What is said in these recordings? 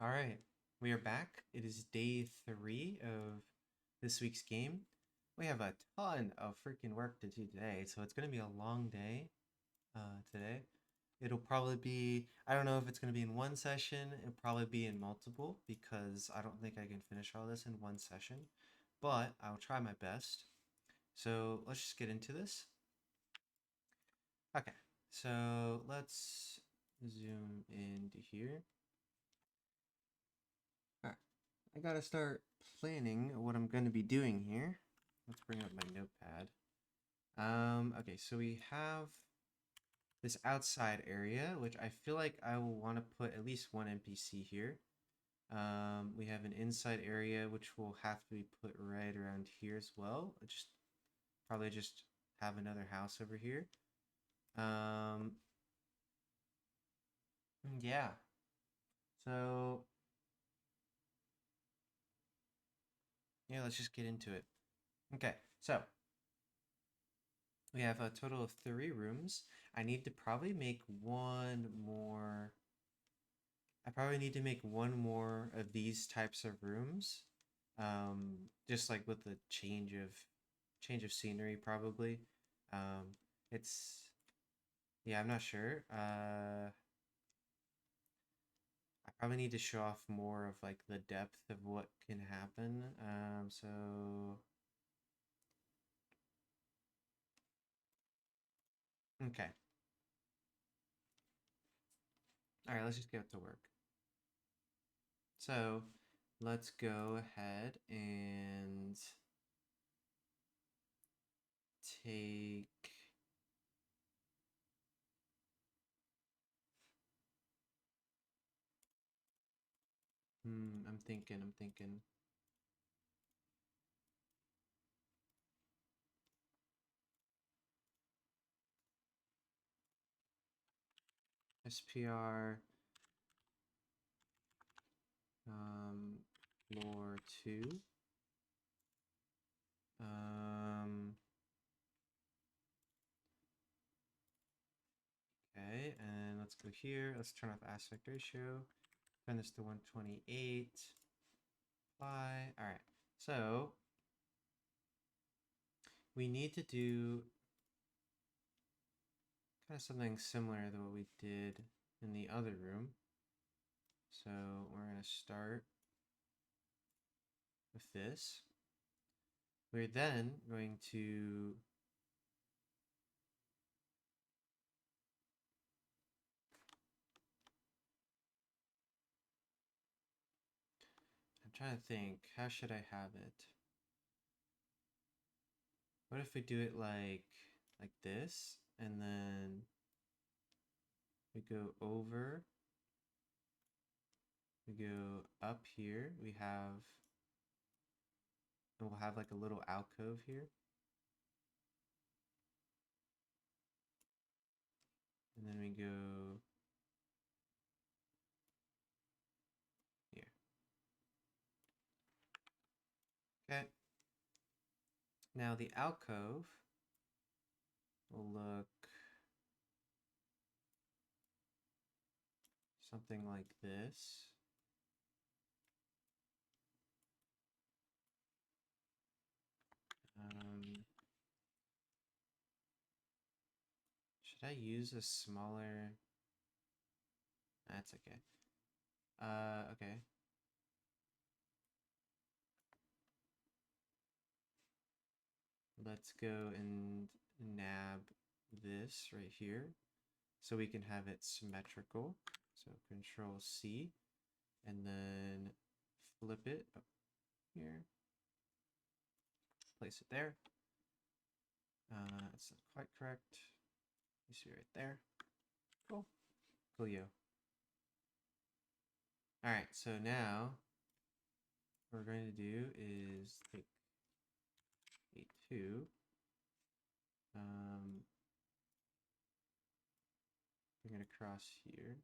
All right, we are back. It is day 3 of this week's game. We have a ton of freaking work to do today, so it's going to be a long day today. It'll probably be, I don't know if it's going to be in one session, it'll probably be in multiple because I don't think I can finish all this in one session, but I'll try my best. So let's just get into this. Okay, so let's zoom into here. I gotta start planning what I'm gonna be doing here. Let's bring up my notepad. Okay, so we have this outside area, which I feel like I will want to put at least one NPC here. We have an inside area, which will have to be put right around here as well. Probably just have another house over here. Um, yeah. So, yeah, let's just get into it. Okay, so we have a total of 3 rooms. I need to probably make one more. I probably need to make one more of these types of rooms. Just like with the change of scenery, probably. Um, it's yeah, I'm not sure. I probably need to show off more of like the depth of what can happen. So okay. All right, let's just get to work. So let's go ahead and take. I'm thinking. SPR, lore 2. Um, okay, and let's go here. Let's turn off aspect ratio. Turn this to 128. Apply. All right. So we need to do kind of something similar to what we did in the other room. So we're going to start with this. We're then going to I'm trying to think, how should I have it? What if we do it like this and then we go over, we go up here, and we'll have like a little alcove here. And then we go here. Okay. Now the alcove will look something like this. Um, should I use a smaller? That's okay. Okay. Let's go and nab this right here so we can have it symmetrical. So Control C and then flip it up here. Place it there. It's not quite correct. You see right there. Cool. Coolio. All right, so now what we're going to do is take a 2. Bring it across here.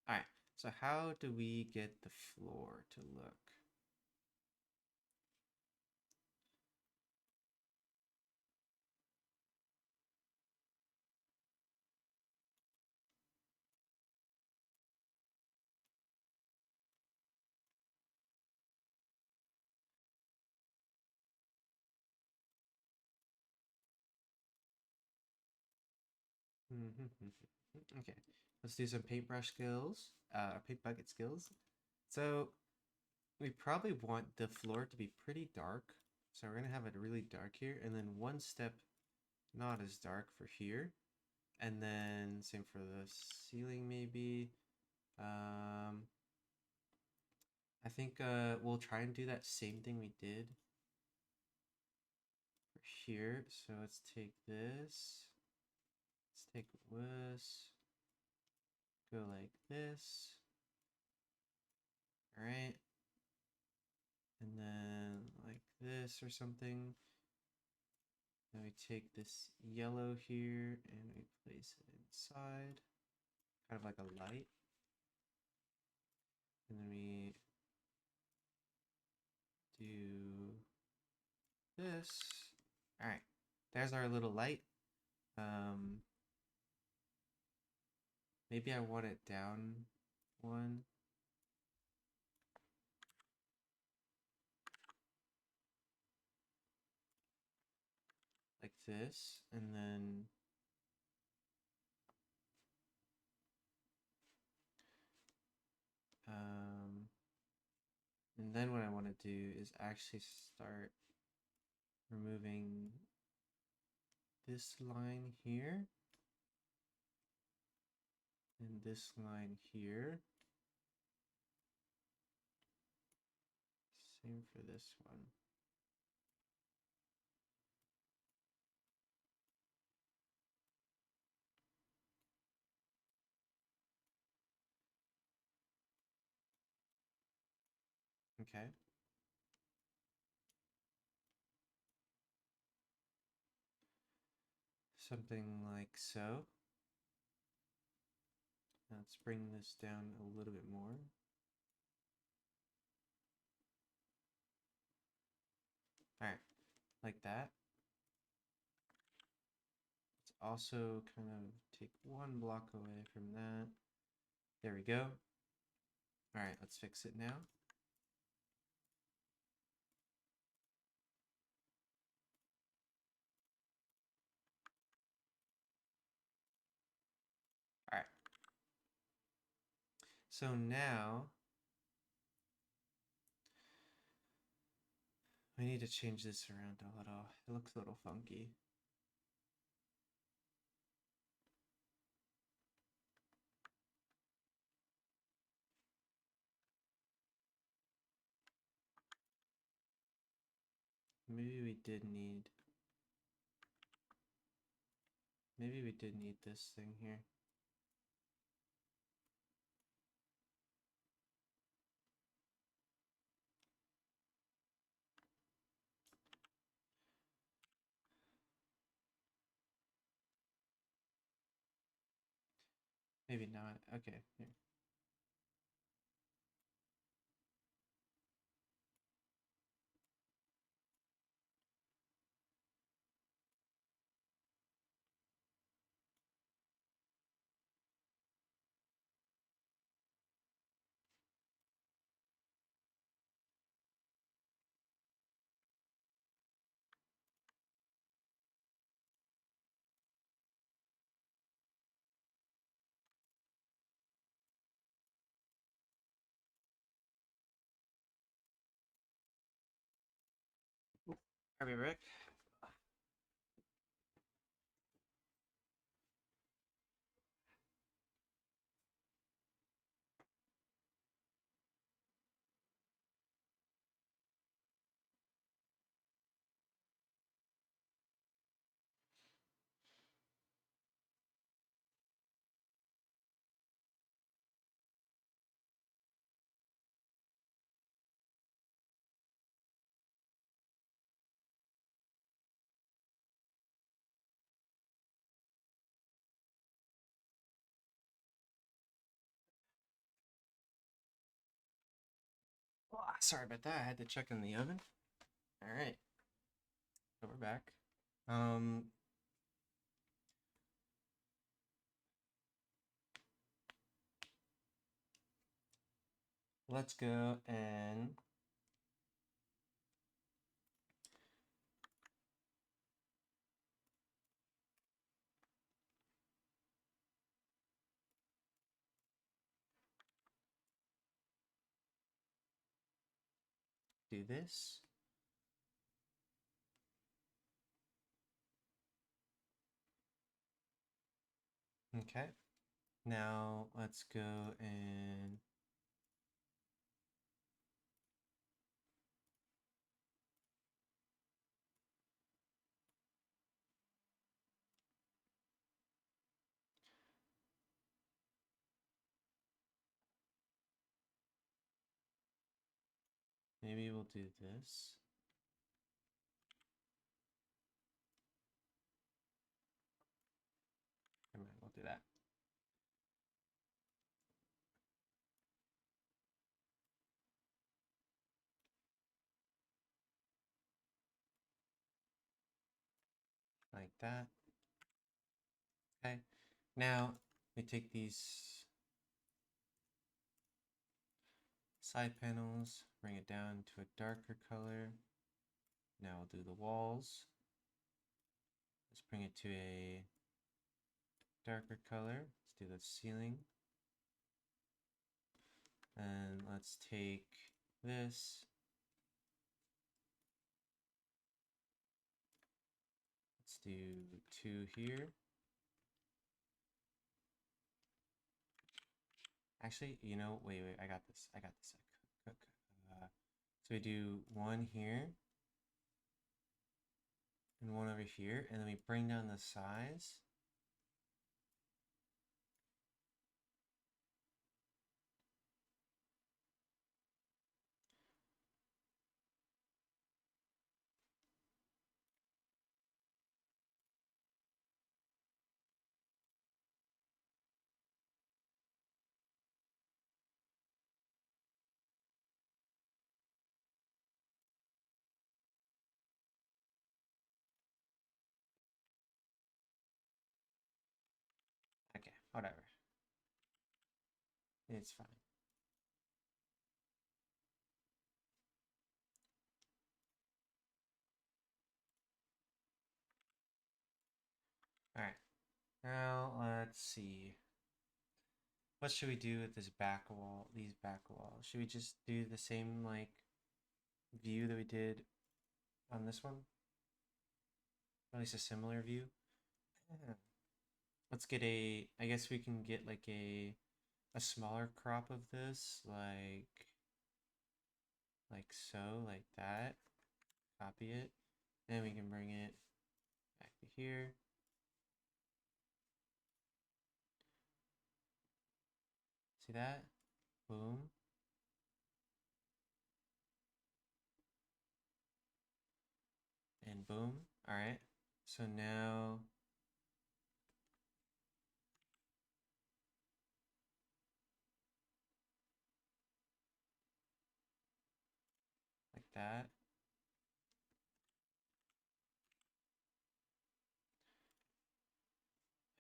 All right, so how do we get the floor to look? Okay, let's do some paintbrush skills, paint bucket skills. So we probably want the floor to be pretty dark. So we're gonna have it really dark here, and then one step not as dark for here. And then same for the ceiling maybe. I think we'll try and do that same thing we did for here. So let's take this. Let's take this. Go like this. All right. And then like this or something. Then we take this yellow here and we place it inside, kind of like a light. And then we do this. All right, there's our little light. Maybe I want it down one. Like this, and then what I want to do is actually start removing this line here and this line here. Same for this one. Okay. Something like so. Let's bring this down a little bit more. All right, like that. Let's also kind of take one block away from that. There we go. All right, let's fix it now. All right. So now we need to change this around a little. It looks a little funky. Maybe we did need this thing here. Maybe not. Okay, here. Are we Rick? Oh, sorry about that. I had to check in the oven. All right. So we're back. Let's go and do this. Okay. Now let's go and maybe we'll do this. Never mind, we'll do that. Like that. Okay. Now we take these side panels, bring it down to a darker color. Now we'll do the walls. Let's bring it to a darker color. Let's do the ceiling. And let's take this. Let's do 2 here. Actually, you know, wait, I got this. So we do 1 here and 1 over here, and then we bring down the size. Okay, whatever. It's fine. Alright, now let's see. What should we do with this back wall, these back walls? Should we just do the same, like, view that we did on this one? Or at least a similar view? Yeah. Let's get a, I guess we can get like a smaller crop of this, like so, like that. Copy it. Then we can bring it back to here. See that? Boom. And boom. All right. So now like that.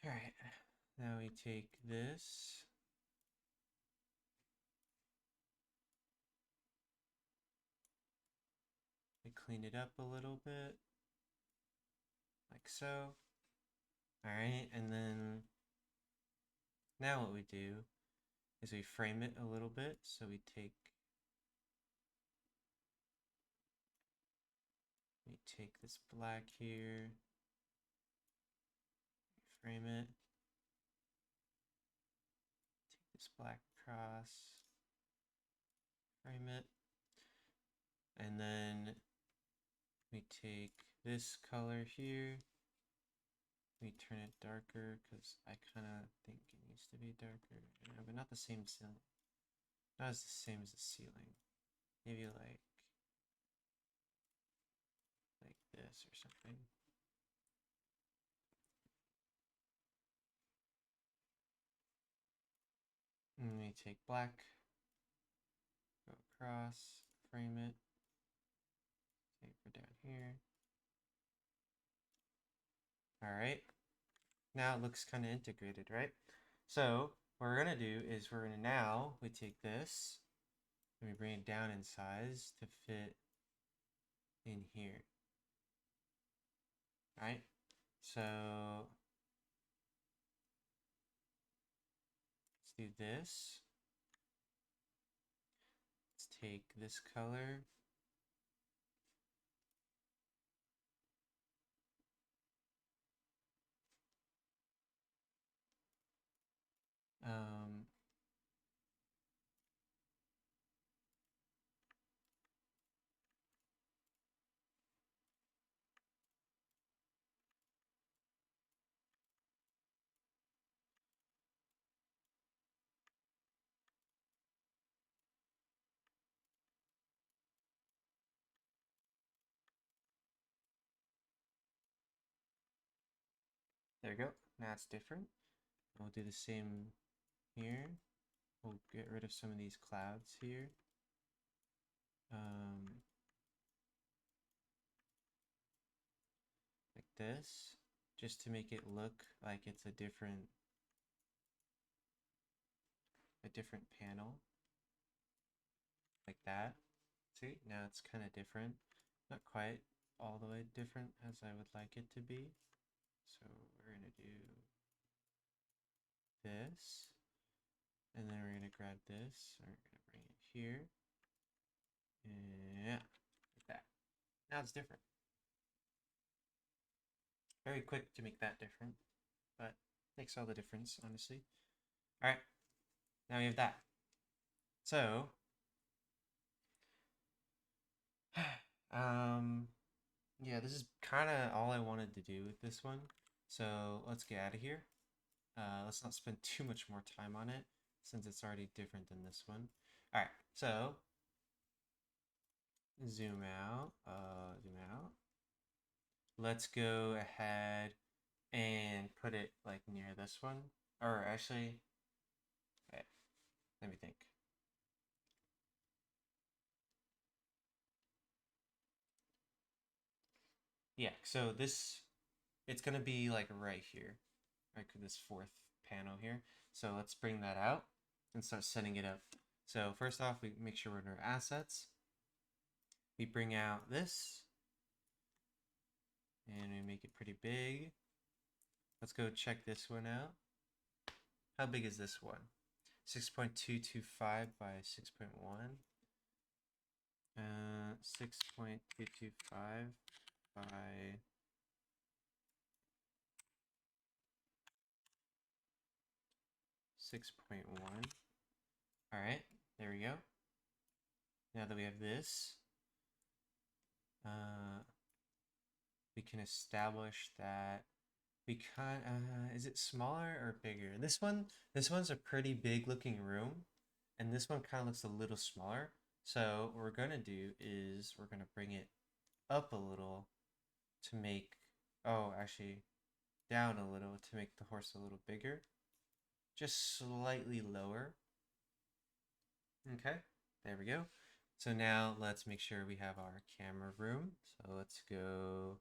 All right. Now we take this. We clean it up a little bit. Like so. All right. And then now what we do is we frame it a little bit. So we take this black here, frame it, take this black across, frame it, and then we take this color here, we turn it darker because I kind of think it needs to be darker, but not the same ceiling, not as the same as the ceiling, maybe like this or something. And we take black, go across, frame it, take it down here. All right, now it looks kind of integrated, right? So what we're gonna do is we take this and we bring it down in size to fit in here. All right, so let's do this. Let's take this color, Um, there we go. Now it's different. We'll do the same here. We'll get rid of some of these clouds here. Like this, just to make it look like it's a different panel. Like that. See, now it's kind of different. Not quite all the way different as I would like it to be. So we're going to do this. And then we're going to grab this. We're going to bring it here. Yeah, like that. Now it's different. Very quick to make that different, but makes all the difference, honestly. All right, now we have that. So, yeah, this is kind of all I wanted to do with this one. So let's get out of here. Let's not spend too much more time on it since it's already different than this one. All right, so zoom out, zoom out. Let's go ahead and put it like near this one. Or actually, okay, let me think. Yeah, so it's gonna be like right here, like this fourth panel here. So let's bring that out and start setting it up. So first off, we make sure we're in our assets. We bring out this and we make it pretty big. Let's go check this one out. How big is this one? 6.225 by 6.1. 6.225 by 6.1. All right, there we go. Now that we have this, we can establish that we can. Is it smaller or bigger? This one's a pretty big looking room, and this one kind of looks a little smaller. So what we're gonna do is we're gonna bring it up a little to make. Oh, actually, down a little to make the horse a little bigger. Just slightly lower. Okay, there we go. So now let's make sure we have our camera room. So let's go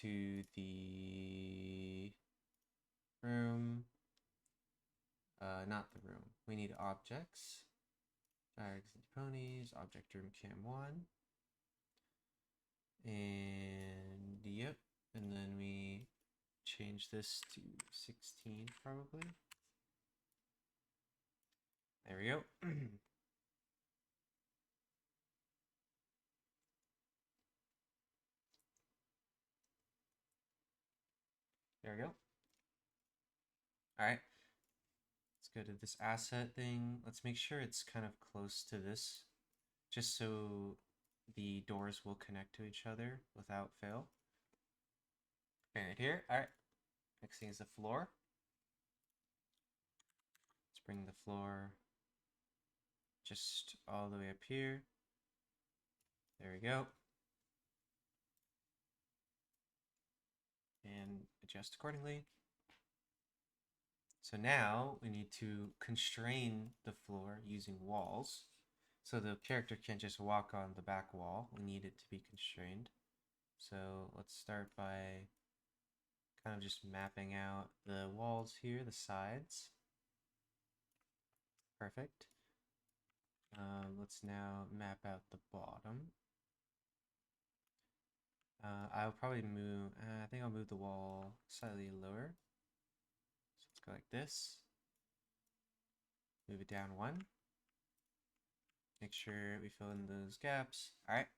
to the room. Not the room. We need objects. Dogs and ponies, object room cam 1. And yep. And then we change this to 16 probably. There we go. There we go. All right. Let's go to this asset thing. Let's make sure it's kind of close to this, just so the doors will connect to each other without fail. Okay, right here. All right. Next thing is the floor. Let's bring the floor just all the way up here. There we go. And adjust accordingly. So now we need to constrain the floor using walls. So the character can't just walk on the back wall. We need it to be constrained. So let's start by kind of just mapping out the walls here, the sides. Perfect. Let's now map out the bottom. I'll probably move, I think I'll move the wall slightly lower. So let's go like this. Move it down 1. Make sure we fill in those gaps. All right.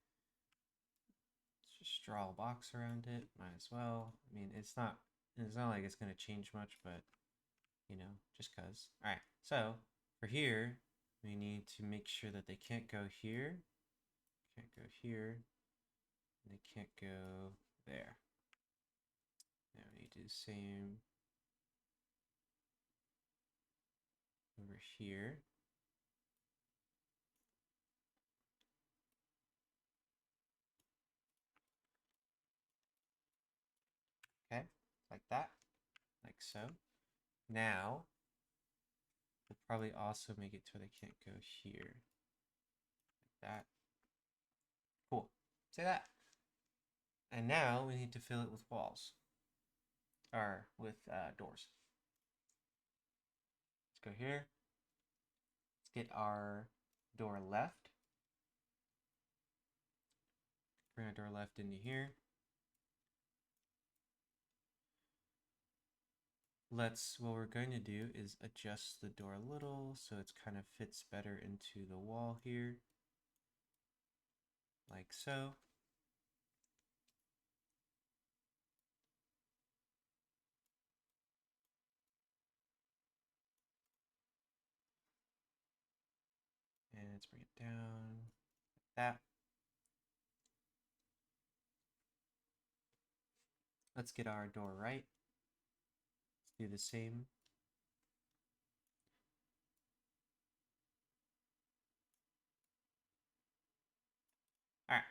Let's just draw a box around it. Might as well. I mean, it's not like it's gonna change much, but you know, just cause. All right, so for here, we need to make sure that they can't go here, can't go here, and they can't go there. Now we need to do the same over here. Okay, like that, like so. Now, we'll probably also make it so they can't go here. Like that. Cool. Say that. And now we need to fill it with walls. Or with doors. Let's go here. Let's get our door left. Bring our door left into here. What we're going to do is adjust the door a little so it kind of fits better into the wall here. Like so. And let's bring it down like that. Let's get our door right. Let's do the same. All right.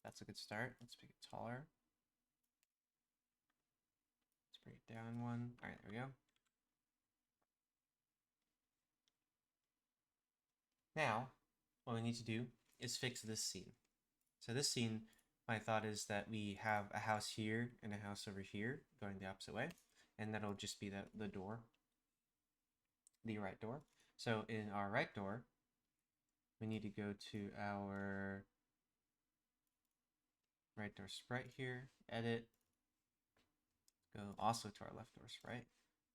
That's a good start. Let's make it taller. Let's bring it down one. All right, there we go. Now, what we need to do is fix this scene. So this scene, my thought is that we have a house here and a house over here going the opposite way, and that'll just be the door, the right door. So in our right door, we need to go to our right door sprite here, edit, go also to our left door sprite.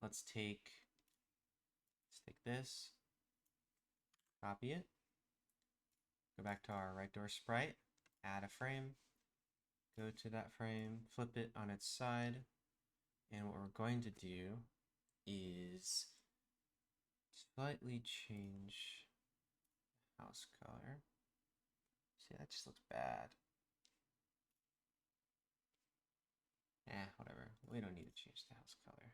Let's take this, copy it, go back to our right door sprite, add a frame, go to that frame, flip it on its side, and what we're going to do is slightly change the house color. See, that just looks bad. Whatever. We don't need to change the house color.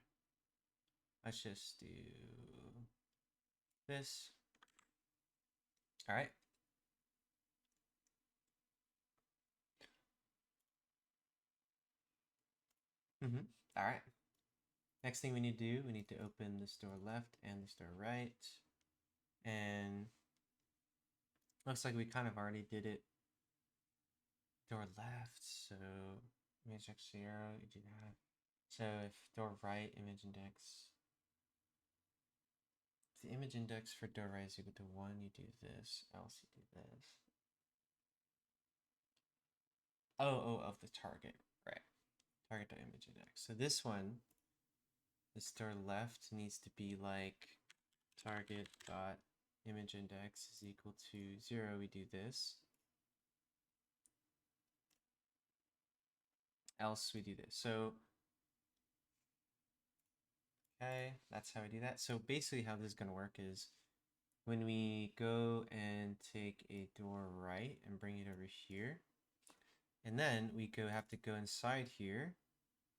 Let's just do this. All right. All right. Next thing we need to do, we need to open this door left and this door right. And looks like we kind of already did it. Door left, so image index 0, you do that. So if door right, image index. If the image index for door right is equal to 1, you do this, else you do this. Oh, of the target, right. Target.image index. So this one, this door left needs to be like target.image index is equal to 0, we do this. Else we do this. So, okay, that's how we do that. So basically how this is going to work is when we go and take a door right and bring it over here, and then we have to go inside here.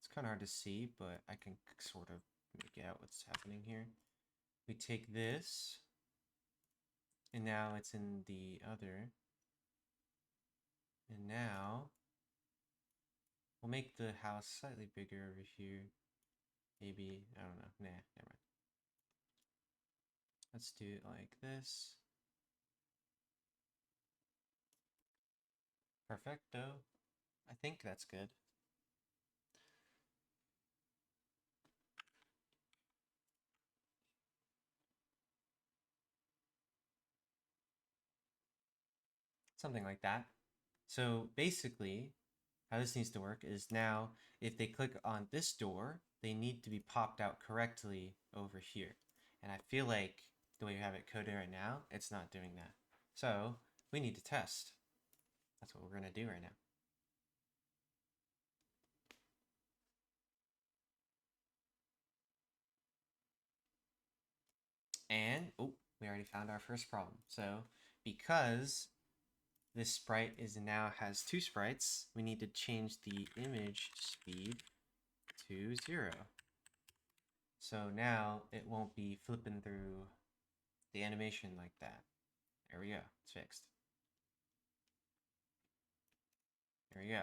It's kind of hard to see, but I can sort of make out what's happening here. We take this, and now it's in the other. And now we'll make the house slightly bigger over here. Maybe, I don't know. Nah, never mind. Let's do it like this. Perfecto. I think that's good. Something like that. So basically, how this needs to work is now if they click on this door, they need to be popped out correctly over here. And I feel like the way you have it coded right now, it's not doing that. So we need to test. That's what we're going to do right now. And, oh, we already found our first problem. So, because this sprite is now has two sprites, we need to change the image speed to 0. So now it won't be flipping through the animation like that. There we go, it's fixed. There we go.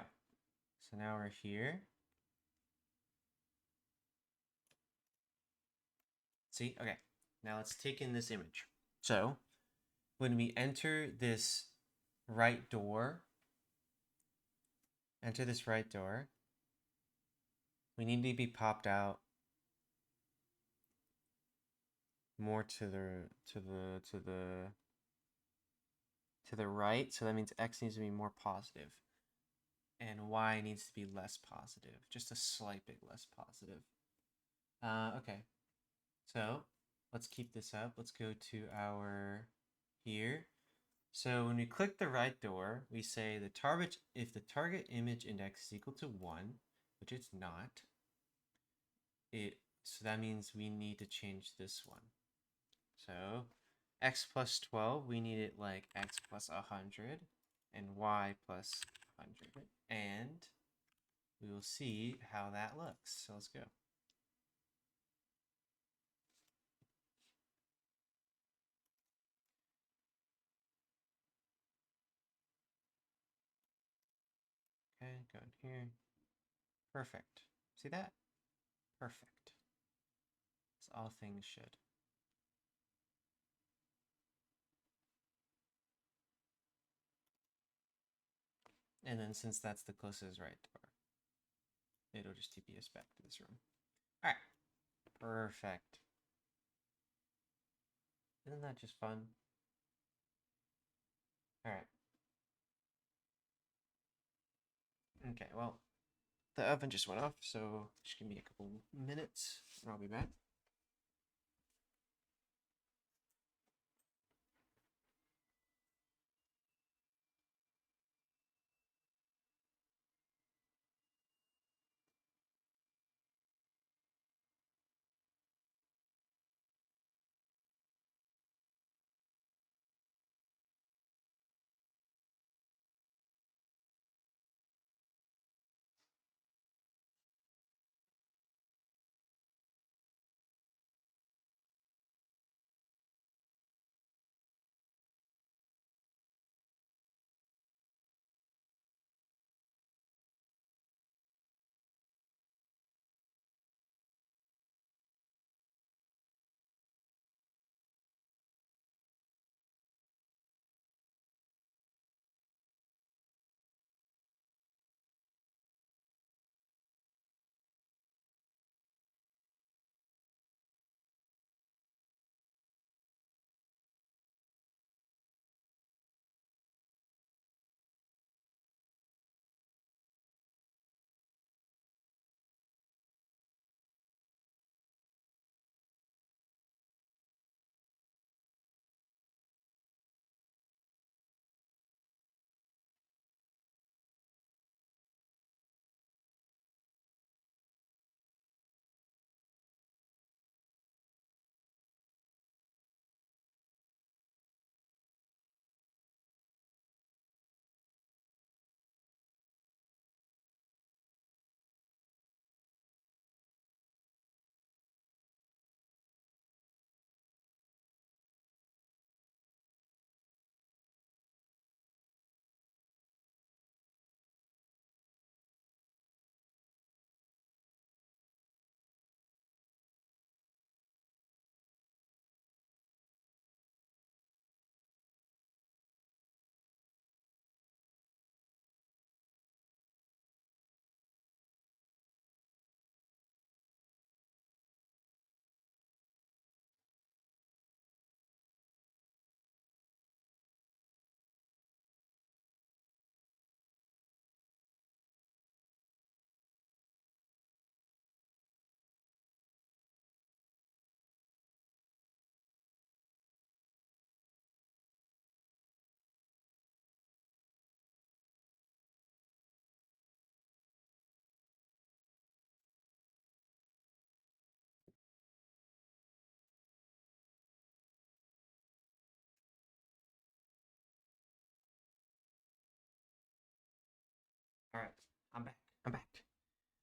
So now we're here. See, okay, now let's take in this image. So when we enter this right door, we need to be popped out more to the right. So that means x needs to be more positive, and y needs to be less positive, just a slight bit less positive. Okay, so let's keep this up. Let's go to our here. So when we click the right door, we say the target, if the target image index is equal to 1, which it's not, so that means we need to change this one. So x plus 12, we need it like x plus 100 and y plus 100. And we will see how that looks. So let's go. Okay, go in here. Perfect. See that? Perfect. As all things should. And then since that's the closest right door, it'll just TP us back to this room. All right. Perfect. Isn't that just fun? All right. Okay, well, the oven just went off, so just give me a couple minutes and I'll be back. Alright, I'm back. I'm back.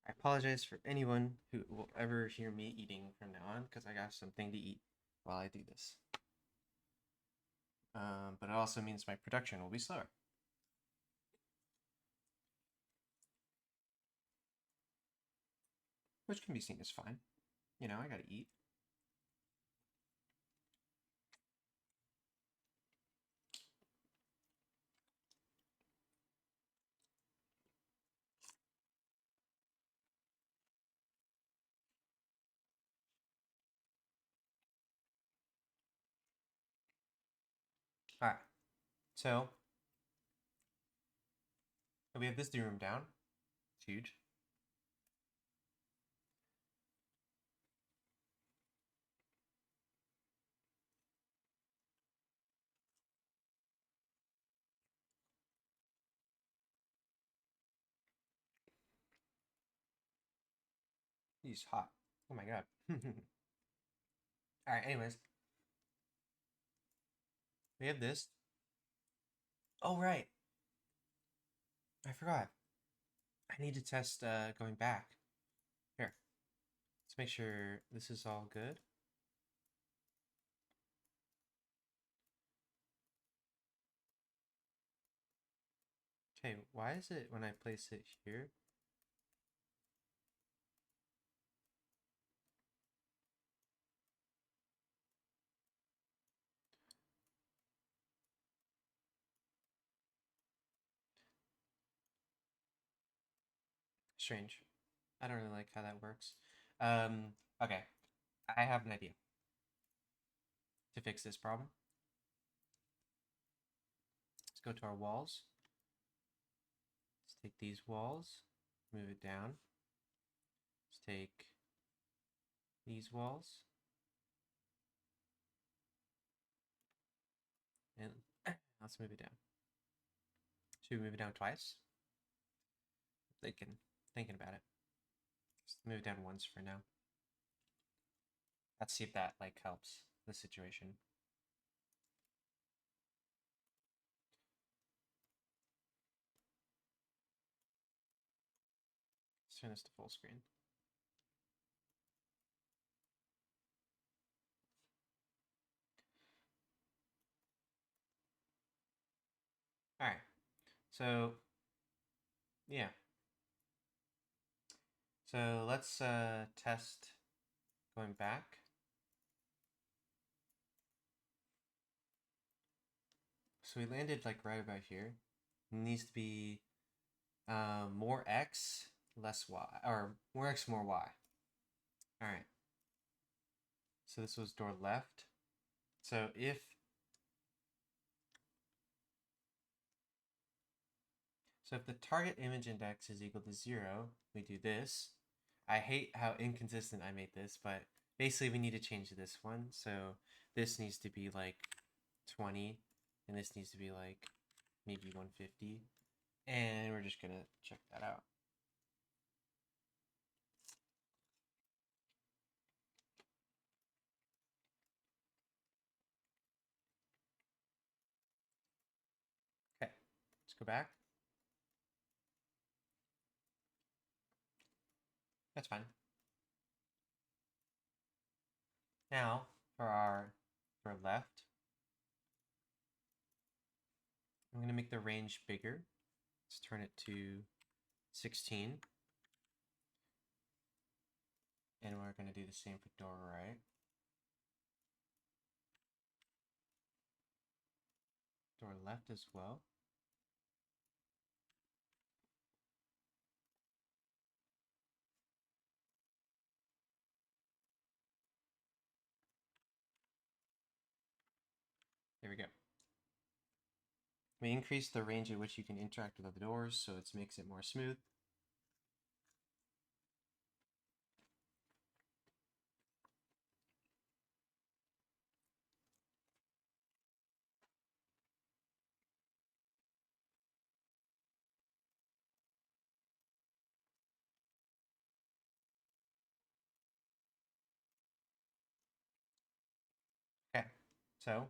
I apologize for anyone who will ever hear me eating from now on, because I got something to eat while I do this. But it also means my production will be slower. Which can be seen as fine. You know, I gotta eat. Alright, so we have this room down. It's huge. He's hot. Oh my god. Alright, anyways. We have this. Oh, right. I forgot. I need to test going back. Here. Let's make sure this is all good. Okay, why is it when I place it here? Strange. I don't really like how that works. Okay. I have an idea to fix this problem. Let's go to our walls. Let's take these walls, move it down. Let's take these walls, and let's move it down. Should we move it down twice? Thinking about it. Just move it down once for now. Let's see if that like helps the situation. Let's turn this to full screen. All right. So yeah. So let's test going back. So we landed like right about here. It needs to be more X, less Y, or more X, more Y. All right. So this was door left. So if the target image index is equal to 0, we do this. I hate how inconsistent I made this, but basically we need to change this one. So this needs to be like 20, and this needs to be like maybe 150. And we're just gonna check that out. Okay, let's go back. That's fine. Now for left, I'm gonna make the range bigger. Let's turn it to 16. And we're gonna do the same for door right. Door left as well. There we go. We increase the range at which you can interact with other doors, so it makes it more smooth. Okay, so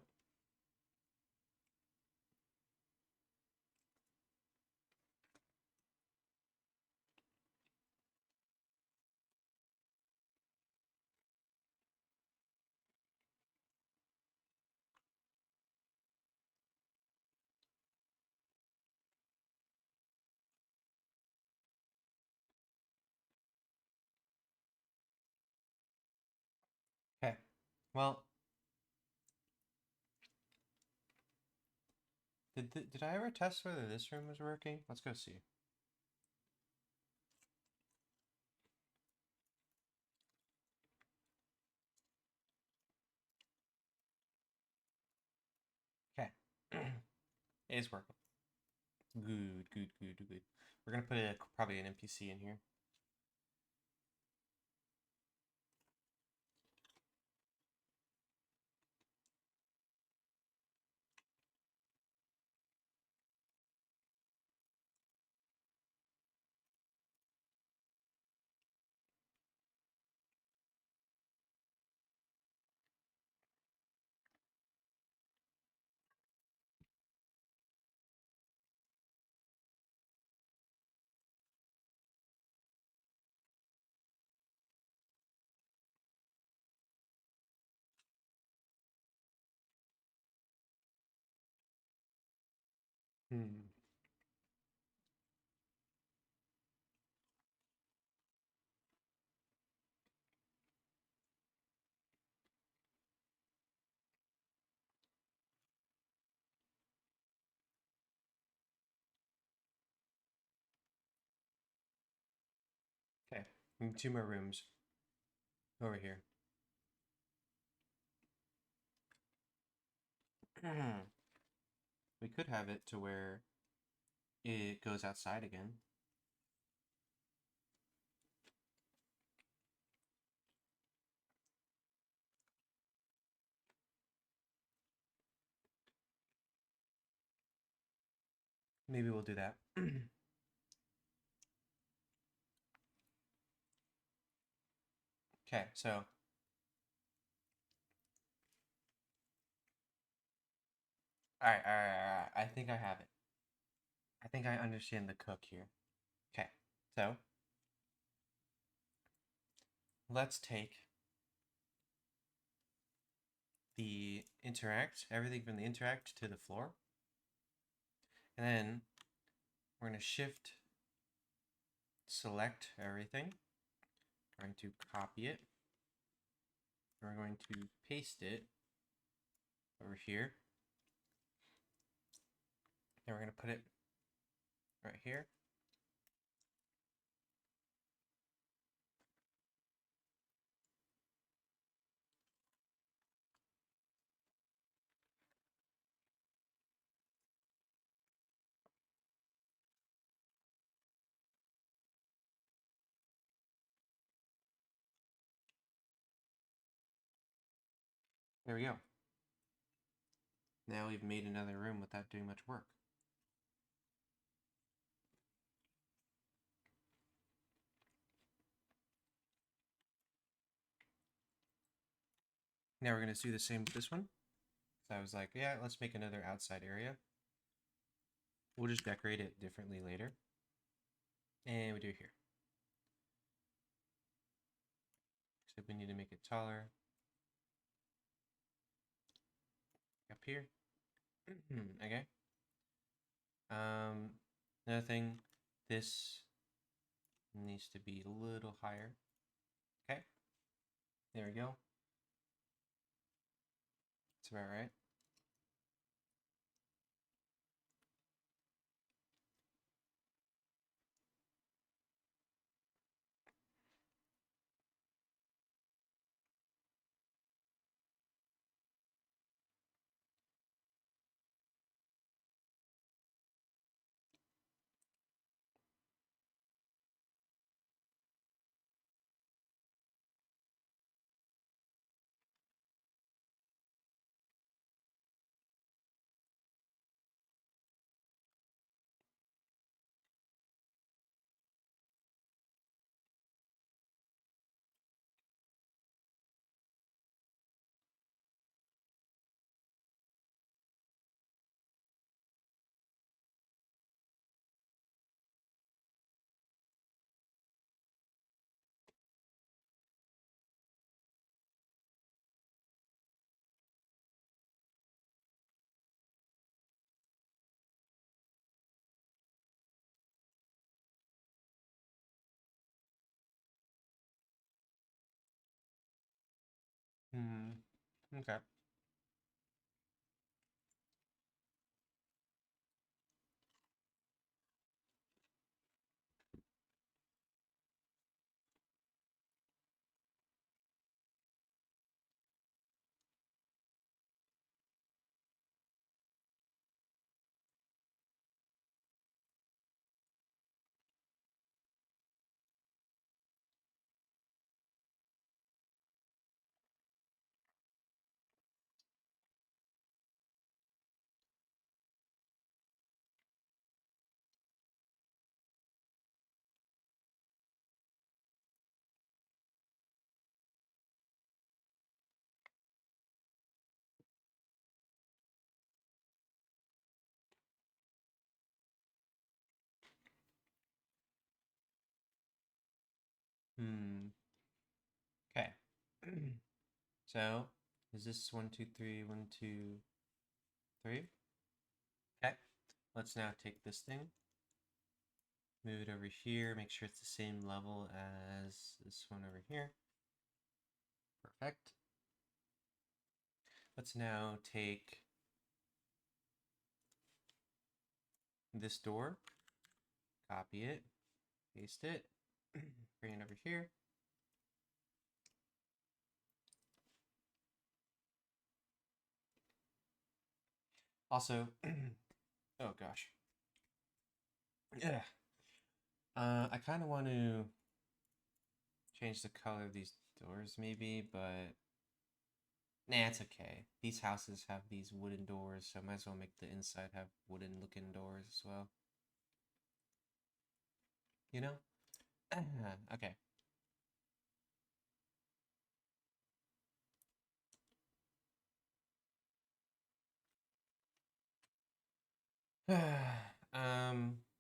Well, did I ever test whether this room was working? Let's go see. Okay. It is working. Good, good, good, good. We're gonna put probably an NPC in here. Hmm. Okay. Two more rooms over here. We could have it to where it goes outside again. Maybe we'll do that. Okay, so all right. I think I have it. I think I understand the cook here. Okay, so let's take the interact, everything from the interact to the floor, and then we're going to shift select everything. We're going to copy it. We're going to paste it over here. Then we're going to put it right here. There we go. Now we've made another room without doing much work. Now we're going to do the same with this one. So I was like, yeah, let's make another outside area. We'll just decorate it differently later. And we do here. Except we need to make it taller. Up here. Okay. Another thing, this needs to be a little higher. Okay. There we go. That's about right. Hmm. Okay. Hmm. Okay. So, is this 1, 2, 3, 1, 2, 3? Okay. Let's now take this thing, move it over here, make sure it's the same level as this one over here. Perfect. Let's now take this door, copy it, paste it, bring it over here. Also, oh gosh. Yeah. I kind of want to change the color of these doors maybe, but nah, it's okay. These houses have these wooden doors, so I might as well make the inside have wooden looking doors as well. You know? Okay.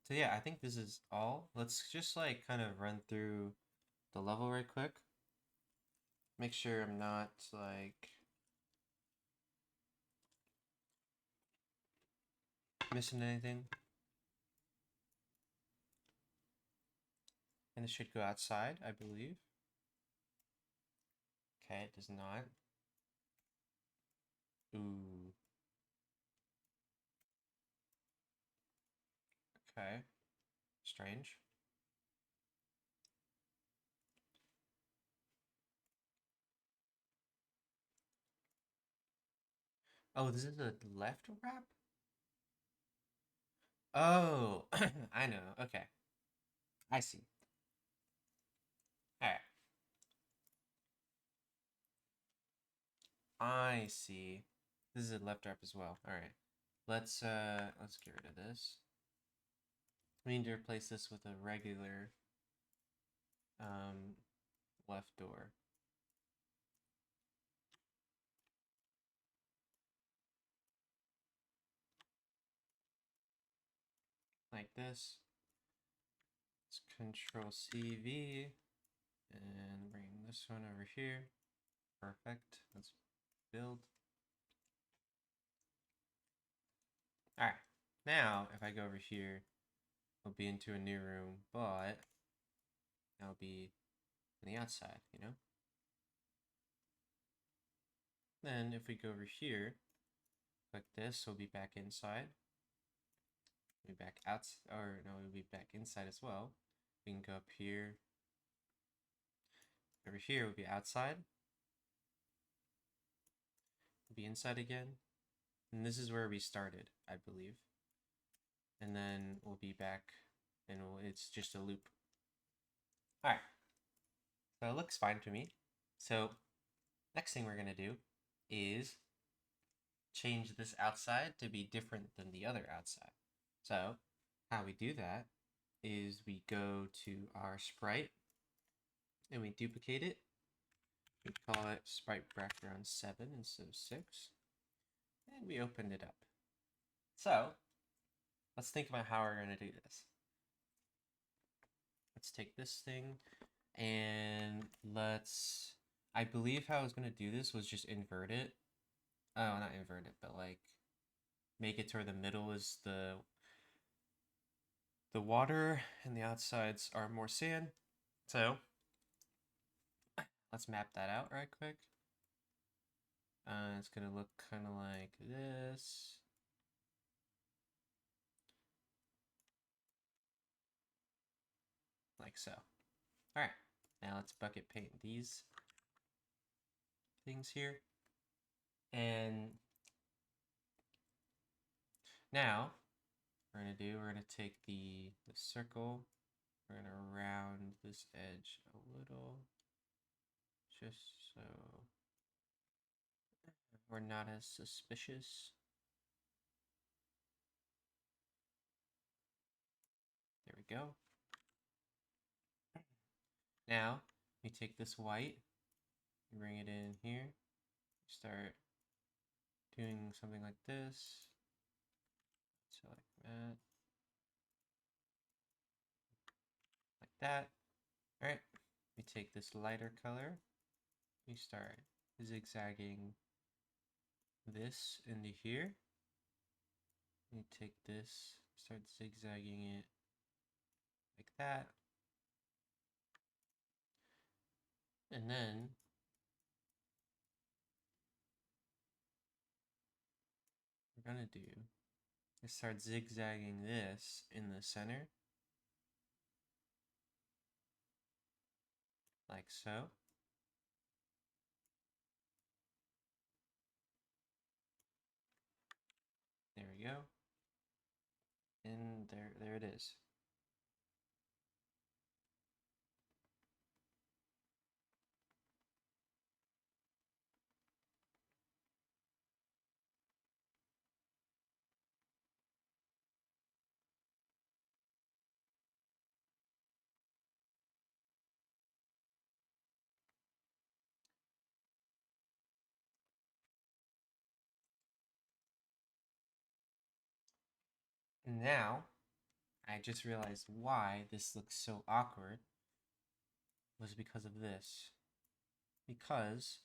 So yeah, I think this is all. Let's just like kind of run through the level right quick. Make sure I'm not like missing anything. And it should go outside, I believe. Okay, it does not. Ooh. Okay. Strange. Oh, this is a left wrap? Oh, I know. Okay. I see. Alright. I see. This is a left wrap as well. Alright. Let's get rid of this. We need to replace this with a regular left door. Like this. Let's Control CV and bring this one over here. Perfect. Let's build. Alright. Now, if I go over here, I'll be into a new room, but I'll be on the outside, you know? Then if we go over here, click this, we'll be back inside. We'll be back out, or no, we'll be back inside as well. We can go up here. Over here, we'll be outside. We'll be inside again. And this is where we started, I believe. And then we'll be back, and it's just a loop. All right. So it looks fine to me. So next thing we're going to do is change this outside to be different than the other outside. So how we do that is we go to our sprite and we duplicate it. We call it sprite background 7 instead of 6. And we open it up. So let's think about how we're going to do this. Let's take this thing and let's, I believe how I was going to do this was just invert it. Oh, not invert it, but like make it to where the middle is the water and the outsides are more sand. So let's map that out right quick. It's gonna look kind of like this. Like so. All right, now let's bucket paint these things here. And now we're gonna take the circle, we're gonna round this edge a little, just so we're not as suspicious. There we go. Now we take this white, bring it in here, start doing something like this. So like that. Like that. Alright. We take this lighter color. We start zigzagging this into here. We take this, start zigzagging it like that. And then we're gonna do is start zigzagging this in the center. Like so. There we go. And there it is. And now, I just realized why this looks so awkward was because of this. Because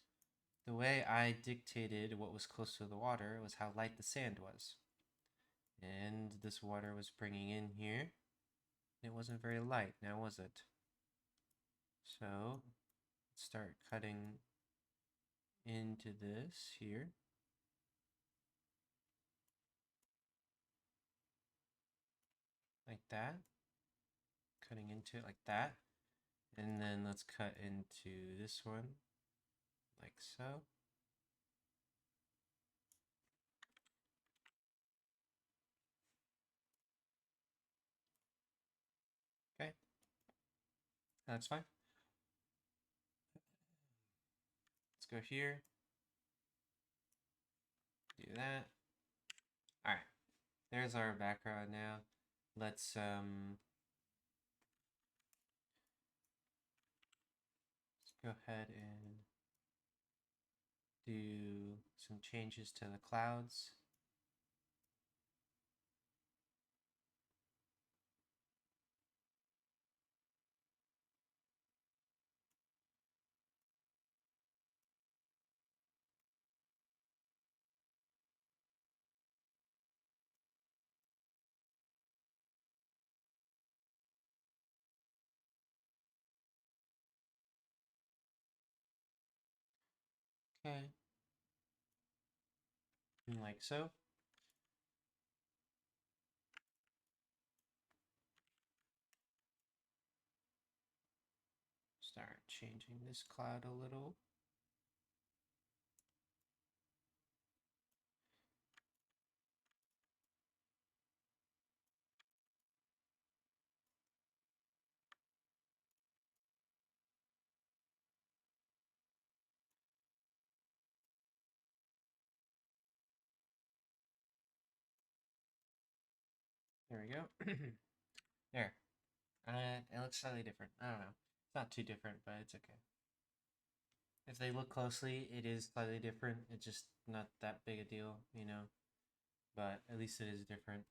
the way I dictated what was close to the water was how light the sand was. And this water was bringing in here. It wasn't very light, now was it? So, let's start cutting into this here. Like that. Cutting into it like that. And then let's cut into this one. Like so. Okay. That's fine. Let's go here. Do that. Alright. There's our background now. Let's go ahead and do some changes to the clouds. Okay. And like so. Start changing this cloud a little. There we go. There. It looks slightly different. I don't know. It's not too different, but it's okay. If they look closely, it is slightly different. It's just not that big a deal, you know. But at least it is different.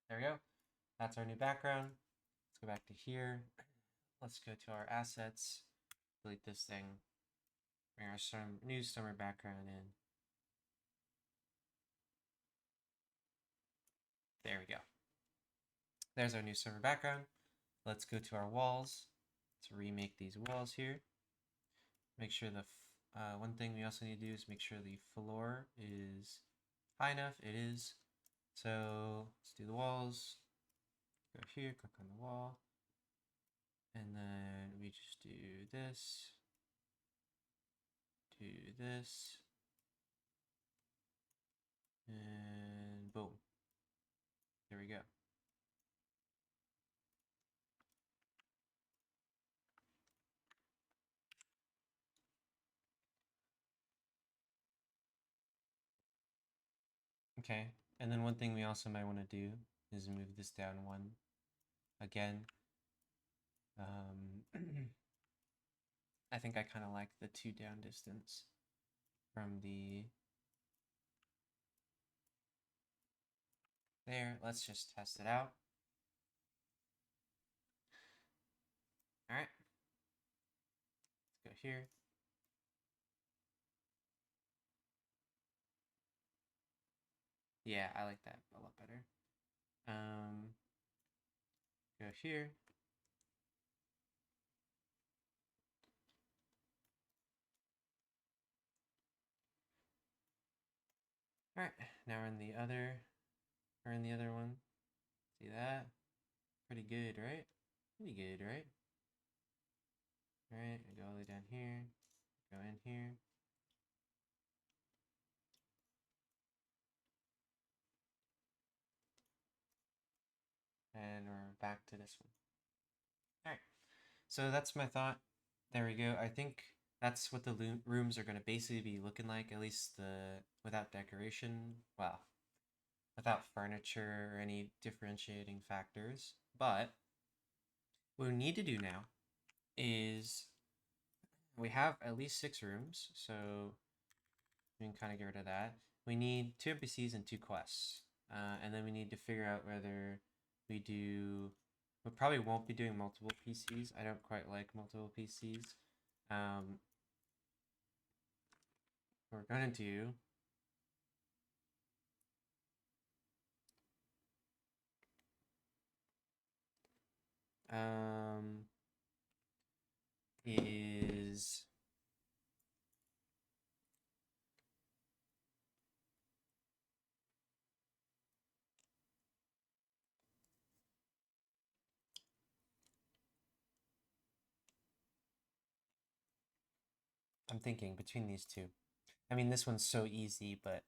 There we go. That's our new background. Let's go back to here. Let's go to our assets. Delete this thing. Bring our new summer background in. There we go. There's our new summer background. Let's go to our walls. Let's remake these walls here. Make sure the one thing we also need to do is make sure the floor is high enough. It is. So let's do the walls. Go here, click on the wall. And then we just do this. Do this. And boom. There we go. Okay, and then one thing we also might want to do is move this down one again. I think I kind of like the 2 down distance from the... There, let's just test it out. Alright. Let's go here. Yeah, I like that a lot better. Go here. Alright, now we're in the other one. See that? Pretty good, right? Pretty good, right? Alright, I go all the way down here. Go in here. And we're back to this one. Alright, so that's my thought. There we go. I think that's what the rooms are going to basically be looking like, at least without decoration. Well, without furniture or any differentiating factors. But what we need to do now is we have at least 6 rooms, so we can kind of get rid of that. We need 2 NPCs and 2 quests. And then we need to figure out whether we do... We probably won't be doing multiple PCs. I don't quite like multiple PCs. What we're going to do... is... I'm thinking between these two. I mean, this one's so easy, but...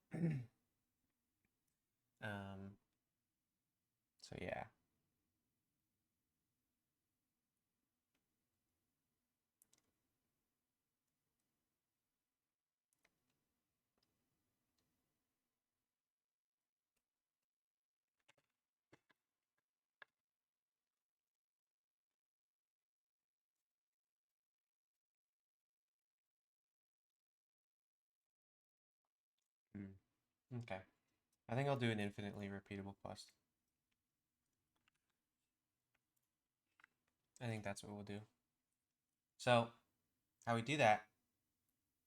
so yeah. Okay. I think I'll do an infinitely repeatable quest. I think that's what we'll do. So, how we do that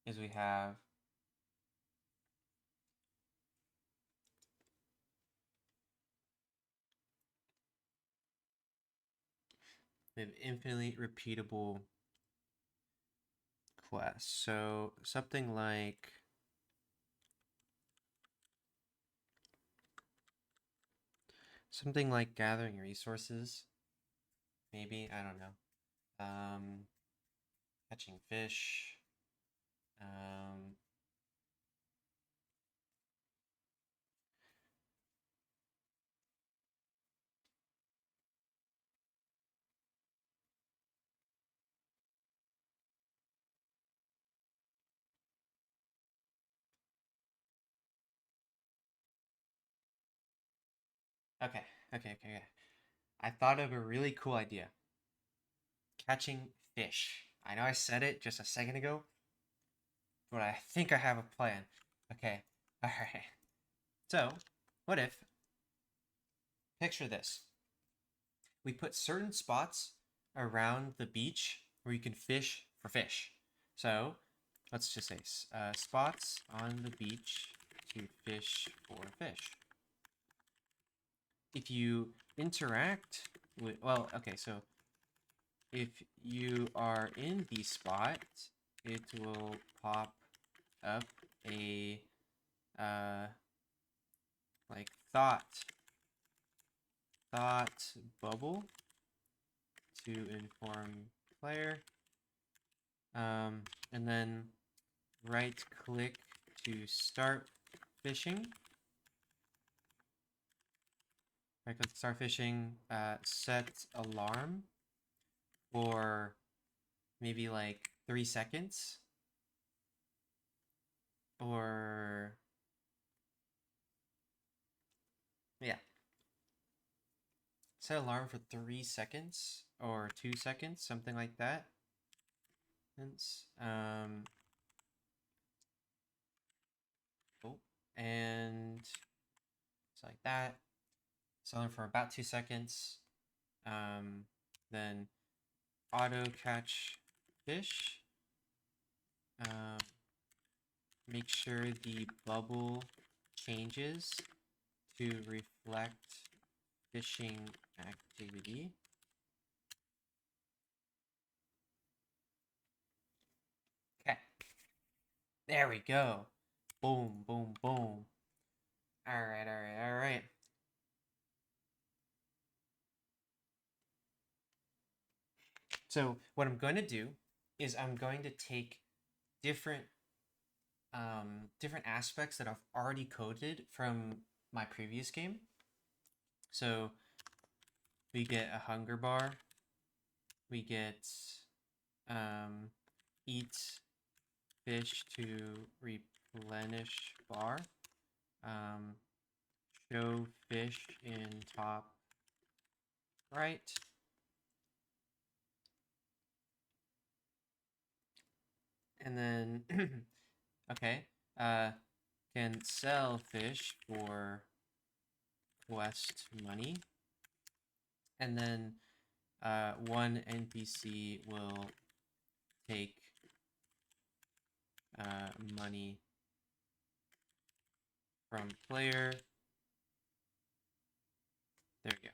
is we have infinitely repeatable quest. So, something like gathering resources. Maybe, I don't know. Catching fish. Okay. I thought of a really cool idea. Catching fish. I know I said it just a second ago, but I think I have a plan. Okay. Alright. So, what if... Picture this. We put certain spots around the beach where you can fish for fish. So, let's just say spots on the beach to fish for fish. If you interact with... Well, okay, so if you are in the spot it will pop up a like thought bubble to inform player. And then right click to start fishing. Right click to start fishing, set alarm for maybe like 3 seconds. Or yeah. Set alarm for 3 seconds or 2 seconds, something like that. And it's like that. Set for about 2 seconds. Then auto catch fish. Make sure the bubble changes to reflect fishing activity. Okay. There we go. Boom, boom, boom. All right. So what I'm going to do is I'm going to take different different aspects that I've already coded from my previous game. So we get a hunger bar. We get eat fish to replenish bar. Show fish in top right. And then, okay, can sell fish for quest money. And then one NPC will take money from player. There we go.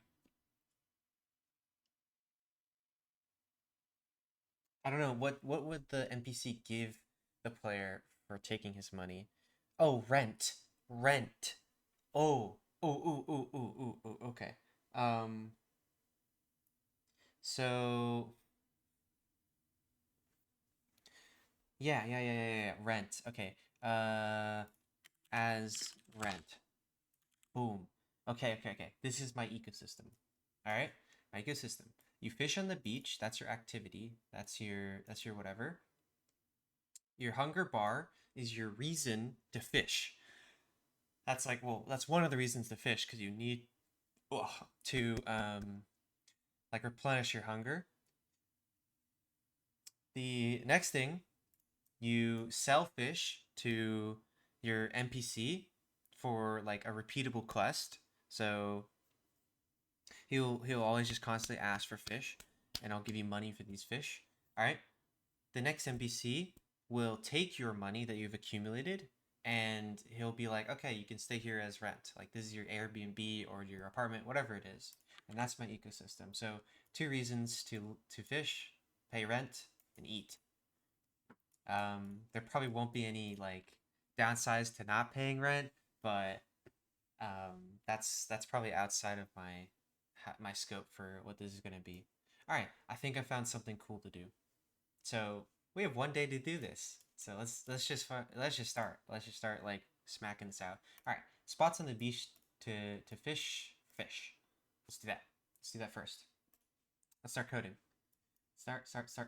I don't know, what would the NPC give the player for taking his money? Oh, rent. Rent. Oh. Oh, okay. So yeah. Rent. Okay. As rent. Boom. Okay. This is my ecosystem. All right? My ecosystem. You fish on the beach, that's your activity. That's your whatever. Your hunger bar is your reason to fish. That's like, well, that's one of the reasons to fish, because you need to like replenish your hunger. The next thing, you sell fish to your NPC for like a repeatable quest. So he'll always just constantly ask for fish, and I'll give you money for these fish. All right. The next NPC will take your money that you've accumulated, and he'll be like, okay, you can stay here as rent. Like, this is your Airbnb or your apartment, whatever it is. And that's my ecosystem. So 2 reasons to fish, pay rent, and eat. There probably won't be any like downsides to not paying rent, but that's probably outside of my scope for what this is going to be. All right, I think I found something cool to do. So we have 1 day to do this. So let's just start. Let's just start like smacking this out. All right, spots on the beach to fish. Let's do that. Let's do that first. Let's start coding. Start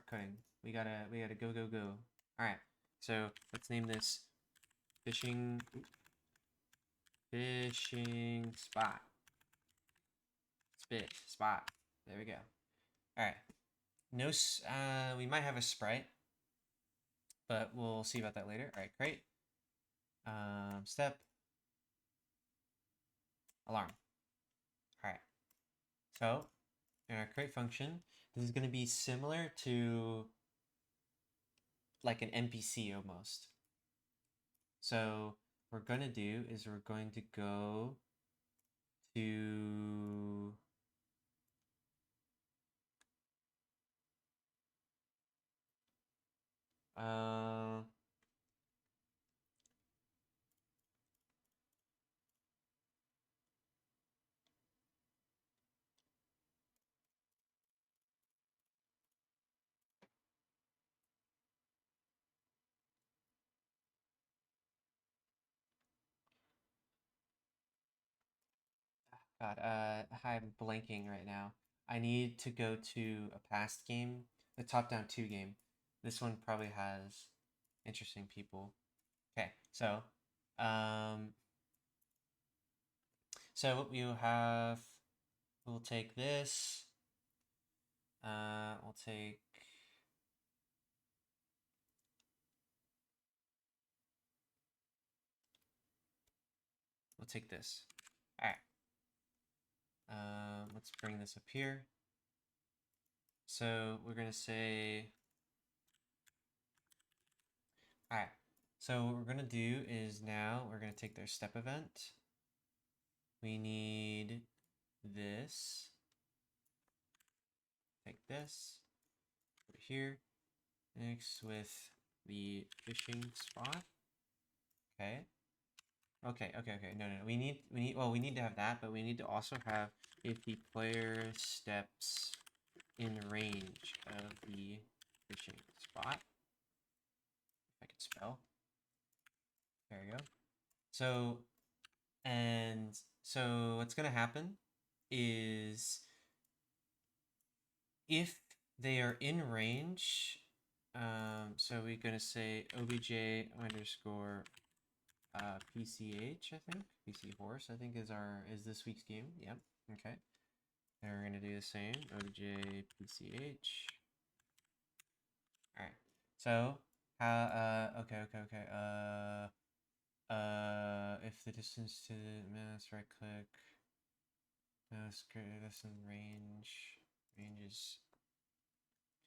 coding. We gotta go. All right. So let's name this fishing spot. Spot. There we go. All right. No, we might have a sprite, but we'll see about that later. All right, great. Step. Alarm. All right. So in our create function, this is going to be similar to like an NPC almost. So what we're going to do is we're going to go to God, I'm blanking right now. I need to go to a past game, the top-down 2 game. This one probably has interesting people. Okay, so, um, so we'll have, we'll take this, we'll take, this. All right. Let's bring this up here. So we're gonna say, all right. So what we're gonna do is now we're gonna take their step event. We need this. Take this over here, mix with the fishing spot. Okay. Okay. No. We need to have that, but we need to also have if the player steps in range of the fishing spot. If I could spell. There you go. So, and so what's gonna happen is if they are in range, so we're gonna say obj underscore PCH, I think. PC horse, I think, is this week's game. Yep. Okay. And we're gonna do the same. OJ PCH. Alright. So okay. If the distance to the mouse, right click. Mouse greatest in range. Range is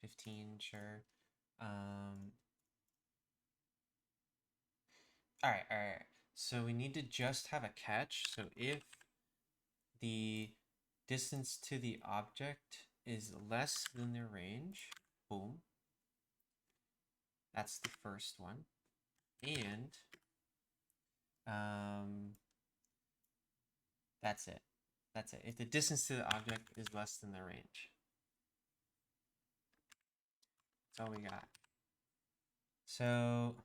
15, sure. Alright. So we need to just have a catch. So if the distance to the object is less than their range, boom. That's the first one. And that's it. If the distance to the object is less than the range. That's all we got. So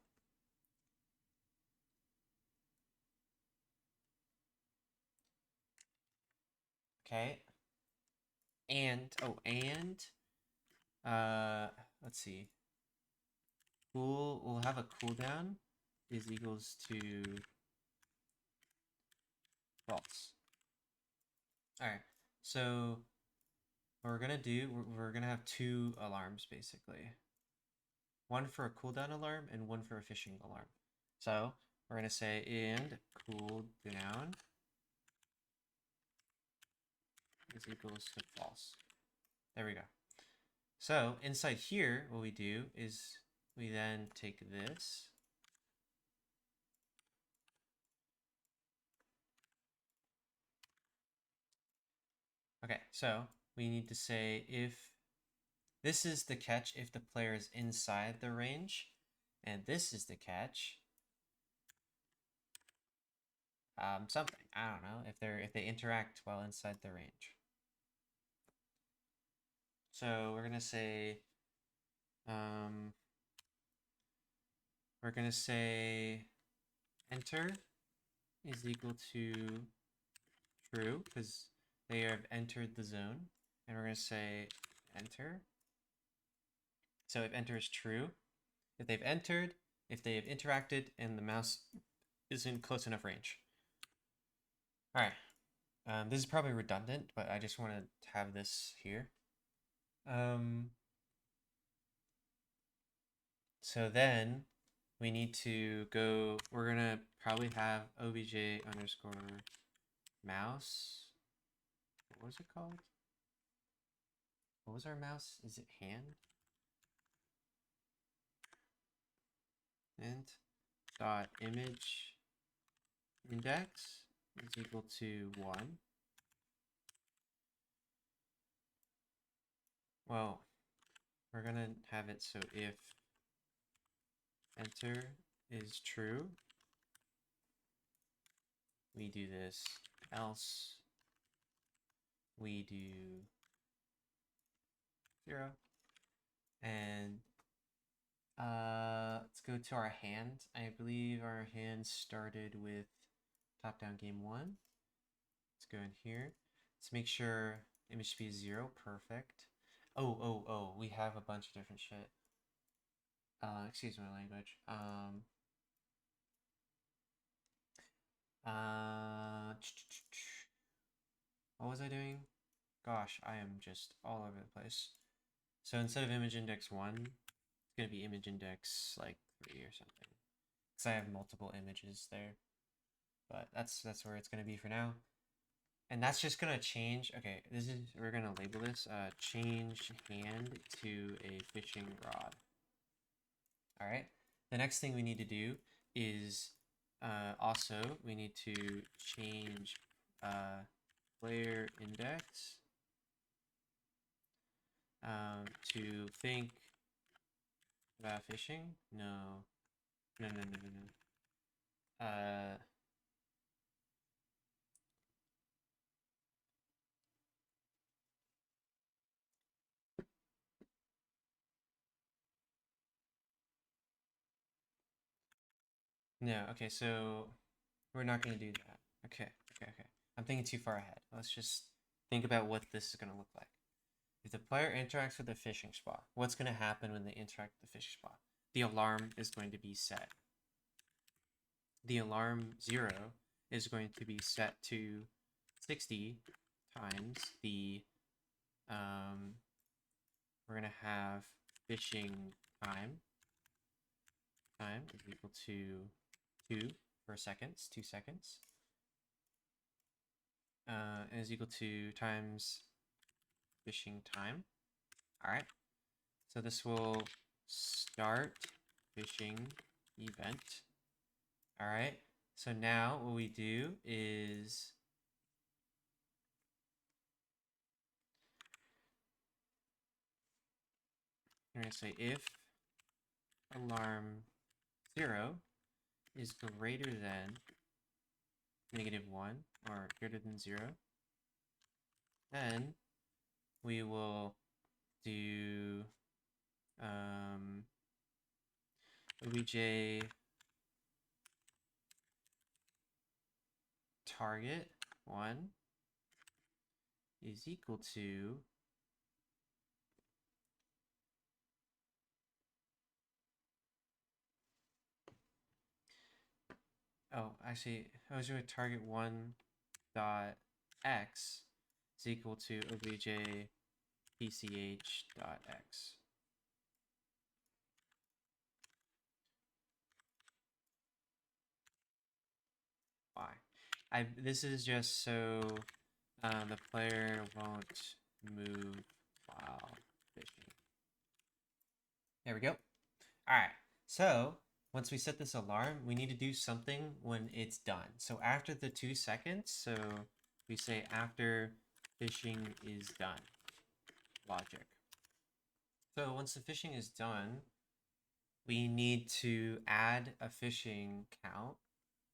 okay. And let's see. We'll have a cooldown is equals to false. Alright, so what we're gonna do, we're gonna have 2 alarms basically. One for a cooldown alarm and one for a fishing alarm. So we're gonna say and cooldown is equals to false. There we go. So inside here, what we do is we then take this. Okay, so we need to say if this is the catch if the player is inside the range, and this is the catch. Something, I don't know, if they interact while inside the range. So we're gonna say, enter is equal to true because they have entered the zone, and we're gonna say enter. So if enter is true, if they've entered, if they have interacted, and the mouse is in close enough range. All right. This is probably redundant, but I just want to have this here. So then we need to go, we're gonna probably have obj underscore mouse. What was it called? What was our mouse? Is it hand? Int dot image index is equal to 1. Well, we're gonna have it so if enter is true, we do this, else we do 0. And let's go to our hand. I believe our hand started with top-down game 1. Let's go in here. Let's make sure image speed is 0. Perfect. Oh, we have a bunch of different shit. Excuse my language. What was I doing? Gosh, I am just all over the place. So instead of image index 1, it's going to be image index like 3 or something. Because I have multiple images there. But that's where it's going to be for now. And that's just going to change. Okay, we're going to label this change hand to a fishing rod. All right. The next thing we need to do is also we need to change player index to think about fishing. No. No, okay, so we're not going to do that. Okay. I'm thinking too far ahead. Let's just think about what this is going to look like. If the player interacts with the fishing spot, what's going to happen when they interact with the fishing spot? The alarm is going to be set. The alarm 0 is going to be set to 60 times the, we're going to have fishing time is equal to 2 for seconds, 2 seconds. Is equal to times fishing time. All right. So this will start fishing event. All right. So now what we do is I'm going to say if alarm 0 is greater than -1 or greater than 0, then we will do obj target 1 is equal to actually I was doing target 1 dot x is equal to obj pch dot x. Why? This is just so the player won't move while fishing. There we go. All right. So once we set this alarm, we need to do something when it's done. So after the 2 seconds, so we say after fishing is done. Logic. So once the fishing is done, we need to add a fishing count,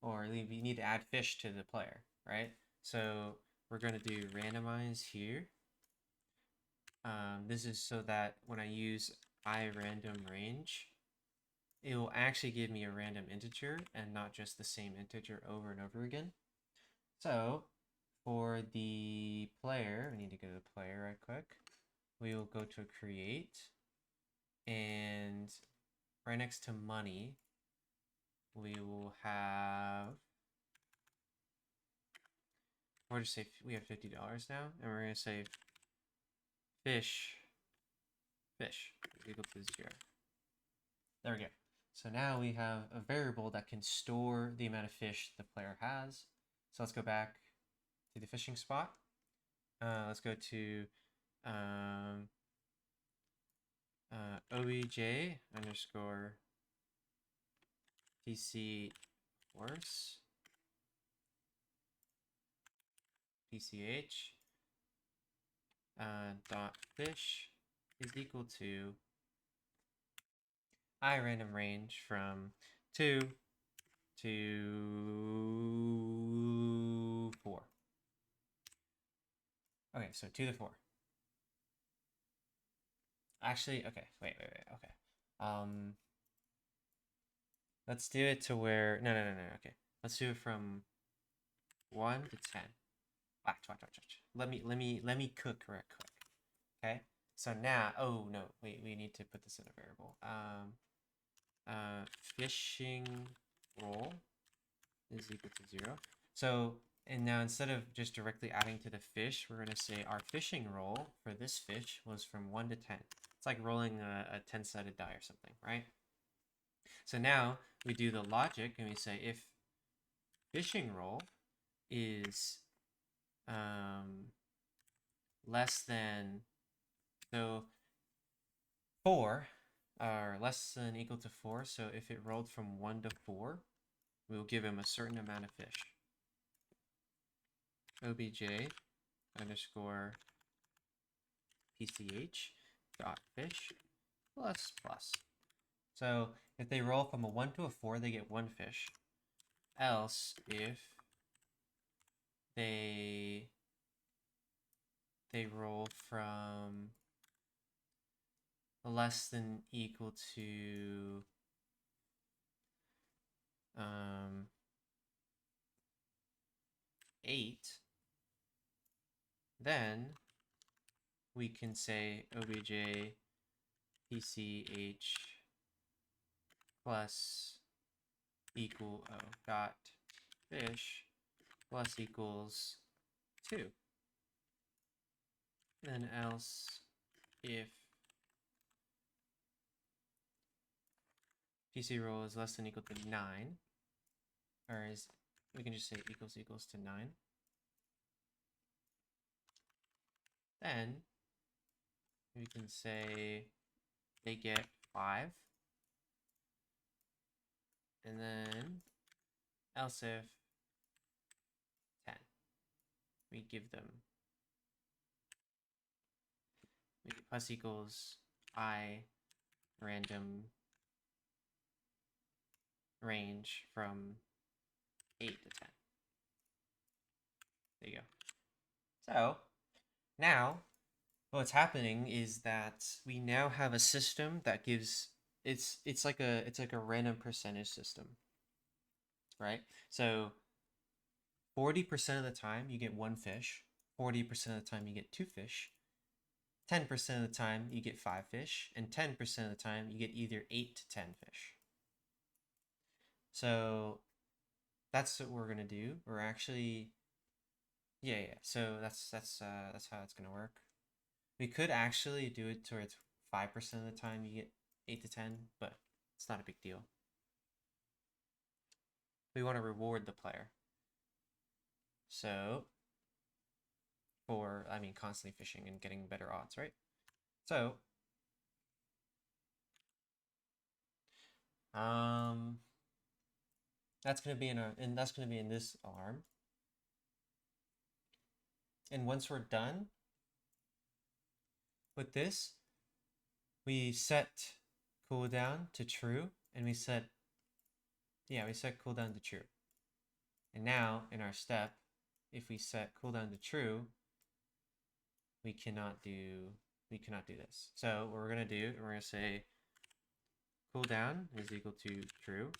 or we need to add fish to the player, right? So we're going to do randomize here. This is so that when I use iRandomRange, it will actually give me a random integer and not just the same integer over and over again. So for the player, we need to go to the player right quick. We will go to create, and right next to money, we will have, we'll just say we have $50 now, and we're going to say fish is equal to 0. There we go. So now we have a variable that can store the amount of fish the player has. So let's go back to the fishing spot. Let's go to obj underscore pc horse pch dot fish is equal to iRandomRange from 2 to 4. Okay, so 2 to 4. Actually, okay, wait, okay. Let's do it to where, no, okay. Let's do it from 1 to 10. Watch. Let me cook real quick. Okay. So now, oh no, wait, we need to put this in a variable. Fishing roll is equal to 0. So, and now instead of just directly adding to the fish, we're gonna say our fishing roll for this fish was from 1 to 10. It's like rolling a 10-sided die or something, right? So now we do the logic and we say if fishing roll is less than, so 4 or less than equal to 4, so if it rolled from 1 to 4, we will give him a certain amount of fish. obj underscore pch dot fish plus plus. So if they roll from a 1 to a 4, they get 1 fish. Else, if they roll from less than equal to 8, then we can say obj pch plus equal dot fish plus equals 2. Then else if PC roll is less than equal to 9, or is, we can just say equals to 9, then we can say they get 5, and then else if 10, we give them, we get plus equals I random range from 8 to 10. There you go. So now what's happening is that we now have a system that gives, it's like a random percentage system, right? So 40% of the time you get 1 fish, 40% of the time you get 2 fish, 10% of the time you get 5 fish, and 10% of the time you get either 8 to 10 fish. So that's what we're gonna do. We're actually, yeah. So that's how it's gonna work. We could actually do it towards 5% of the time you get 8 to 10, but it's not a big deal. We want to reward the player. So for, I mean, constantly fishing and getting better odds, right? So that's gonna be in our, and that's gonna be in this alarm. And once we're done with this, we set cooldown to true, and we set cooldown to true. And now in our step, if we set cooldown to true, we cannot do this. So what we're gonna do, we're gonna say cooldown is equal to true,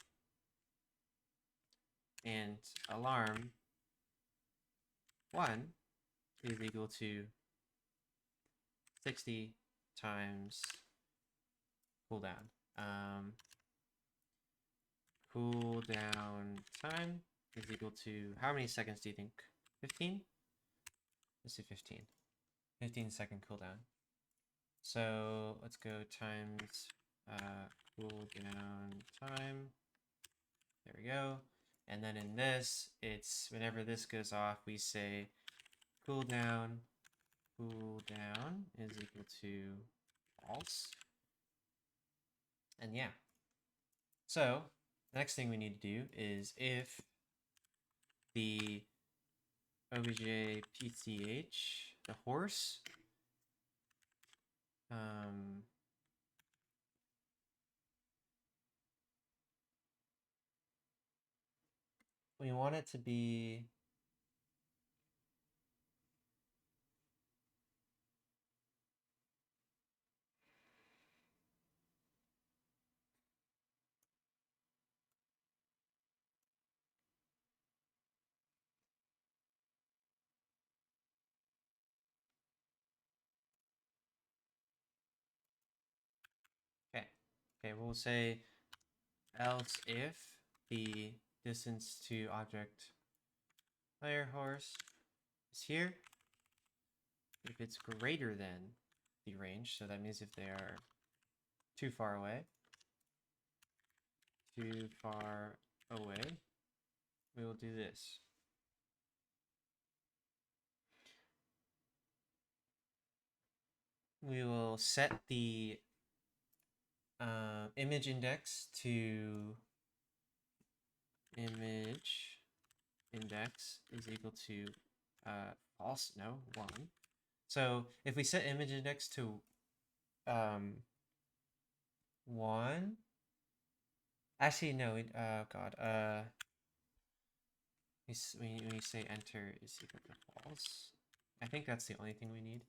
and alarm 1 is equal to 60 times cooldown. Cooldown time is equal to, how many seconds do you think? 15? Let's do 15. 15-second cooldown. So let's go times cooldown time. There we go. And then in this, it's whenever this goes off, we say cooldown is equal to false. And yeah. So the next thing we need to do is if the obj pch, the horse, we want it to be Okay, we'll say else if the distance to object player horse is here, if it's greater than the range, so that means if they are too far away, we will do this. We will set the image index to image index is equal to false, no, 1. So if we set image index to 1, actually no, God, we say enter is equal to false. I think that's the only thing we need.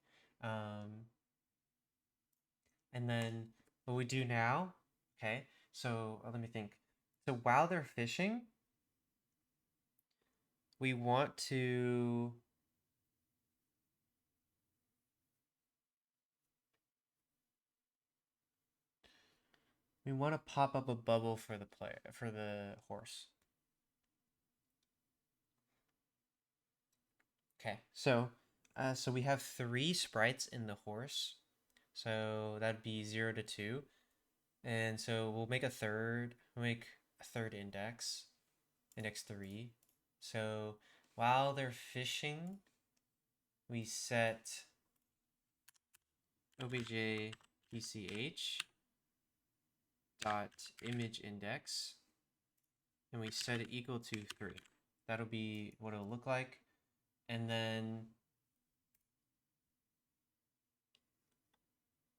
And then what we do now, okay, so let me think. So while they're fishing, we want to pop up a bubble for the horse. Okay, so we have 3 sprites in the horse. So that'd be 0 to 2. And so we'll make a third index, index 3. So while they're fishing, we set obj pch dot image index, and we set it equal to 3. That'll be what it'll look like. And then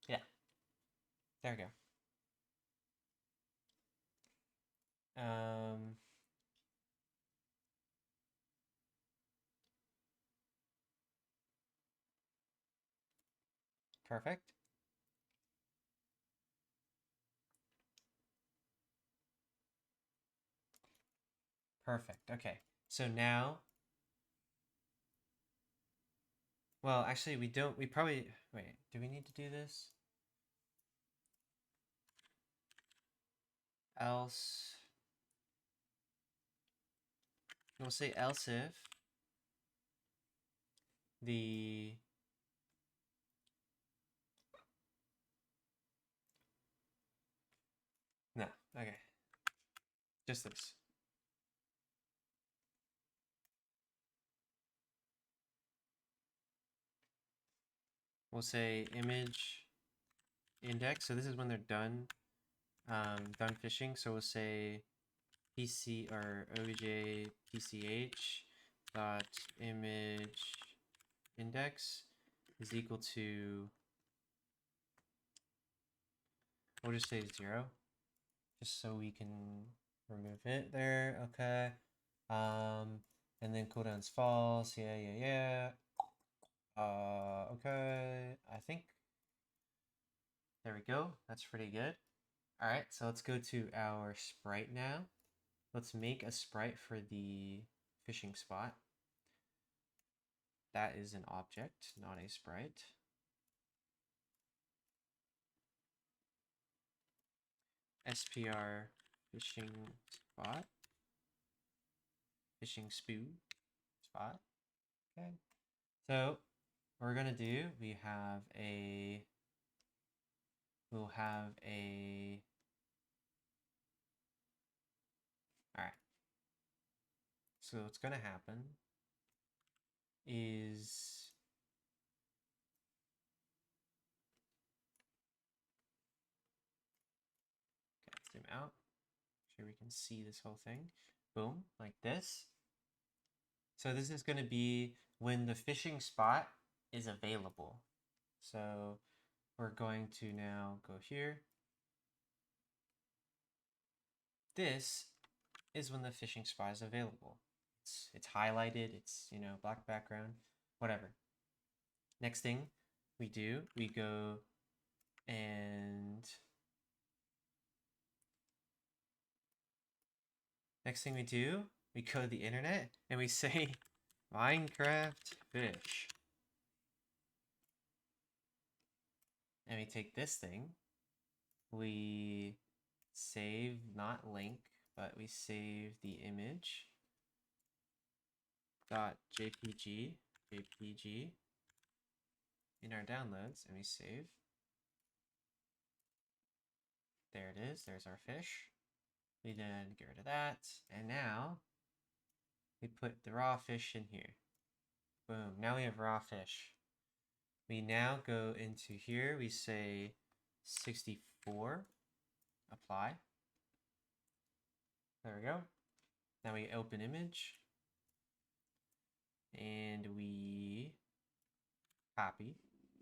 yeah, there we go. Perfect. Perfect. Okay. So now, well, actually we don't, we probably, wait, do we need to do this? Else, we'll say else if the no, okay, just this. We'll say image index. So this is when they're done fishing. So we'll say pc or obj pch dot image index is equal to, we'll just say 0, just so we can remove it there. Okay. And then cooldown's false. Yeah. Okay. I think there we go. That's pretty good. All right, so let's go to our sprite now. Let's make a sprite for the fishing spot. That is an object, not a sprite. SPR fishing spot. Fishing spot. Okay. So what we're gonna do, we'll have a all right. So what's gonna happen is zoom out. Sure we can see this whole thing. Boom, like this. So this is going to be when the fishing spot is available. So we're going to now go here. This is when the fishing spot is available. It's highlighted, it's, you know, black background, whatever. Next thing we do, we go and we go to the internet and we say Minecraft fish. And we take this thing, we save, not link, but we save the image .jpg in our downloads, and we save. There it is. There's our fish. We then get rid of that, and now we put the raw fish in here. Boom. Now we have raw fish. We now go into here. We say 64. Apply. There we go. Now we open image. And we copy.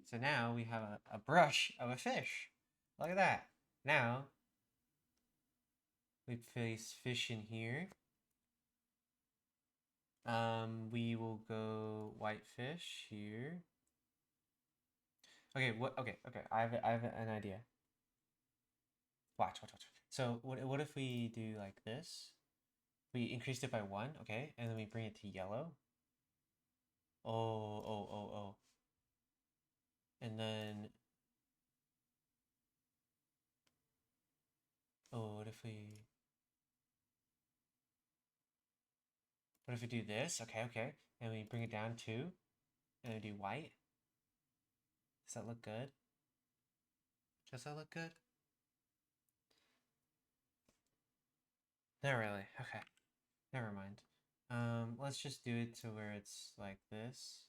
So now we have a brush of a fish. Look at that. Now we place fish in here. We will go white fish here. Okay, okay. I have an idea. Watch. So what if we do like this? We increased it by 1, okay, and then we bring it to yellow. Oh. And then what if we do this? Okay. And we bring it down 2, and we do white. Does that look good? Does that look good? Not really. Okay. Never mind. Let's just do it to where it's like this.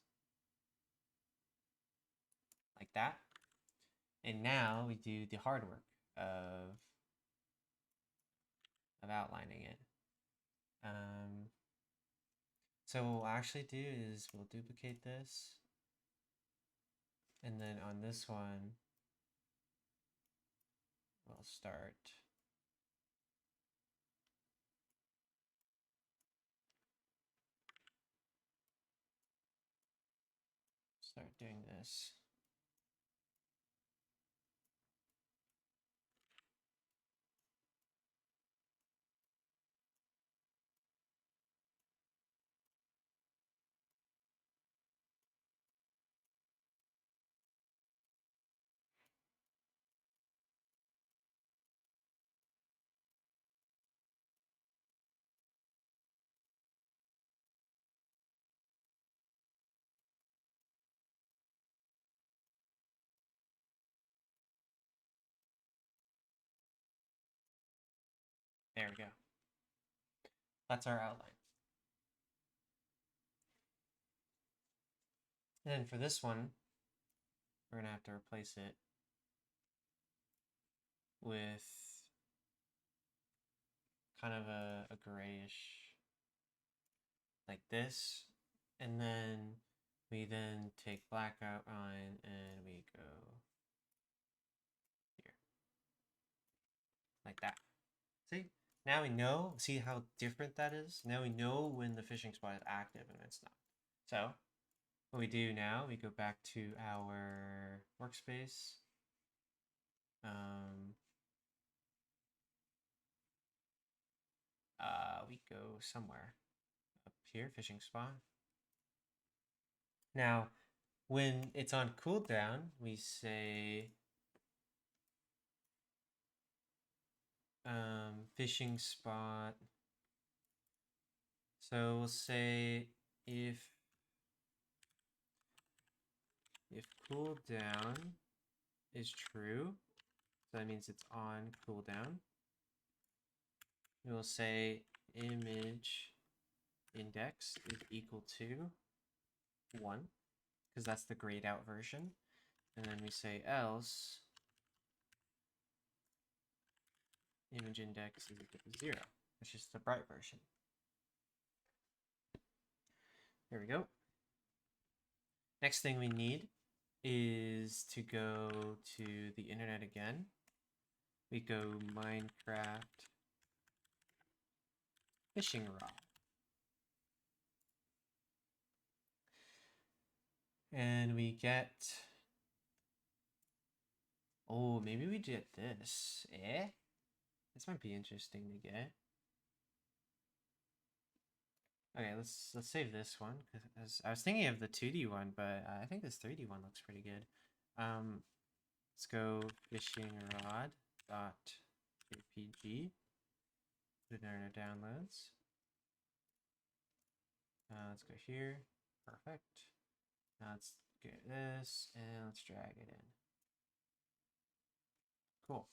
Like that. And now we do the hard work of outlining it. So what we'll actually do is we'll duplicate this. And then on this one, we'll start doing this. There we go. That's our outline. And then for this one, we're going to have to replace it with kind of a grayish, like this. And then we then take black outline and we go here. Like that. See? Now we know, see how different that is? Now we know when the fishing spot is active and it's not. So what we do now, we go back to our workspace. We go somewhere up here, fishing spot. Now, when it's on cooldown, we say fishing spot. So we'll say if cooldown is true, so that means it's on cooldown. We will say image index is equal to 1, because that's the grayed out version. And then we say else image index is equal to 0. It's just the bright version. There we go. Next thing we need is to go to the internet again. We go Minecraft fishing rod. And we get, oh, maybe we get this. This might be interesting to get. Okay, let's save this one, because I was thinking of the 2D one, but I think this 3D one looks pretty good. Let's go fishing rod dot JPG. Put it in our downloads. Let's go here. Perfect. Now let's get this and let's drag it in. Cool.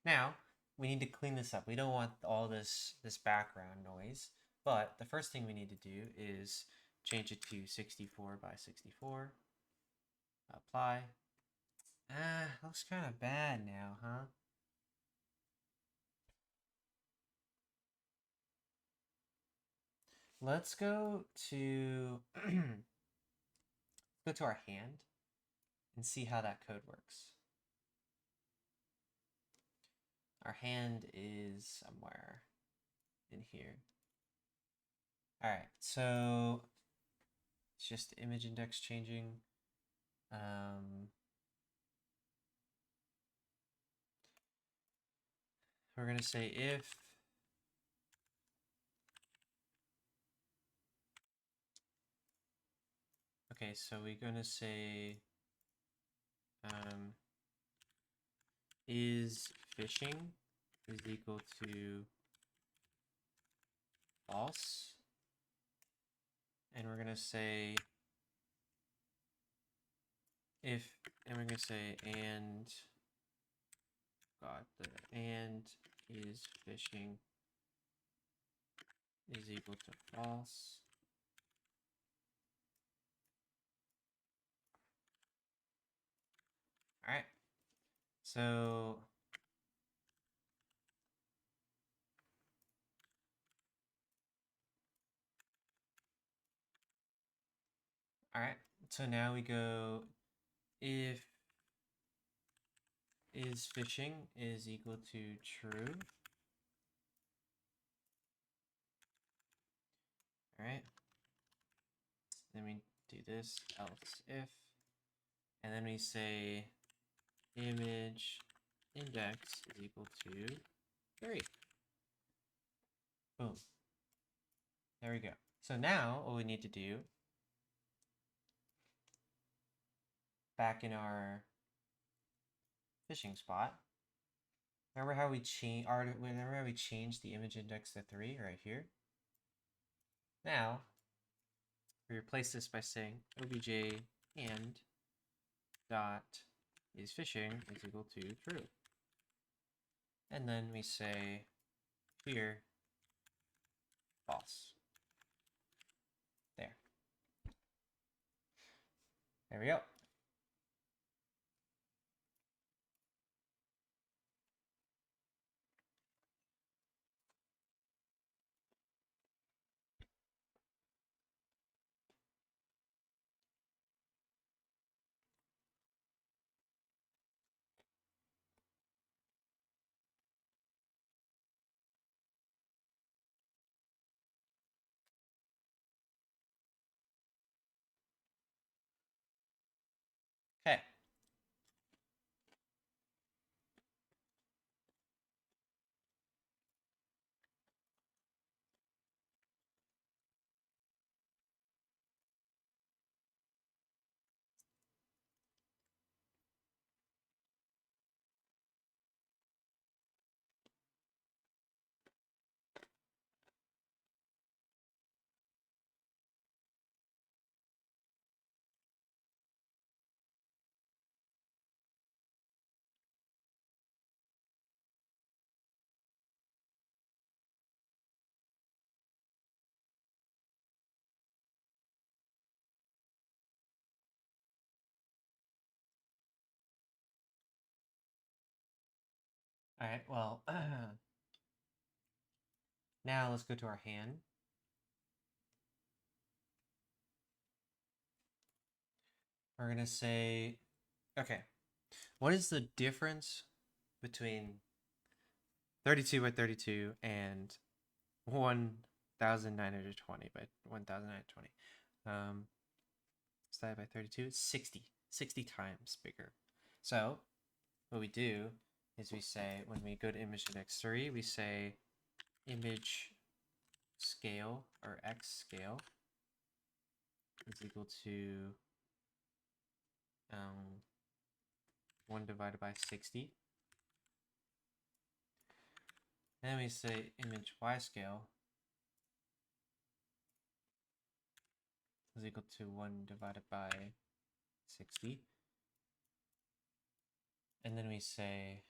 Now we need to clean this up. We don't want all this background noise, but the first thing we need to do is change it to 64 by 64. Apply. Looks kind of bad now, huh? Let's go to go to our hand and see how that code works. Our hand is somewhere in here. All right, so it's just image index changing. We're gonna say if okay, so we're gonna say is fishing is equal to false, and we're gonna say if, and we're gonna say and and is fishing is equal to false. All right, so all right, so now we go if is fishing is equal to true. All right, then we do this else if, and then we say image index is equal to 3. Boom. There we go. So now what we need to do, back in our fishing spot, remember how we changed the image index to 3 right here? Now we replace this by saying obj and dot is fishing is equal to true. And then we say here false. There. There we go. Okay. All right, well, now let's go to our hand. We're going to say, okay, what is the difference between 32 by 32 and 1920 by 1920? Divided by 32, 60 times bigger. So what we do is we say, when we go to image index 3, we say image scale, or x scale, is equal to 1 divided by 60. And then we say image y scale is equal to 1 divided by 60. And then we say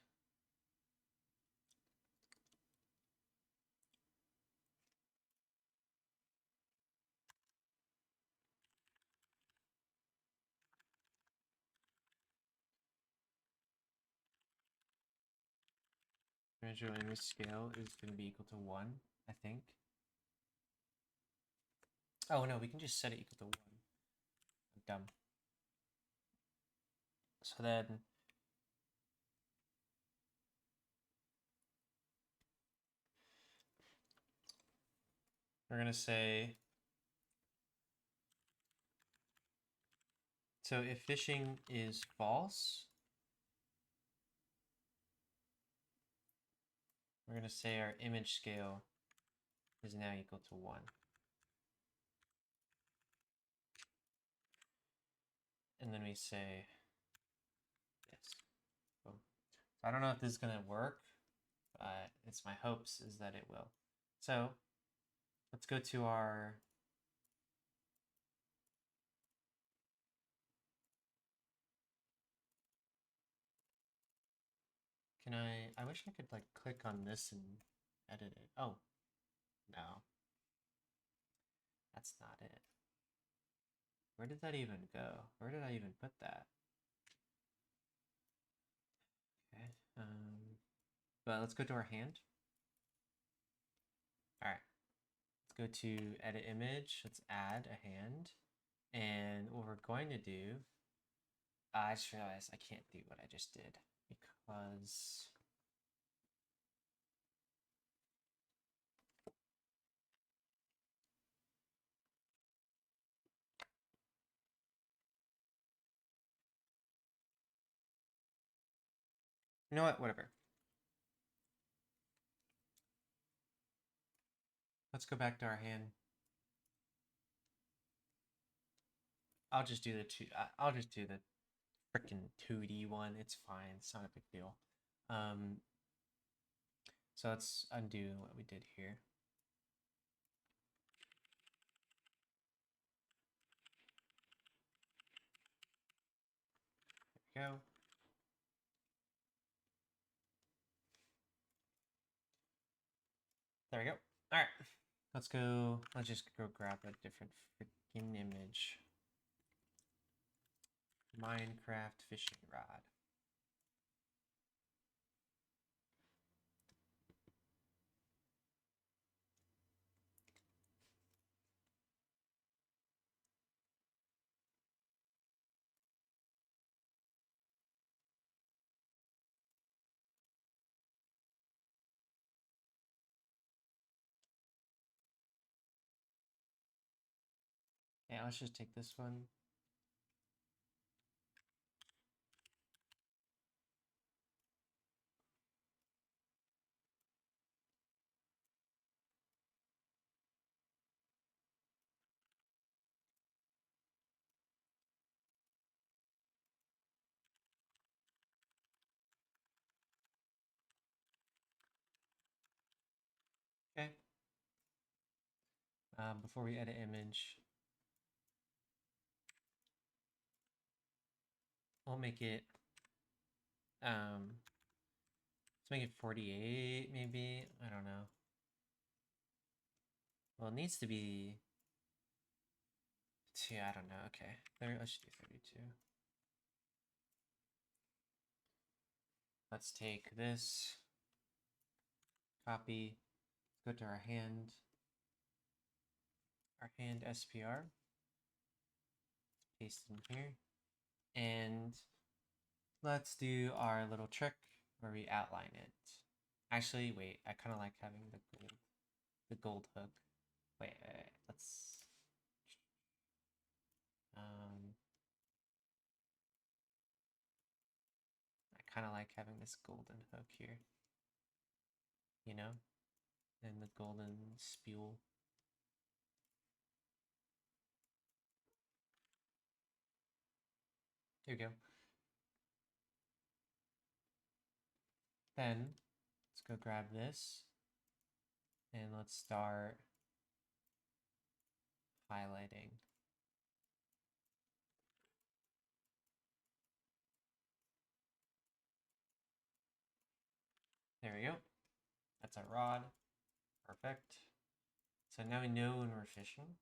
original image scale is going to be equal to 1, I think. Oh no, we can just set it equal to 1. I'm dumb. So then we're going to say, so if fishing is false, we're going to say our image scale is now equal to 1. And then we say this. Boom. So I don't know if this is going to work, but it's my hopes is that it will. So let's go to our I wish I could like click on this and edit it. Oh, no. That's not it. Where did that even go? Where did I even put that? Okay. But let's go to our hand. All right. Let's go to edit image. Let's add a hand. And what we're going to do, I just realized I can't do what I just did because you know what? Whatever. Let's go back to our hand. I'll just do the two. I'll just do the freaking 2D one. It's fine. It's not a big deal. So let's undo what we did here. There we go. There we go. All right. Let's go. Let's just go grab a different freaking image. Minecraft fishing rod. Yeah, let's just take this one. Okay. Before we edit image, we'll make it, let's make it 48 maybe. I don't know. Well, it needs to be 2. I don't know. Okay. Let's do 32. Let's take this, copy, go to our hand SPR, paste it in here, and let's do our little trick where we outline it. Actually, wait, I kind of like having the gold hook. Wait, let's, I kind of like having this golden hook here, you know, and the golden spool. Here we go. Then let's go grab this. And let's start highlighting. There we go. That's our rod. Perfect. So now we know when we're fishing.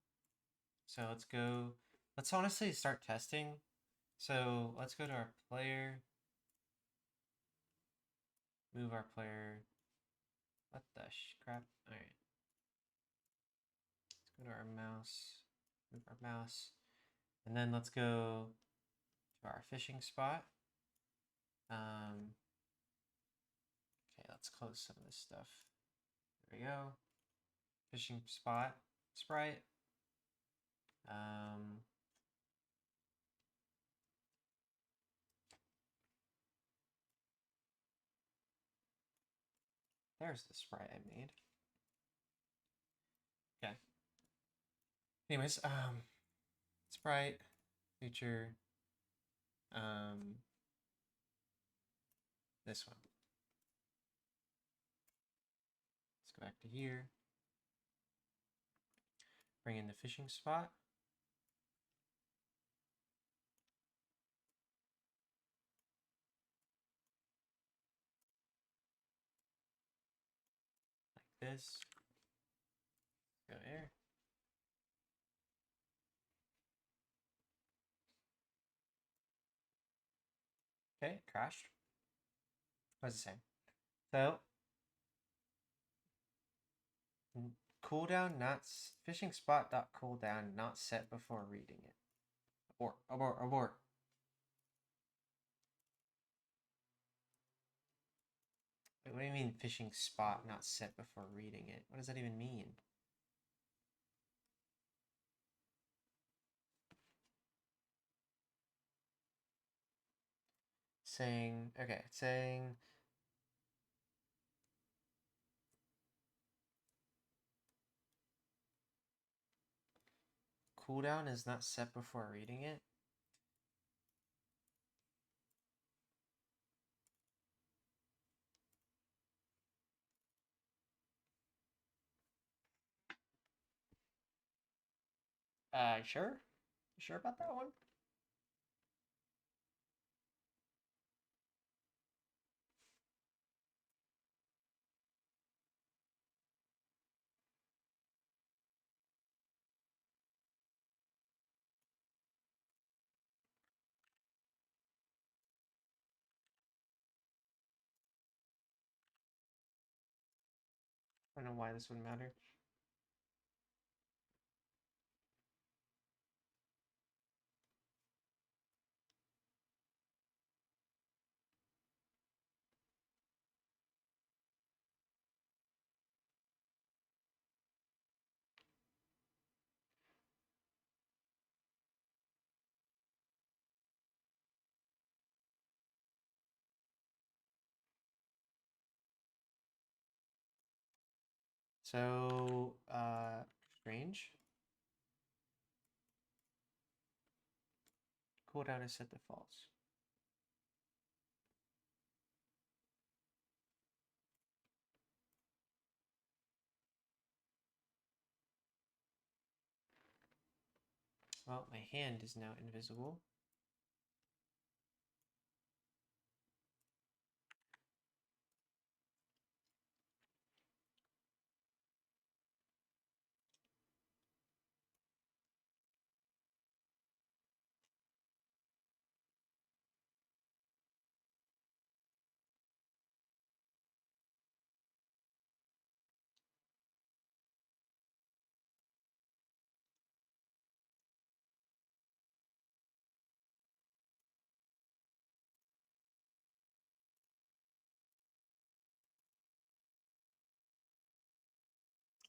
So let's honestly start testing. So let's go to our player. Move our player. What the crap? Alright. Let's go to our mouse. Move our mouse. And then let's go to our fishing spot. Okay, let's close some of this stuff. There we go. Fishing spot. Sprite. There's the sprite I made. Okay. Anyways, sprite, feature, this one. Let's go back to here. Bring in the fishing spot. Like this. Go here. Okay, it crashed. What does it say? So, cooldown not fishing spot dot cooldown not set before reading it. Abort, abort, abort. Wait, what do you mean fishing spot not set before reading it? What does that even mean? Saying, okay, saying cooldown is not set before reading it. Sure? You sure about that one? I don't know why this would matter. So, strange. Cooldown is set to false. Well, my hand is now invisible.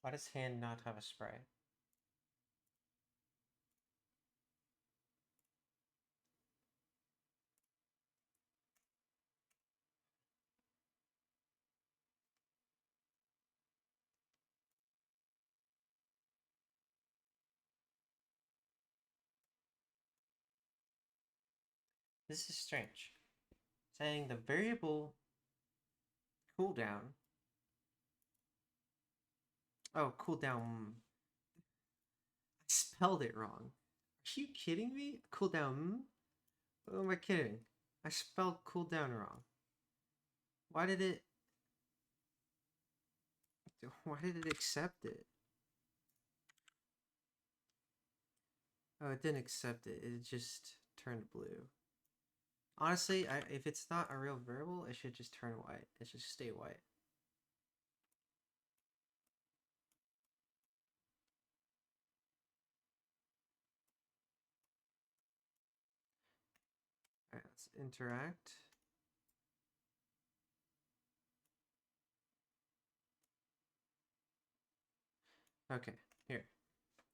Why does hand not have a spray? This is strange. Saying the variable cooldown Oh, cooldown. I spelled it wrong. Are you kidding me? Cooldown. Who am I kidding? I spelled cooldown wrong. Why did it? Why did it accept it? Oh, it didn't accept it. It just turned blue. Honestly, if it's not a real variable, it should just turn white. It should stay white. Alright, let's interact. Okay, here.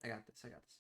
I got this. I got this.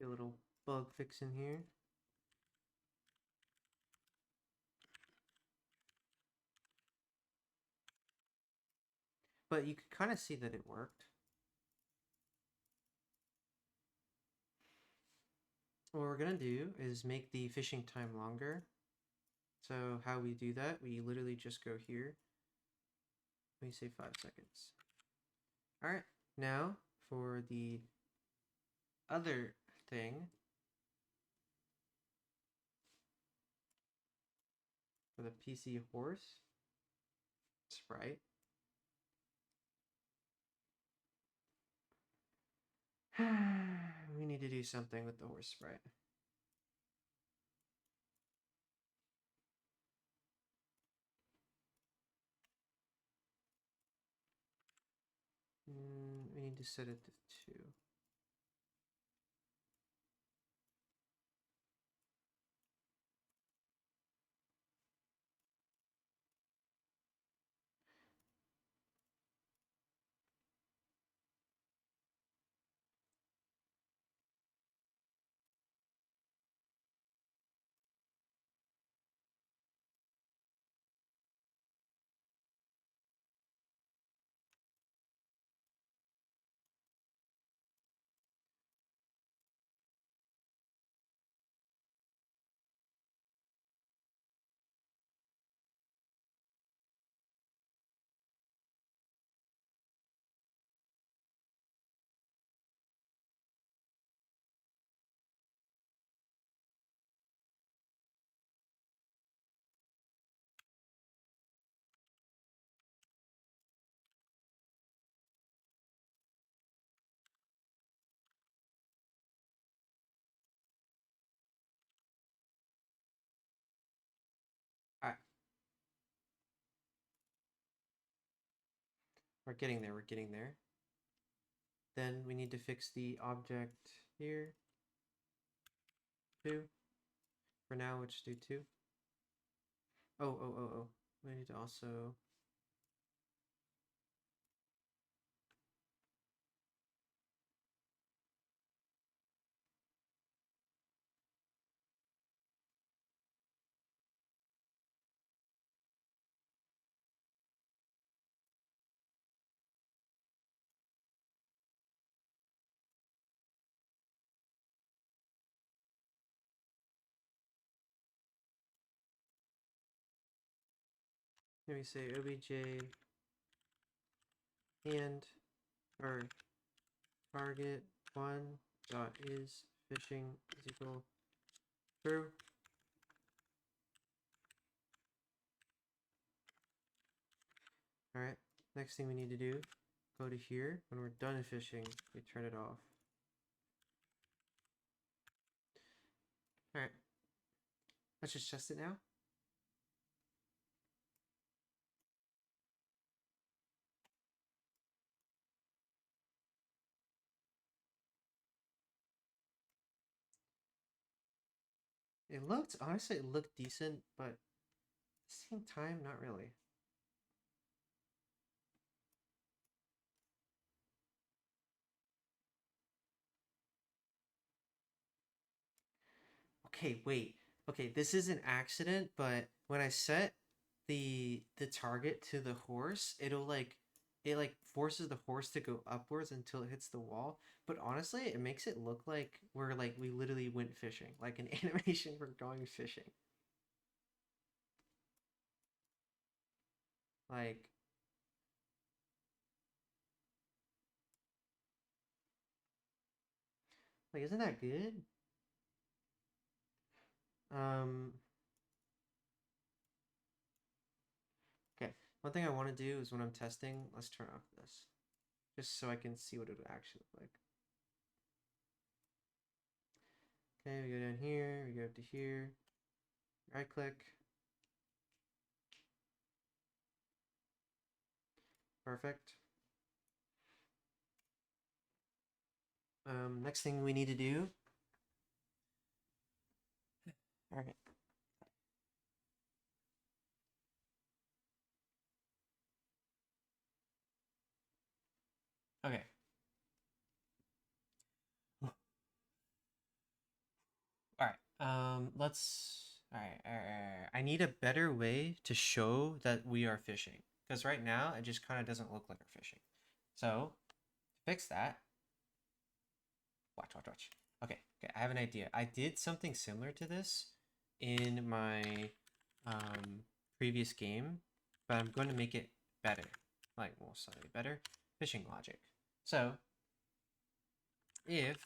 A little bug fix in here. But you could kind of see that it worked. What we're gonna do is make the fishing time longer. So how we do that, we literally just go here. We say 5 seconds. Alright, now for the other thing, for the PC horse sprite, we need to do something with the horse sprite. We need to set it to 2. Alright. We're getting there, we're getting there. Then we need to fix the object here. 2. For now, we'll just do 2. Oh. We need to also... Let me say obj and or target 1 dot is fishing is equal true. Alright, next thing we need to do, go to here. When we're done fishing, we turn it off. Let's just test it now. Honestly, it looked decent, but at the same time, not really. Okay, wait. Okay, this is an accident, but when I set the target to the horse, it like forces the horse to go upwards until it hits the wall. But honestly, it makes it look like we literally went fishing, like an animation for going fishing. Like isn't that good? Um, okay. One thing I want to do is when I'm testing, let's turn off this, just so I can see what it would actually look like. Okay, we go down here, we go up to here, right click. Perfect. Next thing we need to do. All right. Okay. All right. Let's. All right, all right, all right. I need a better way to show that we are fishing, because right now it just kind of doesn't look like we're fishing. So, to fix that, watch. Okay, okay. I have an idea. I did something similar to this in my previous game, but I'm going to make it better. Like, well, slightly better. Fishing logic. So, if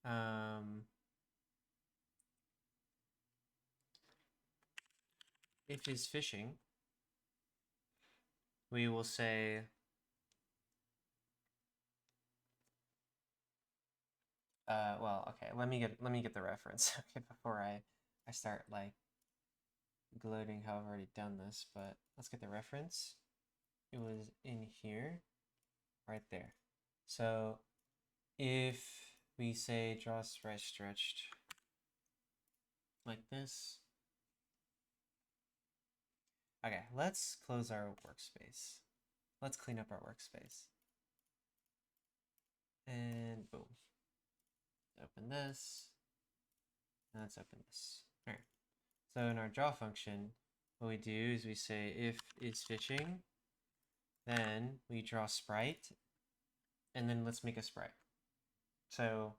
um if is fishing, we will say well, okay, let me get the reference okay, before I start like gloating how I've already done this, but let's get the reference. It was in here, right there. So if we say draw stretched like this. Okay, let's close our workspace. Let's clean up our workspace. And boom. Open this. And let's open this. All right. So in our draw function, what we do is we say if is fishing, then we draw sprite, and then let's make a sprite. So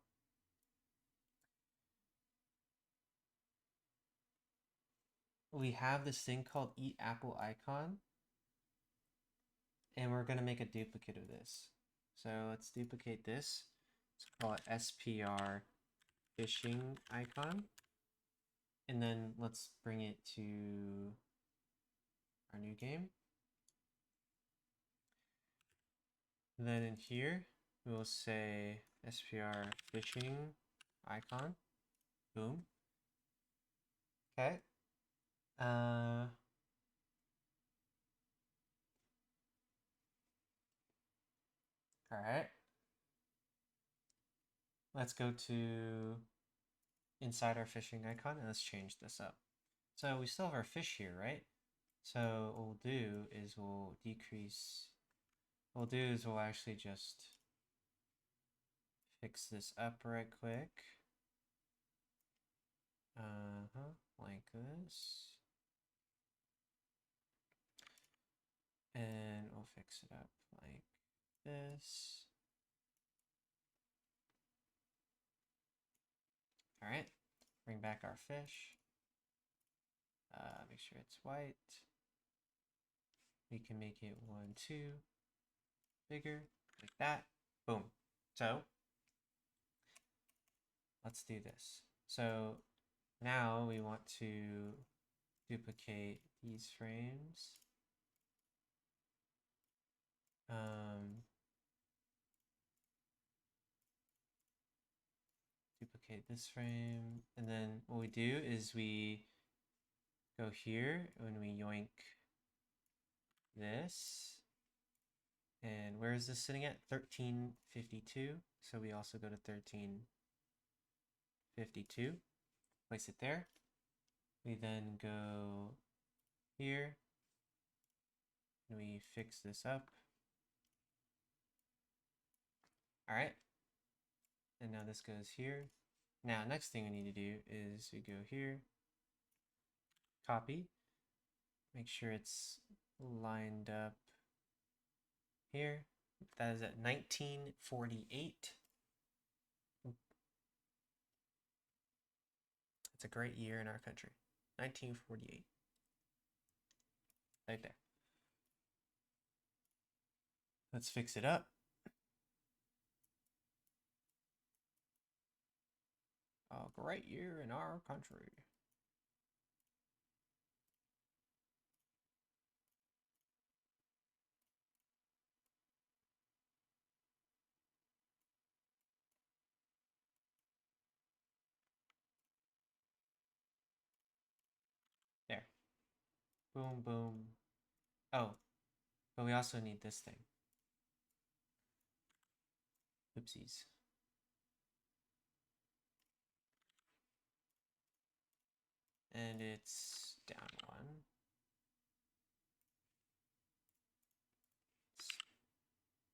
we have this thing called eat apple icon, and we're going to make a duplicate of this. So let's duplicate this. Let's call it SPR fishing icon. And then let's bring it to our new game. And then in here, we'll say SPR fishing icon. Boom. Okay. All right. Let's go to inside our fishing icon and let's change this up. So we still have our fish here, right? So what we'll do is we'll decrease. What we'll do is we'll actually just fix this up right quick. Like this. And we'll fix it up like this. All right, bring back our fish. Make sure it's white. We can make it 1, 2, bigger, like that. Boom. So let's do this. So now we want to duplicate these frames. okay, this frame, and then what we do is we go here when we yoink this. And where is this sitting at? 1352. So we also go to 1352. Place it there. We then go here. And we fix this up. All right. And now this goes here. Now, next thing we need to do is we go here. Copy. Make sure it's lined up here. That is at 1948. It's a great year in our country. 1948. Right there. Let's fix it up. A great year in our country. There. Boom, boom. Oh, but we also need this thing. Oopsies. And it's down one.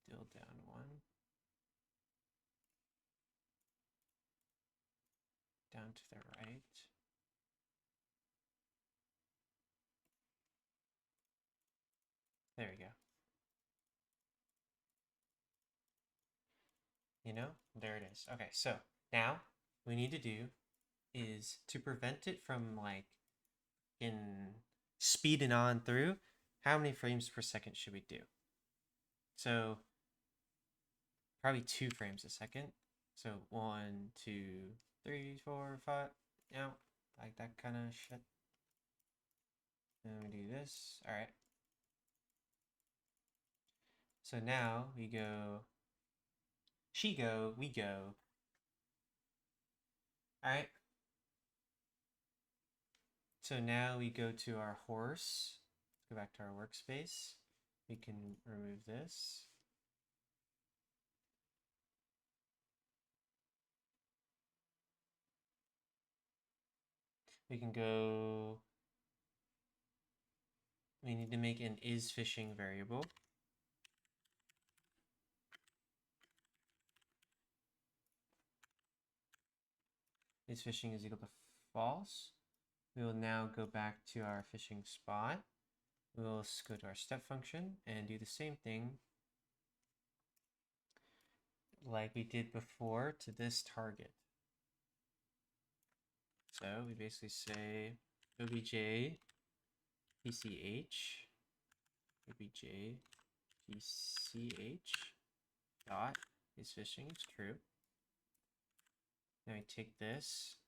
Still down one. Down to the right. There we go. You know, there it is. Okay, so now we need to do is to prevent it from like speeding on through, how many frames per second should we do? So probably 2 frames a second. So 1, 2, 3, 4, 5, you know, like that kind of shit. And we do this. All right. So now we go, she go, we go. All right. So now we go to our horse. Let's go back to our workspace. We can remove this. We can go, we need to make an isFishing variable. IsFishing is equal to false. We will now go back to our fishing spot. We'll go to our step function and do the same thing like we did before to this target. So we basically say obj pch dot isFishing is true. Now we take this,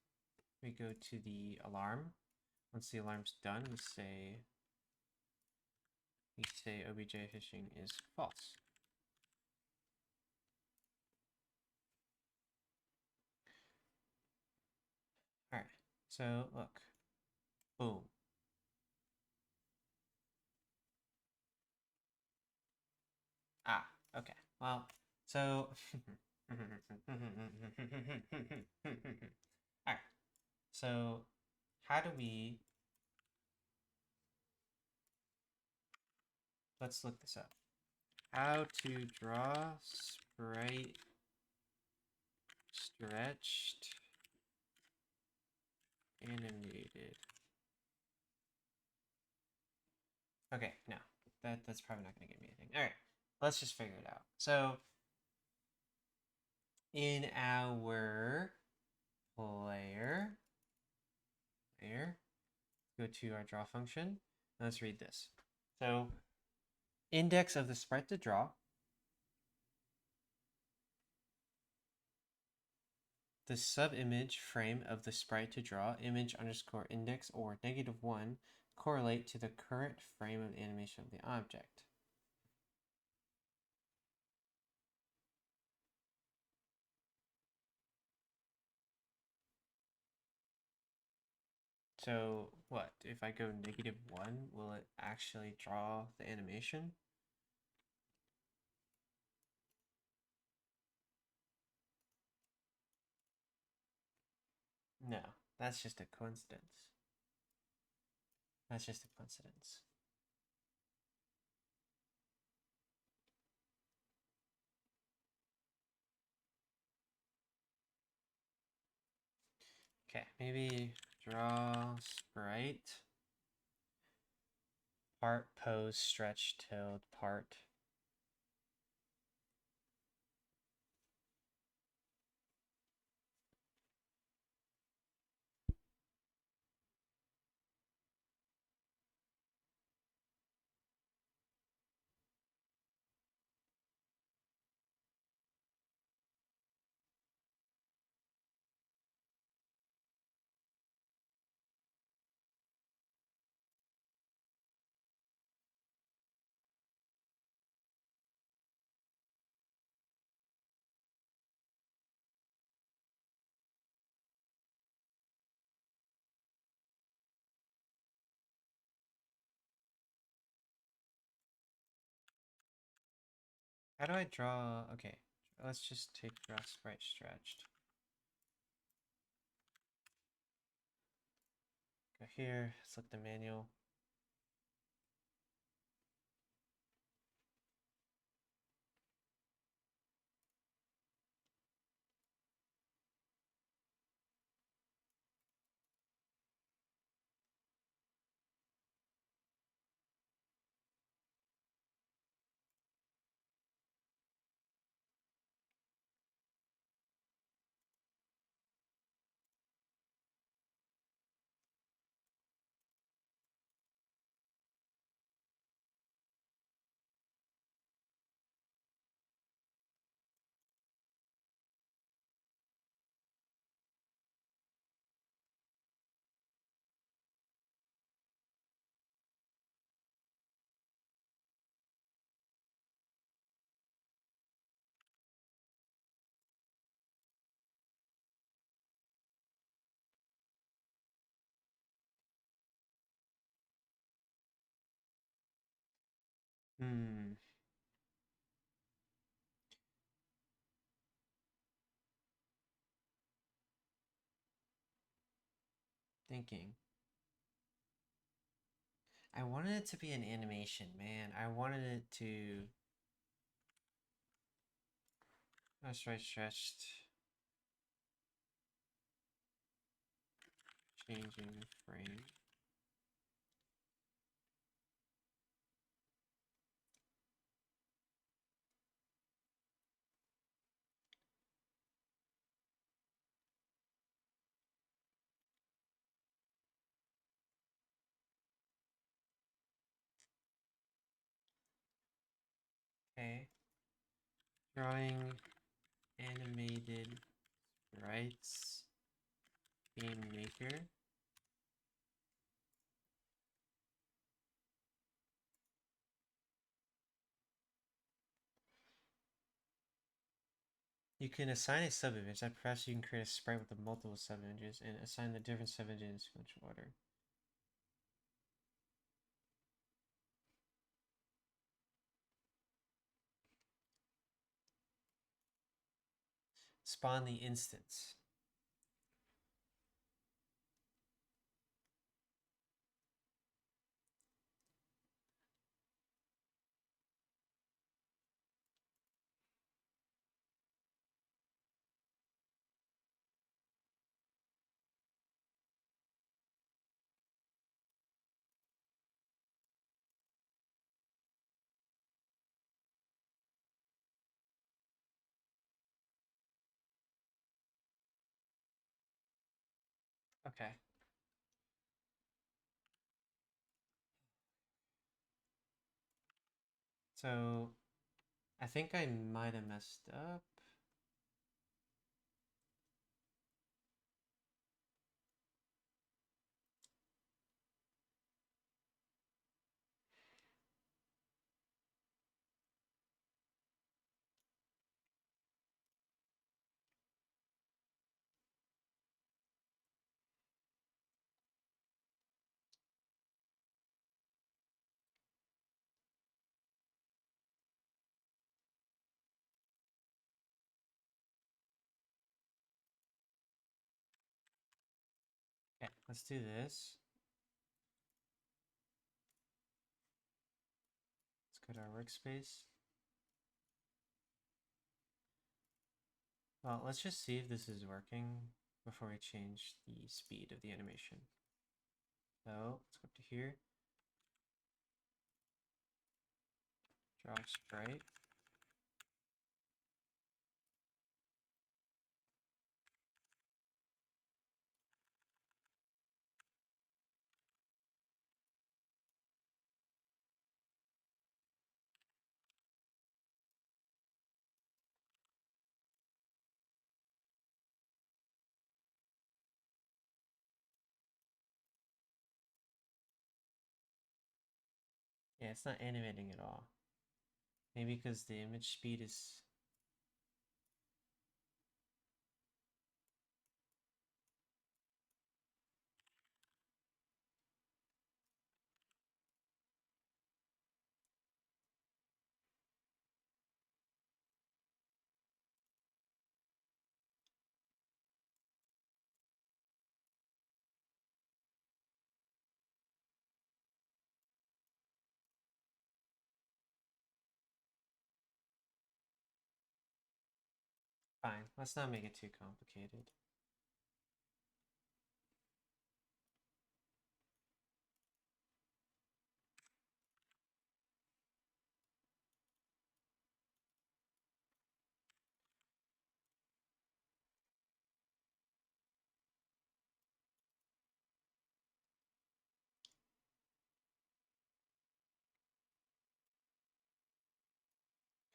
we go to the alarm. Once the alarm's done, we say obj fishing is false. All right, so look, boom. Ah, okay, well, so, all right, so how do we, let's look this up. How to draw sprite stretched animated. Okay, no, that's probably not going to give me anything. All right, let's just figure it out. So in our player, go to our draw function. Let's read this. So index of the sprite to draw. The subimage frame of the sprite to draw, image underscore index or -1, correlate to the current frame of animation of the object. So what? If I go -1, will it actually draw the animation? No, that's just a coincidence. That's just a coincidence. Okay, maybe draw sprite, part pose stretch tilde part. How do I draw? Okay, let's just take draw sprite stretched. Go here, let's look at the manual. Hmm, thinking. I wanted it to be an animation, man. I wanted it to. That's right, stretched. Changing frame. Okay. Drawing animated sprites. Game maker. You can assign a subimage. That perhaps you can create a sprite with the multiple subimages and assign the different subimages in sequential order. Spawn the instance. Okay. So I think I might have messed up. let's do this. Let's go to our workspace. Well, let's just see if this is working before we change the speed of the animation. So let's go up to here. Draw sprite. Yeah, it's not animating at all. Maybe because the image speed is... Fine, let's not make it too complicated.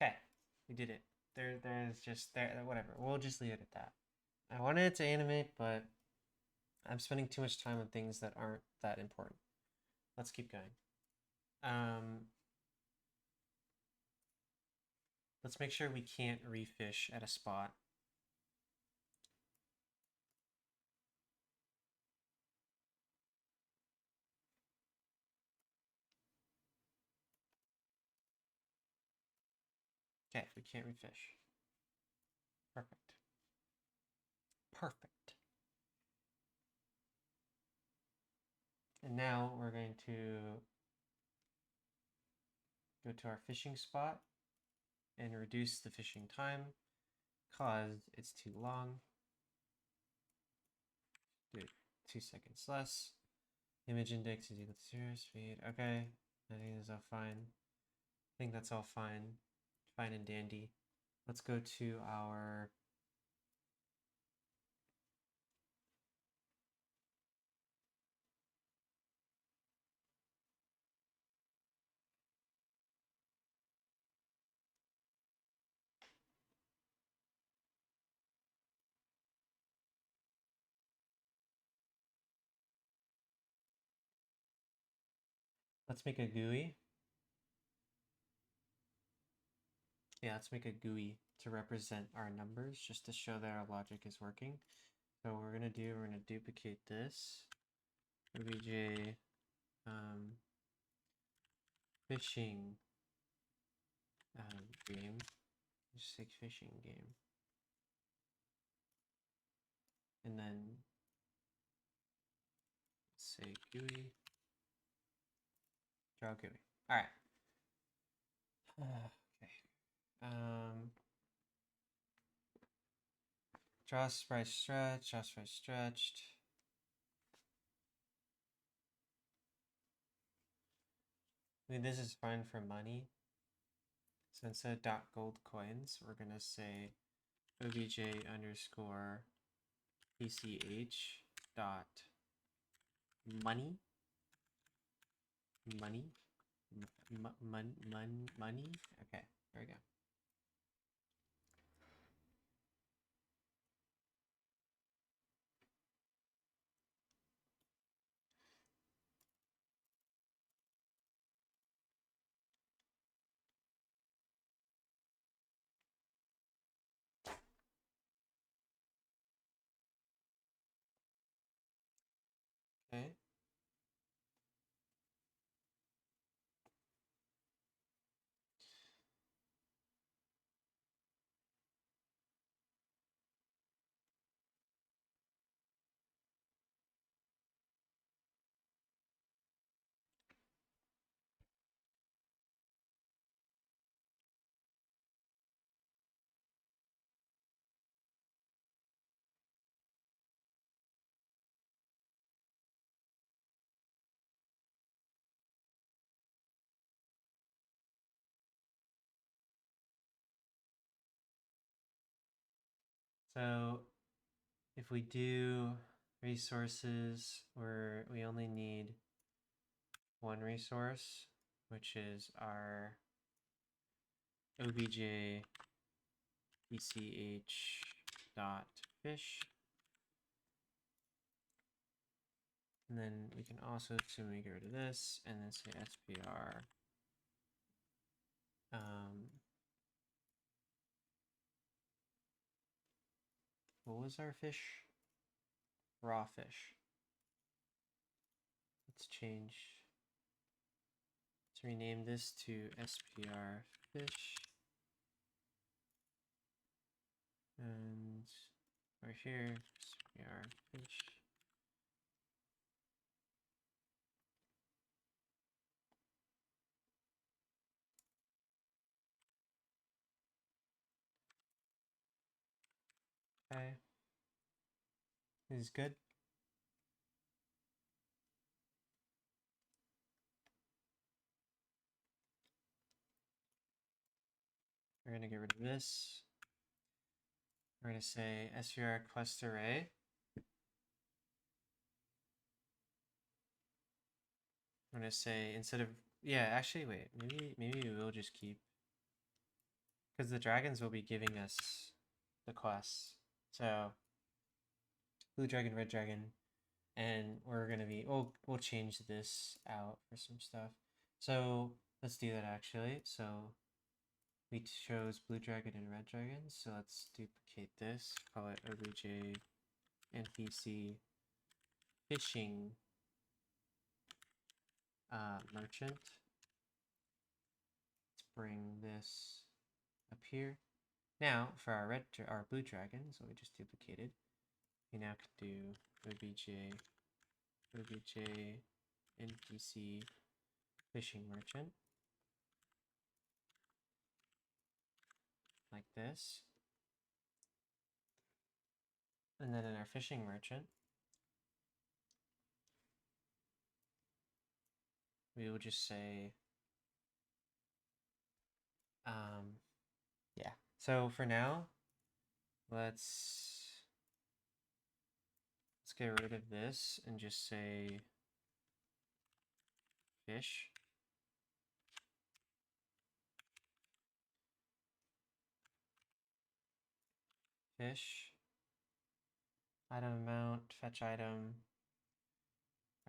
Okay, we did it. There's just whatever. We'll just leave it at that. I wanted it to animate, but I'm spending too much time on things that aren't that important. Let's keep going. Let's make sure we can't refish at a spot. Okay, we can't refish. Perfect. Perfect. And now we're going to go to our fishing spot and reduce the fishing time because it's too long. Do 2 seconds less. Image index is equal to 0 speed. Okay, I think that's all fine. I think that's all fine. Fine and dandy. Let's go to our let's make a GUI. Yeah, let's make a GUI to represent our numbers just to show that our logic is working. So what we're gonna do, we're gonna duplicate this. OBJ fishing game. Just say fishing game. And then say GUI. Draw GUI. Alright. Okay. Draw sprite stretch, draw sprite stretched. I mean, this is fine for money. So instead of dot gold coins, we're gonna say obj underscore pch dot money money money. Okay, there we go. Okay. So if we do resources where we only need one resource, which is our obj ECH dot fish. And then we can also assume we get rid of this and then say SPR. What was our fish? Raw fish. Let's change. Let's rename this to SPR fish. And right here, SPR fish. Okay. This is good. We're going to get rid of this. We're going to say SVR quest array. I'm going to say instead of, yeah, actually, wait, maybe we will just keep, because the dragons will be giving us the quests. So blue dragon, red dragon, and we're going to be, we'll change this out for some stuff. So let's do that actually. So we chose blue dragon and red dragon. So let's duplicate this, call it obj npc fishing merchant. Let's bring this up here. Now for our blue dragons, so we just duplicated, we now can do obj npc fishing merchant like this. And then in our fishing merchant, we will just say, yeah. So for now, let's get rid of this and just say fish. Fish. Item amount, fetch item.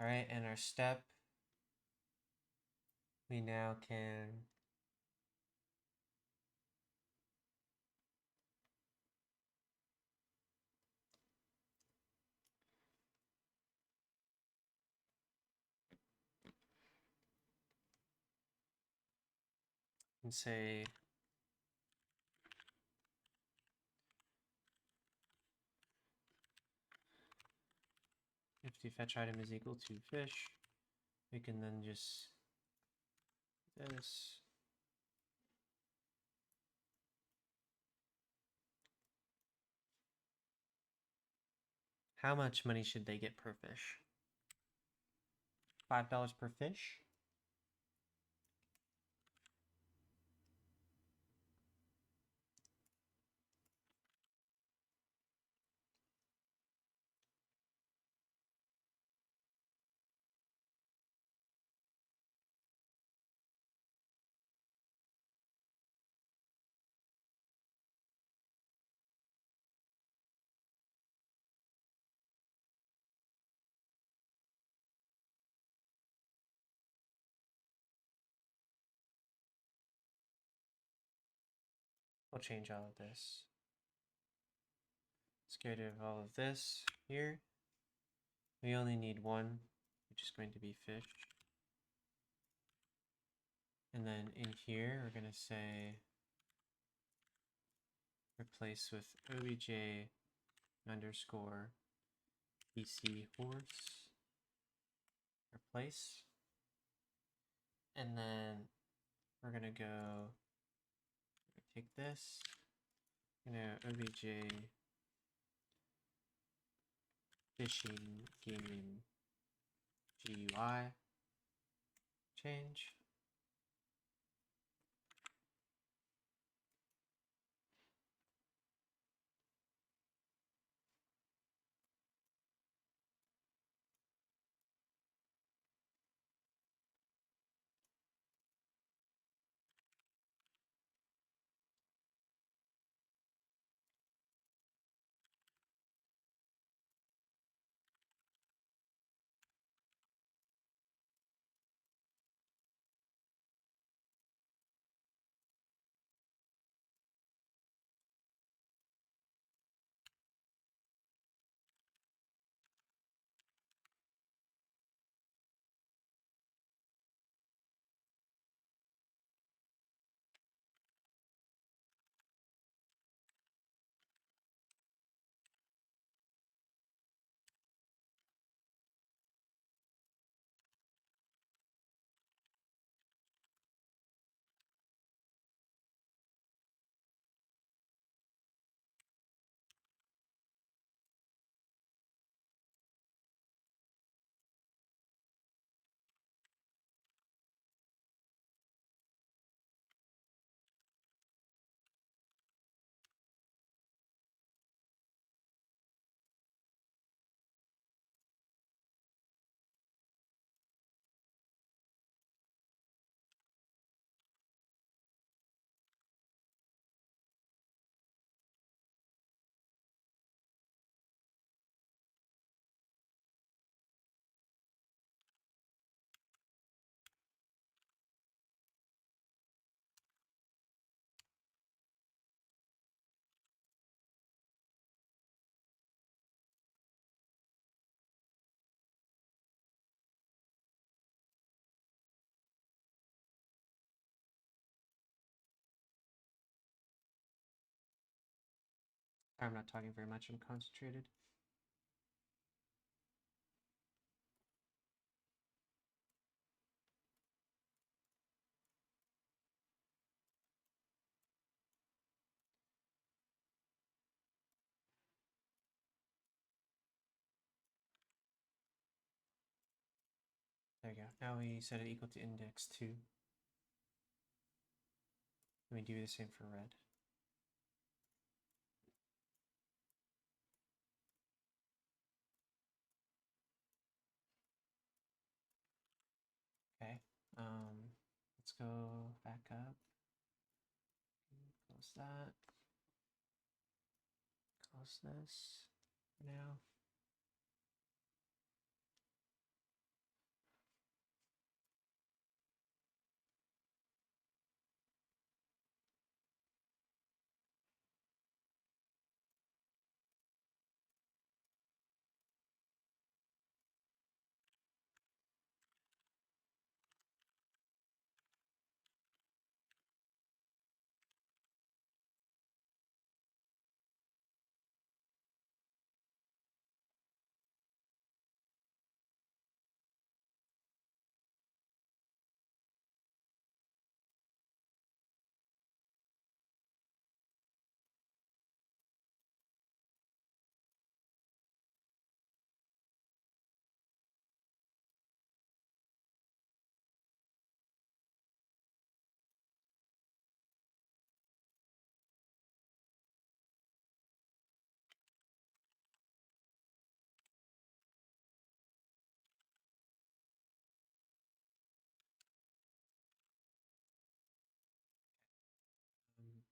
All right, and our step, we now can say if the fetch item is equal to fish, we can then just this. How much money should they get per fish? $5 per fish? We'll change all of this. Let's get rid of all of this here. We only need one, which is going to be fish. And then in here, we're going to say replace with obj underscore PC horse. Replace. And then we're going to go take this. I'm going to obj fishing game GUI change. I'm not talking very much, I'm concentrated. There we go. Now we set it equal to index 2. And we do the same for red. Okay. Let's go back up. Close that. Close this for now. Um,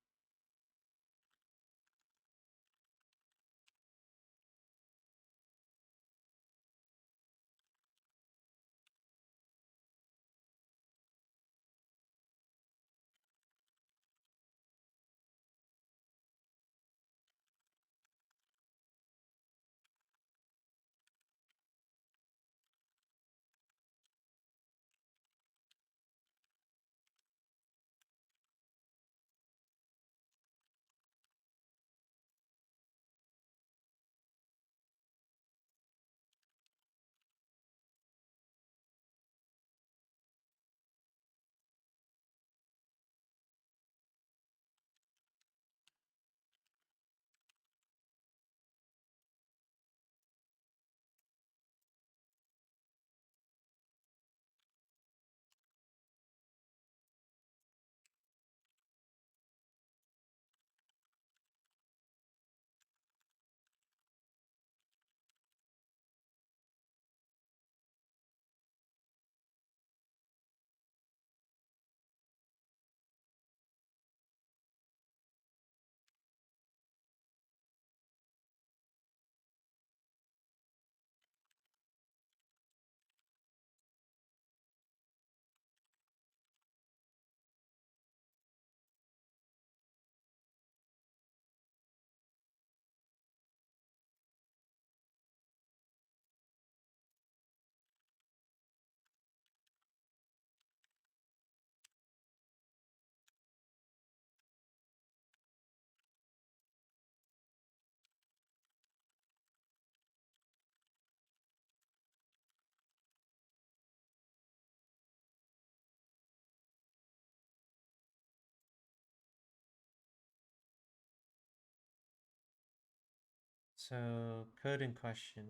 So code in question.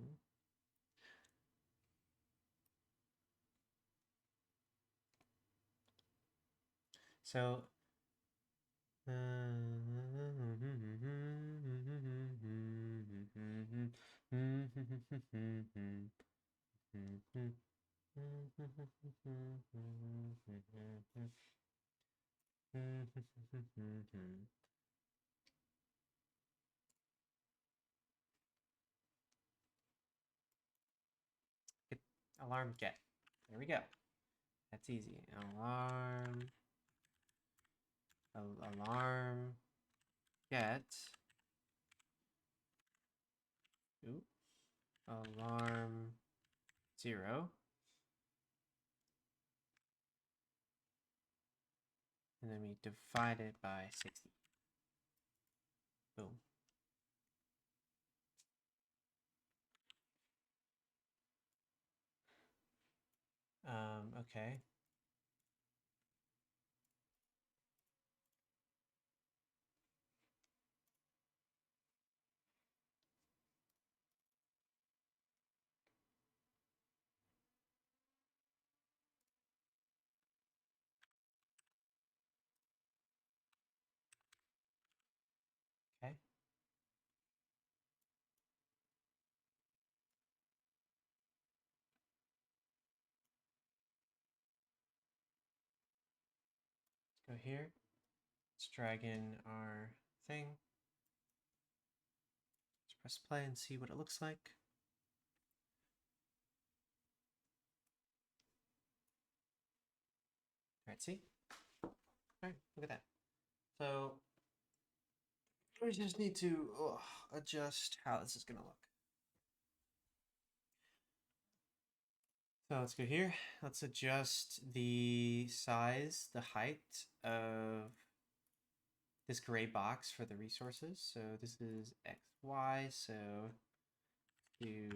So alarm get. There we go. That's easy. Alarm get. Ooh, alarm 0. And then we divide it by 60. Boom. Okay. Okay. Let's go here. Let's drag in our thing. Let's press play and see what it looks like. Alright, see? Alright, look at that. So we just need to adjust how this is gonna look. So let's go here. Let's adjust the size, the height of this gray box for the resources. So this is X, Y, so do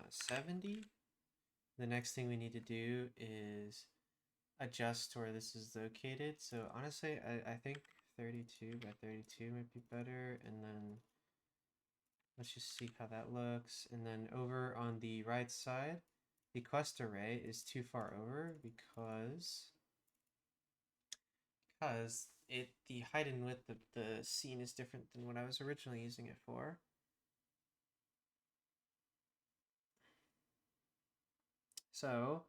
70. The next thing we need to do is adjust where this is located. So honestly, I think 32 by 32 might be better. And then let's just see how that looks. And then over on the right side, the quest array is too far over because the height and width of the scene is different than what I was originally using it for. So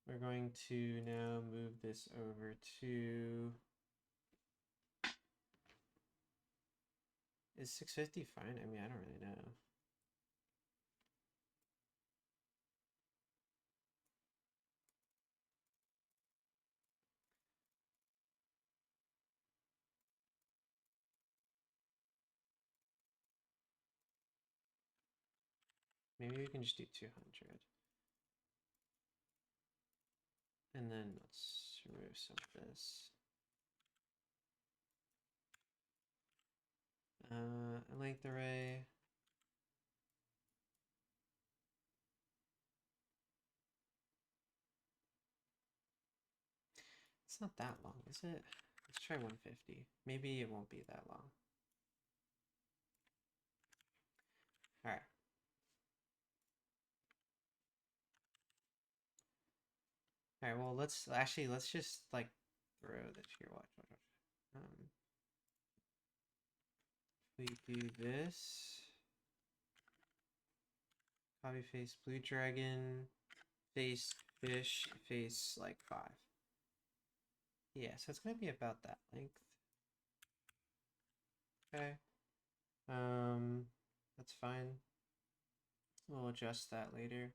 we're going to now move this over to, is 650 fine? I mean, I don't really know. Maybe we can just do 200. And then let's remove some of this. Length array. It's not that long, is it? Let's try 150. Maybe it won't be that long. All right. All right, well, let's just like throw this here. Watch. We do this. Copy face blue dragon, face fish, face like 5. Yeah, so it's gonna be about that length. Okay. That's fine. We'll adjust that later.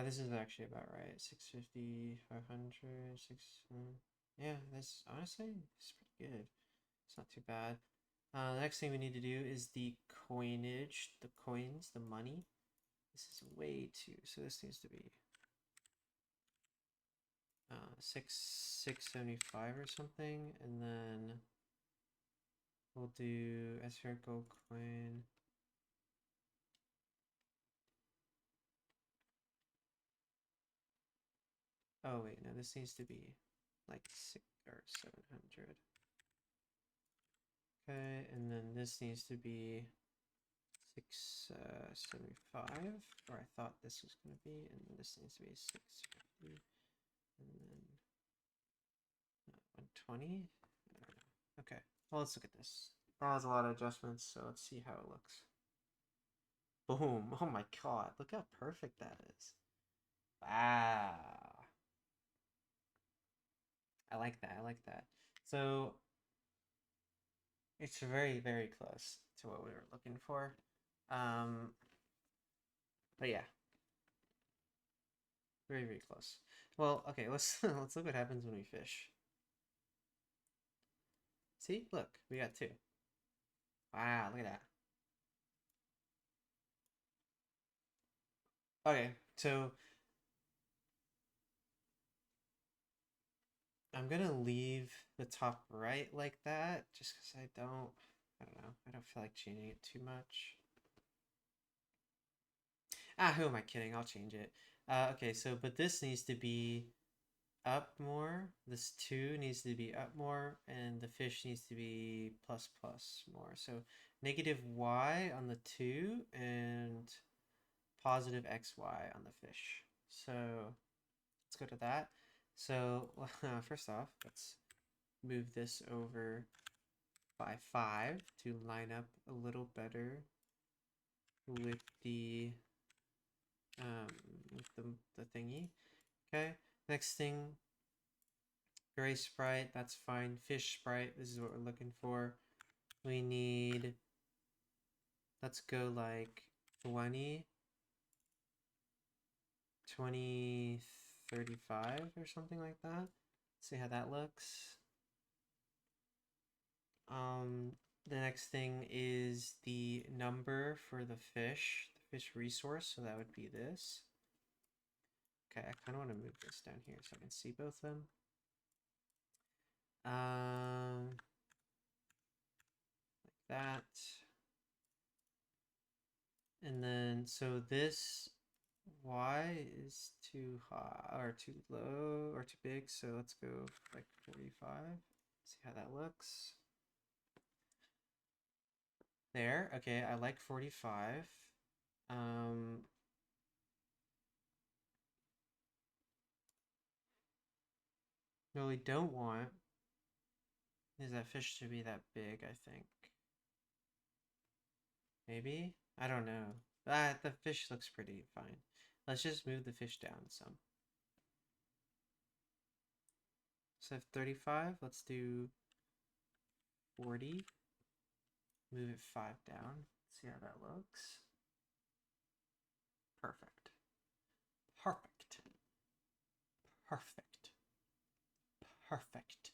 This is actually about right. 650, 500, 6. Yeah, that's honestly, it's pretty good. It's not too bad. The next thing we need to do is the coinage, the coins, the money. This is way too, so this needs to be 675 or something, and then we'll do spherical coin. Oh wait, no, this needs to be like 6 or 700. Okay, and then this needs to be 675, or I thought this was going to be, and then this needs to be 650, and then 120. Okay, well, let's look at this. That has a lot of adjustments, so let's see how it looks. Boom! Oh my god, look how perfect that is. Wow. I like that. I like that. So it's very, very close to what we were looking for. But yeah, very, very close. Well, okay, let's let's look what happens when we fish. See, look, we got 2. Wow, look at that. Okay, so I'm gonna leave the top right like that, just because I don't know, I don't feel like changing it too much. who am I kidding? I'll change it. Okay, so, but this needs to be up more. This 2 needs to be up more, and the fish needs to be plus plus more. So negative y on the 2 and positive xy on the fish. So let's go to that. So first off, let's move this over by 5 to line up a little better with the the thingy. Okay, next thing, gray sprite, that's fine. Fish sprite, this is what we're looking for. We need, let's go like 20, 35 or something like that. Let's see how that looks. The next thing is the number for the fish resource, so that would be this. Okay, I kind of want to move this down here so I can see both of them. Like that. And then, so this y is too high, or too low, or too big, so let's go like 45. See how that looks. There, okay, I like 45. What we don't want is that fish to be that big, I think. Maybe? I don't know. The fish looks pretty fine. Let's just move the fish down some. So 35, let's do 40. Move it 5 down. See how that looks. Perfect. Perfect. Perfect. Perfect.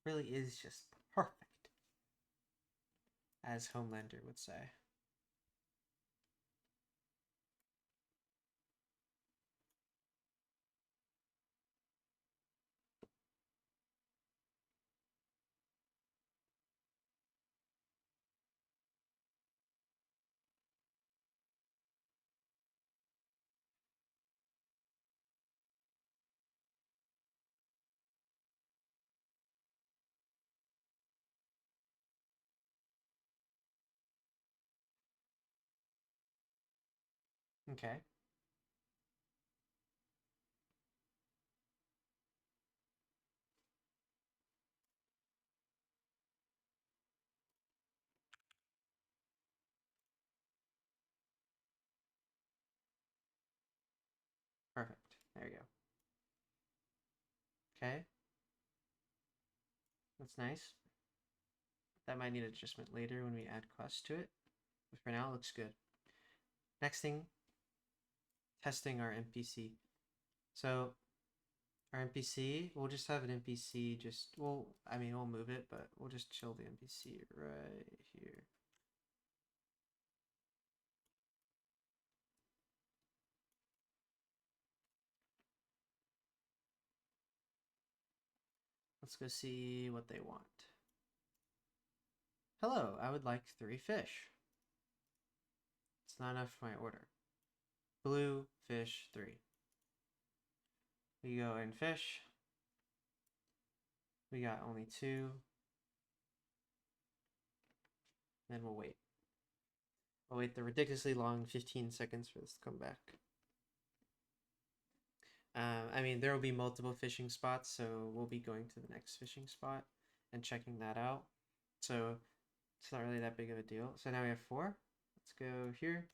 Really is just perfect, as Homelander would say. Okay. Perfect. There you go. Okay. That's nice. That might need adjustment later when we add quests to it. But for now, it looks good. Next thing, testing our NPC. So our NPC, we'll just have an NPC we'll move it, but we'll just chill the NPC right here. Let's go see what they want. Hello, I would like 3 fish. It's not enough for my order. Blue fish 3. We go in fish. We got only 2. Then we'll wait. We'll wait the ridiculously long 15 seconds for this to come back. There will be multiple fishing spots, so we'll be going to the next fishing spot and checking that out. So it's not really that big of a deal. So now we have 4. Let's go here.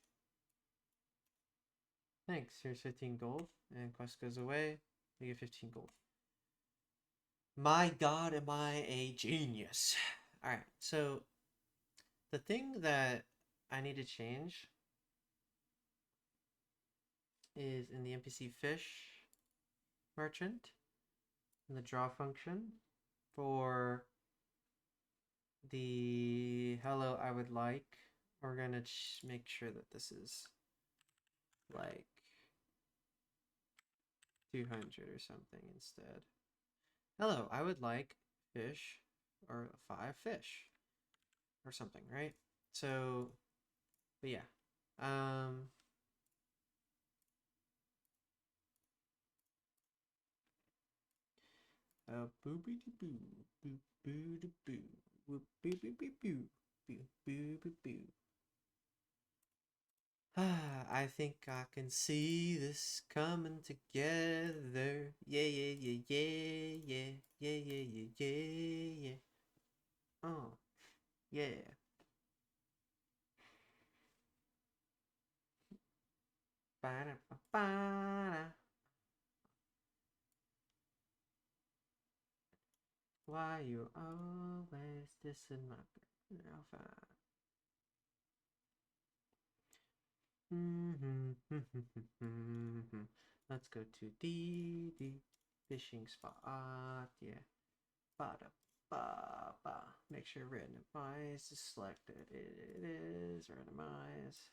Thanks. Here's 15 gold. And quest goes away. We get 15 gold. My god, am I a genius. Alright, so the thing that I need to change is in the NPC fish merchant, in the draw function, for the hello I would like, we're gonna make sure that this is like 200 or something instead. Hello, I would like fish, or 5 fish, or something, right? So, but yeah. Boo boo boo boo boo boo boo boo boo boo boo boo boo boo boo. I think I can see this coming together. Yeah, yeah, yeah, yeah, yeah, yeah, yeah, yeah, yeah, yeah. Oh, yeah. Ba-da-ba-ba-da. Why you always dissing my girl? Let's go to the fishing spot. Yeah. Ba ba ba. Make sure randomize is selected. It is randomize.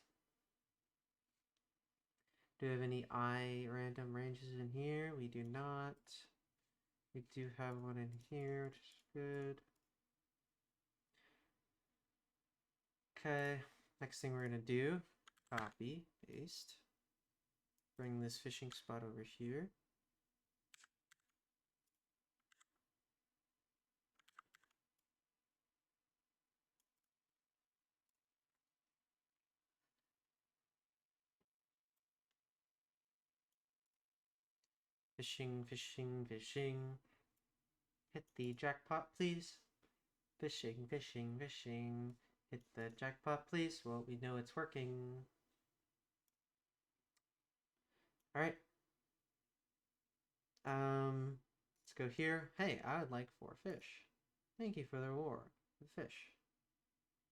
Do we have any eye random ranges in here? We do not. We do have one in here, which is good. Okay. Next thing we're gonna do, copy, paste. Bring this fishing spot over here. Fishing, fishing, fishing. Hit the jackpot, please. Fishing, fishing, fishing. Hit the jackpot, please. Well, we know it's working. Alright. Let's go here. Hey, I would like 4 fish. Thank you for the reward. The fish.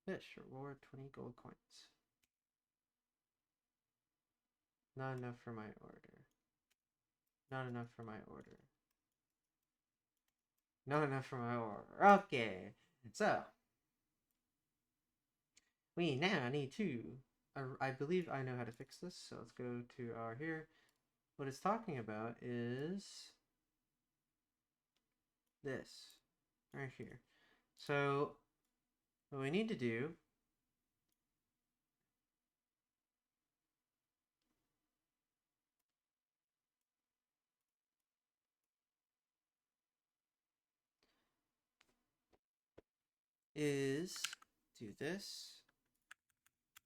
Fish, reward 20 gold coins. Not enough for my order. Not enough for my order. Not enough for my order. Okay. So, we now need to... I believe I know how to fix this, so let's go to our here. What it's talking about is this right here. So what we need to do is do this,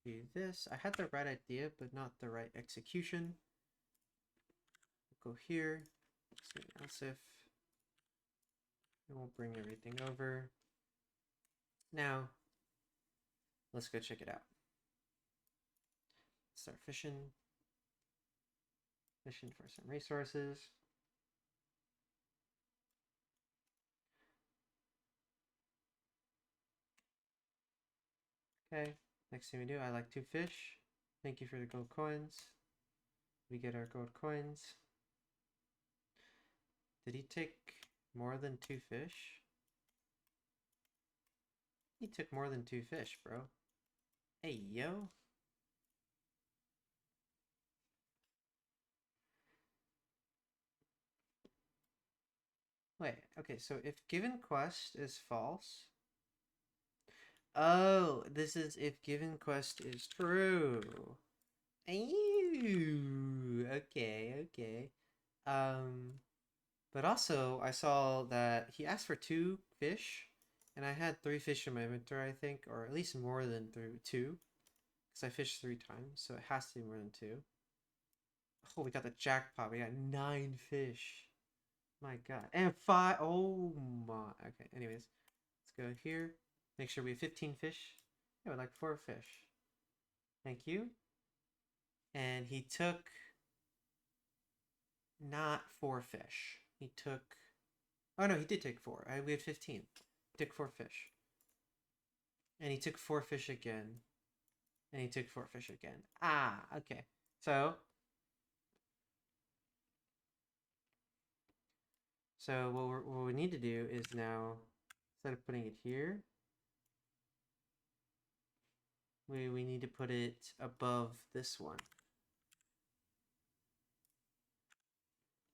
do this. I had the right idea, but not the right execution. We'll go here, else if, and we'll bring everything over. Now, let's go check it out. Start fishing. Fishing for some resources. Okay, next thing we do, I like 2 fish. Thank you for the gold coins. We get our gold coins. Did he take more than 2 fish? He took more than 2 fish, bro. Hey, yo. Wait, okay, so if given quest is false... Oh, this is if given quest is true. Ew, okay, okay. But also, I saw that he asked for 2 fish, and I had 3 fish in my inventory, I think, or at least more than 2, because I fished 3 times, so it has to be more than 2. Oh, we got the jackpot. We got 9 fish. My god. And 5. Oh my. Okay, anyways. Let's go here. Make sure we have 15 fish. Yeah, we'd like 4 fish. Thank you. And he took not 4 fish. He took... Oh no, he did take 4. We had 15. He took 4 fish. And he took 4 fish again. And he took 4 fish again. Ah, okay. So what we need to do is now, instead of putting it here, we need to put it above this one.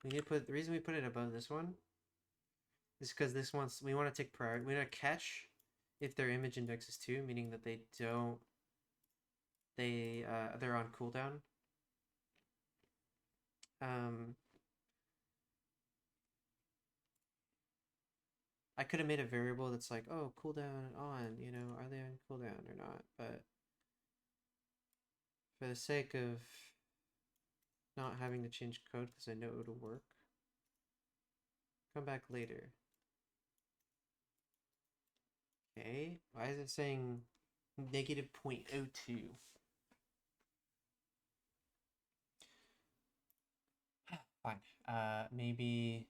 We need to put, the reason we put it above this one is because this one's, we want to take priority. We want to catch if their image index is 2, meaning that they don't, they're on cooldown. I could have made a variable that's like, oh, cooldown and on, you know, are they on cooldown or not? But for the sake of not having to change code because I know it'll work, come back later. Okay, why is it saying negative 0.02? Fine. Maybe.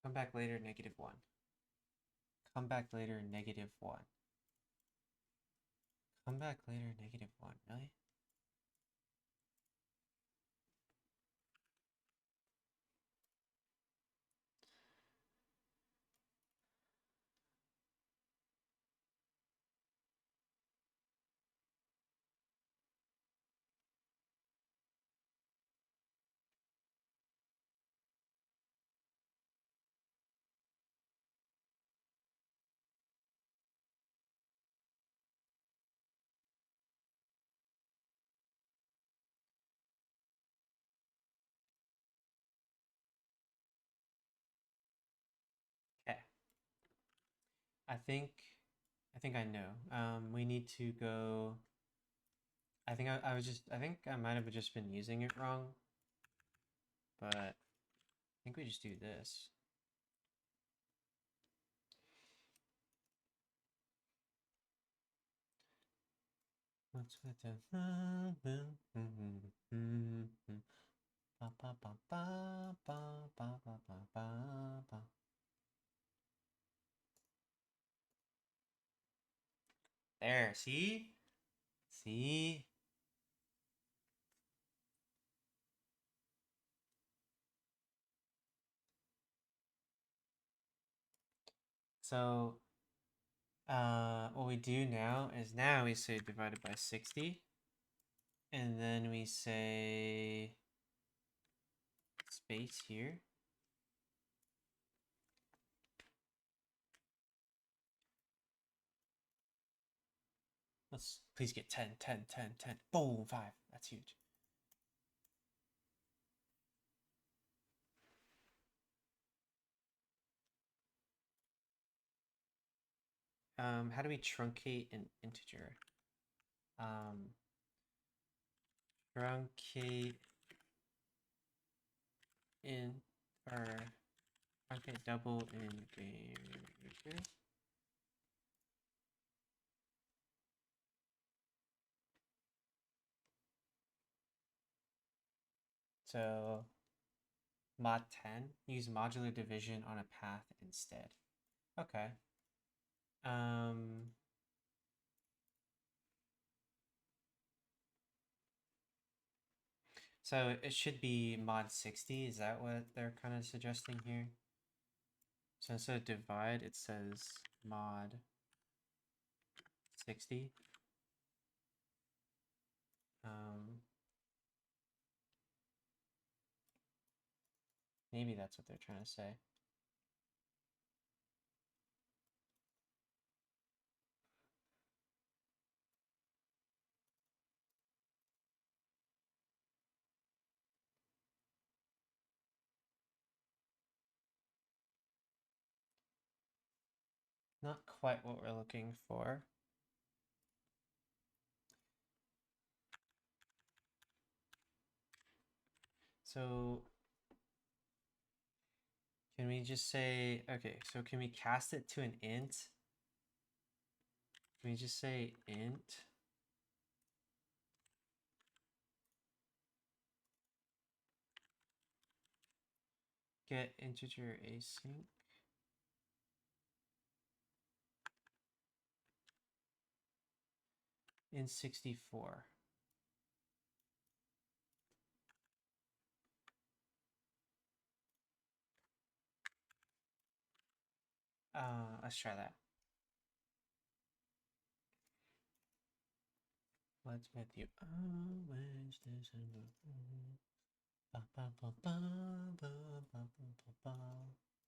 Come back later, -1. Come back later, -1. Come back later, -1. Really? Okay. I think I know. We need to go. I think I think I might have just been using it wrong, but I think we just do this. What's with the there, see? See? So, what we do now is now we say divided by 60, and then we say space here. Let's please get 10, 10, 10, 10. Boom, 5. That's huge. How do we truncate an integer? Truncate in or truncate double integer. So mod 10, use modular division on a path instead. Okay. So it should be mod 60. Is that what they're kind of suggesting here? So instead of divide, it says mod 60. Maybe that's what they're trying to say. Not quite what we're looking for. So can we just say, okay, so can we cast it to an int? Can we just say int? Get integer async. In 64. Let's try that. What's with you? Always December. Ba ba ba ba ba ba ba ba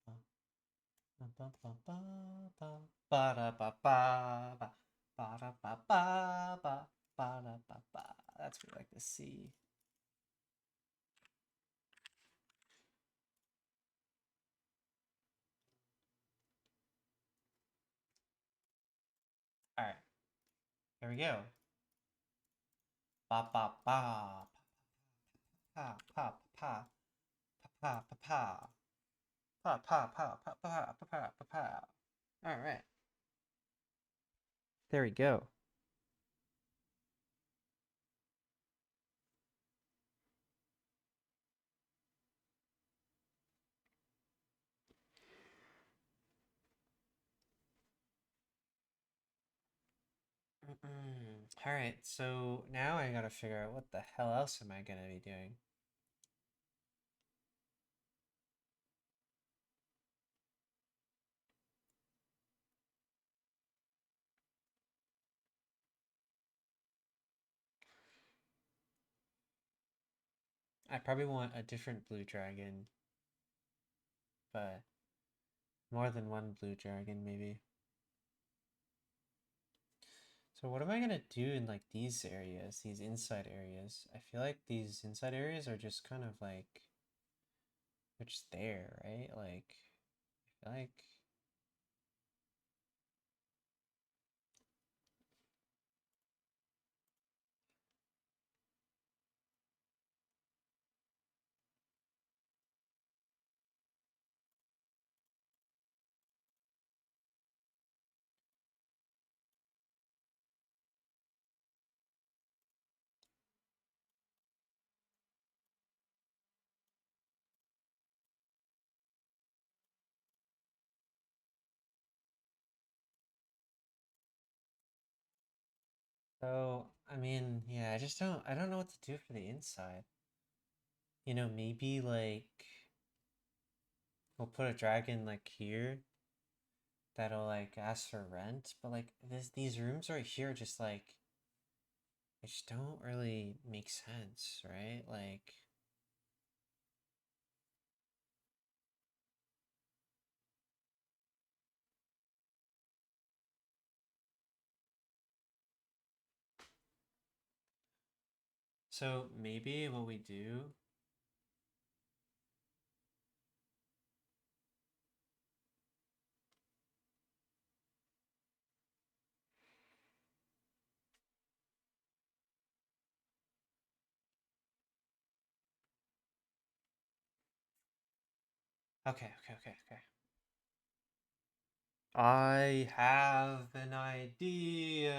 ba. Ba ba ba ba ba. Ba da ba ba ba. Ba da ba ba ba. Ba da ba ba. That's what we like to see. All right, here we go. Ba ba ba. Pa pa pa pa pa pa pa pa pa pa pa pa pa pa pa. All right. There we go. All right, so now I gotta figure out what the hell else am I gonna be doing. I probably want a different blue dragon, but more than one blue dragon maybe. So what am I gonna do in like these areas, these inside areas? I feel like these inside areas are just kind of like they're just there, right? Like I feel like so I mean, yeah, I don't know what to do for the inside. You know, maybe like we'll put a dragon like here that'll like ask for rent, but like these rooms right here just like they just don't really make sense, right? Like so maybe what we do. Okay. I have an idea.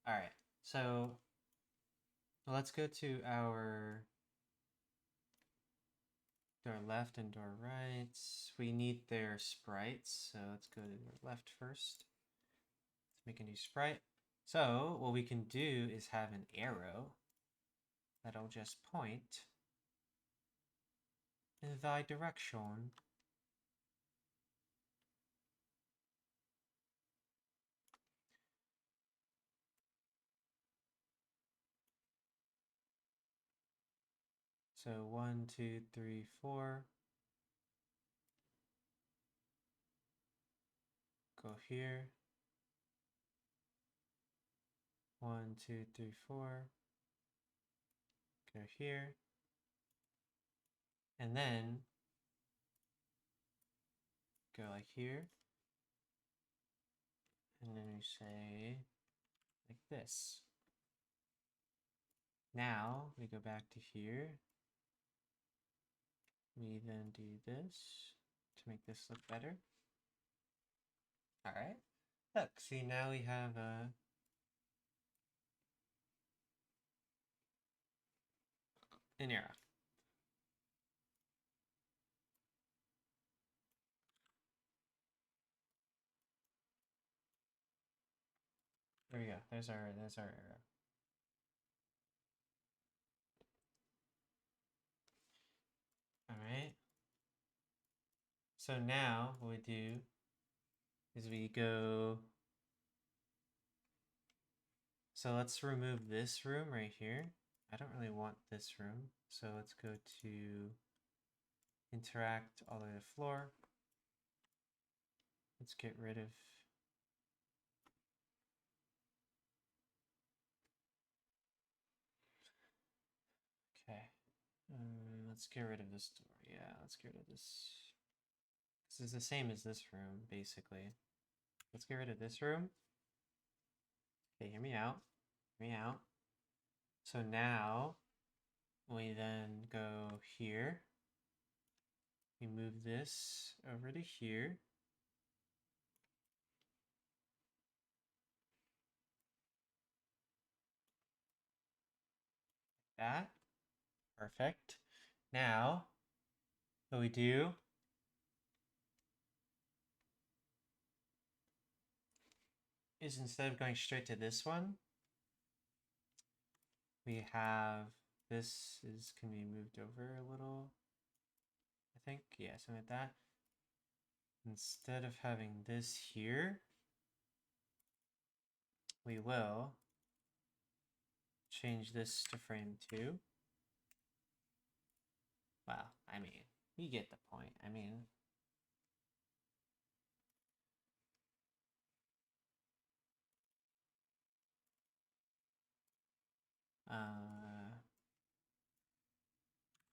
All right. So let's go to our door left and door right. We need their sprites. So let's go to door left first. Let's make a new sprite. So what we can do is have an arrow that'll just point in thy direction. So 1, 2, 3, 4. Go here. 1, 2, 3, 4. Go here. And then go like here. And then we say like this. Now we go back to here. We then do this to make this look better. All right. Look, see now we have an arrow. There we go. There's our arrow. All right. So now what we do is we go. So let's remove this room right here. I don't really want this room. So let's go to interact all the way to floor. Let's get rid of. Okay. Let's get rid of this door. Yeah, let's get rid of this. This is the same as this room, basically. Let's get rid of this room. Okay, hear me out. Hear me out. So now we then go here. We move this over to here. Like that. Perfect. Now, what we do is instead of going straight to this one, we have this is can be moved over a little. I think, yeah, something like that. Instead of having this here, we will change this to frame 2. Well, I mean, you get the point. I mean,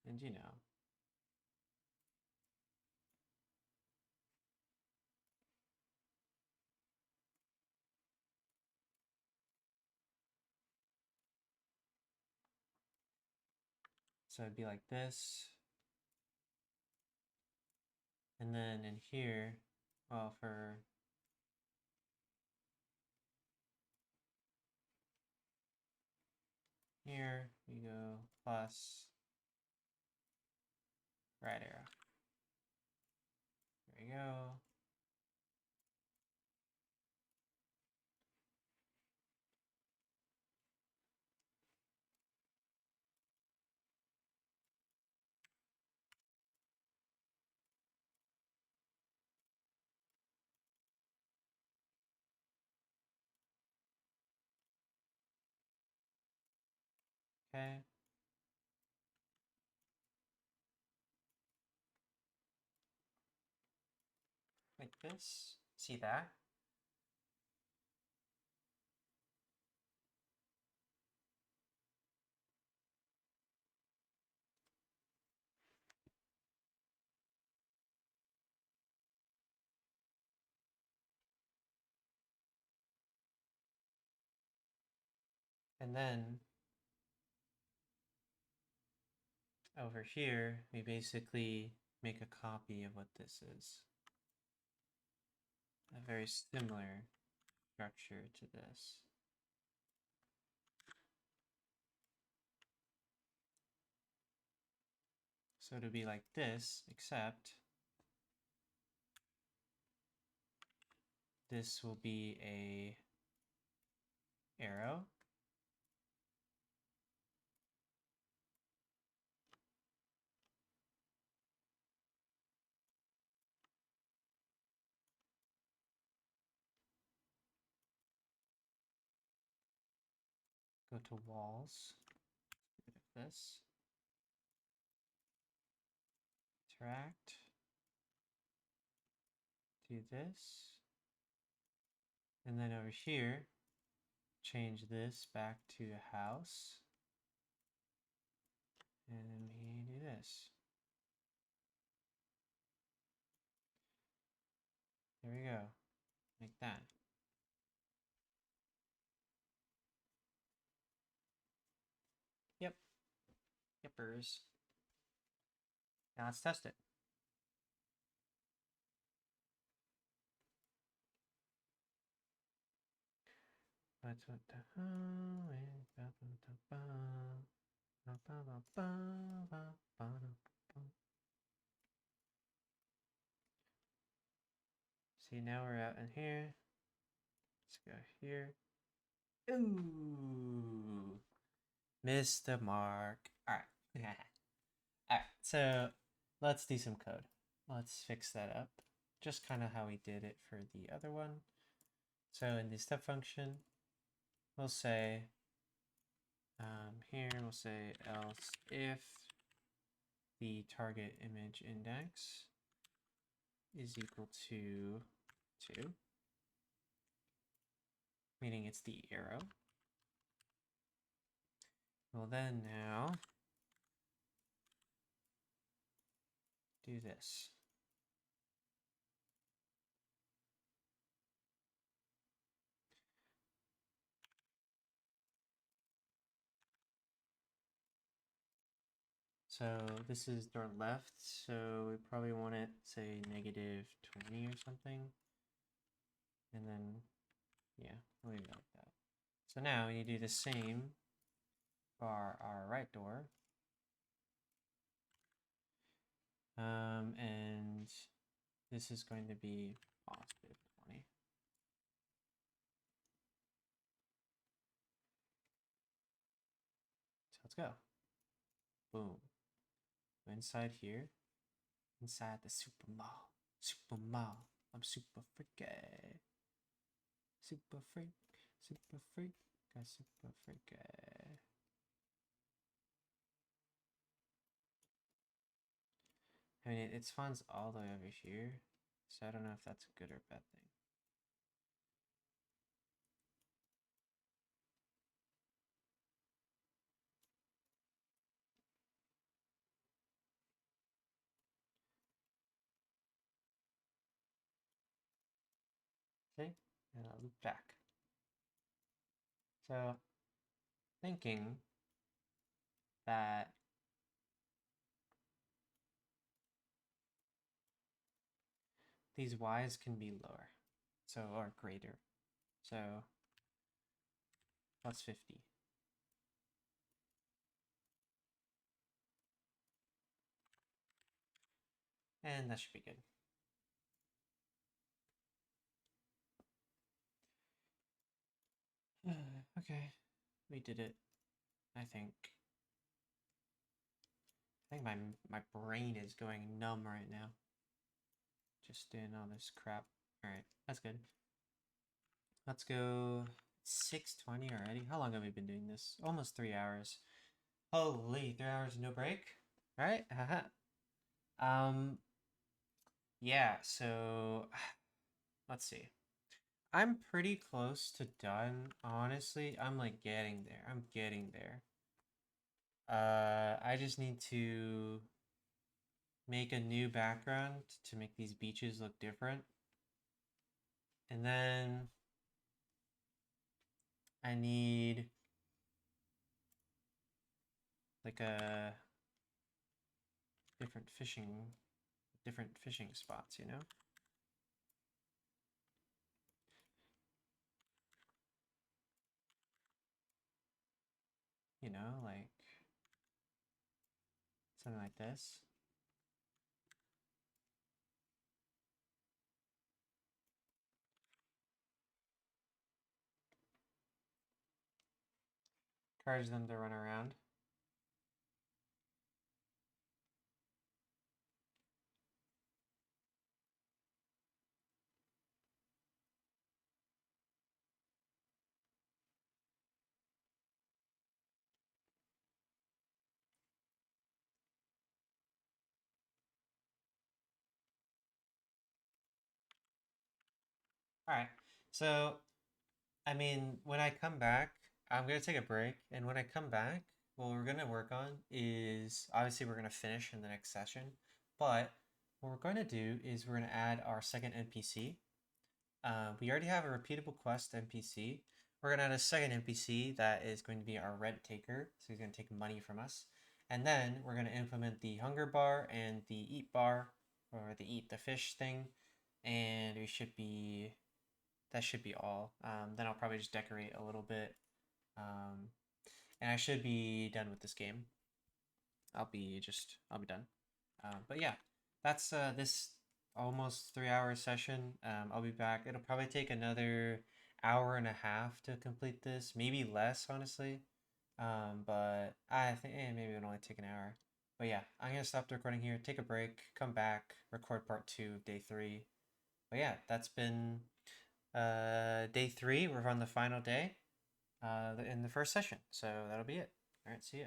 and you know. So it'd be like this. And then in here, well, for here, we go plus right arrow. There we go. Okay. Like this. See that? And then over here, we basically make a copy of what this is. A very similar structure to this. So it'll be like this, except this will be a arrow. Go to walls. Get rid of this. Interact. Do this. And then over here, change this back to a house. And then we do this. There we go. Like that. Yep. Yippers. Now let's test it. What's what the See, now we're out in here. Let's go here. Ooh. Missed the mark. Alright. Alright, so let's do some code. Let's fix that up. just kind of how we did it for the other one. So in the step function, we'll say, here we'll say else if the target image index is equal to 2, meaning it's the arrow. We'll then now do this. So this is door left, so we probably want it, say, -20 or something. And then, yeah, we'll leave it like that. So now we need to do the same for our right door. And this is going to be positive 20. So let's go. Boom. Inside here, inside the super mall. Super mall. I'm super freaky. Super freak. Super freak. Got super freaky. I mean, it spawns all the way over here, so I don't know if that's a good or bad thing. Okay, and I'll loop back. So, thinking that these y's can be lower, so, or greater. So, plus 50. And that should be good. Okay, we did it. I think my brain is going numb right now. Just doing all this crap. Alright, that's good. Let's go 6:20 already. How long have we been doing this? Almost 3 hours. Holy, 3 hours no break. Alright, haha. Yeah, so let's see. I'm pretty close to done, honestly. I'm like getting there. I'm getting there. I just need to make a new background to make these beaches look different. And then I need like a different fishing spots, you know? You know, like something like this. Encourage them to run around. All right. So, I mean, when I come back, I'm going to take a break. And when I come back, what we're going to work on is obviously we're going to finish in the next session. But what we're going to do is we're going to add our second NPC. We already have a repeatable quest NPC. We're going to add a second NPC that is going to be our rent taker. So he's going to take money from us. And then we're going to implement the hunger bar and the eat bar, or the eat the fish thing. And we should be that should be all. Then I'll probably just decorate a little bit. And I should be done with this game. I'll be done. But yeah, that's this almost 3 hour session. I'll be back. It'll probably take another hour and a half to complete this, maybe less, honestly. But I think maybe it'll only take an hour. But yeah, I'm gonna stop the recording here, take a break, come back, record part 2 of day 3. But yeah, that's been day 3. We're on the final day in the first session. So that'll be it. All right, see ya.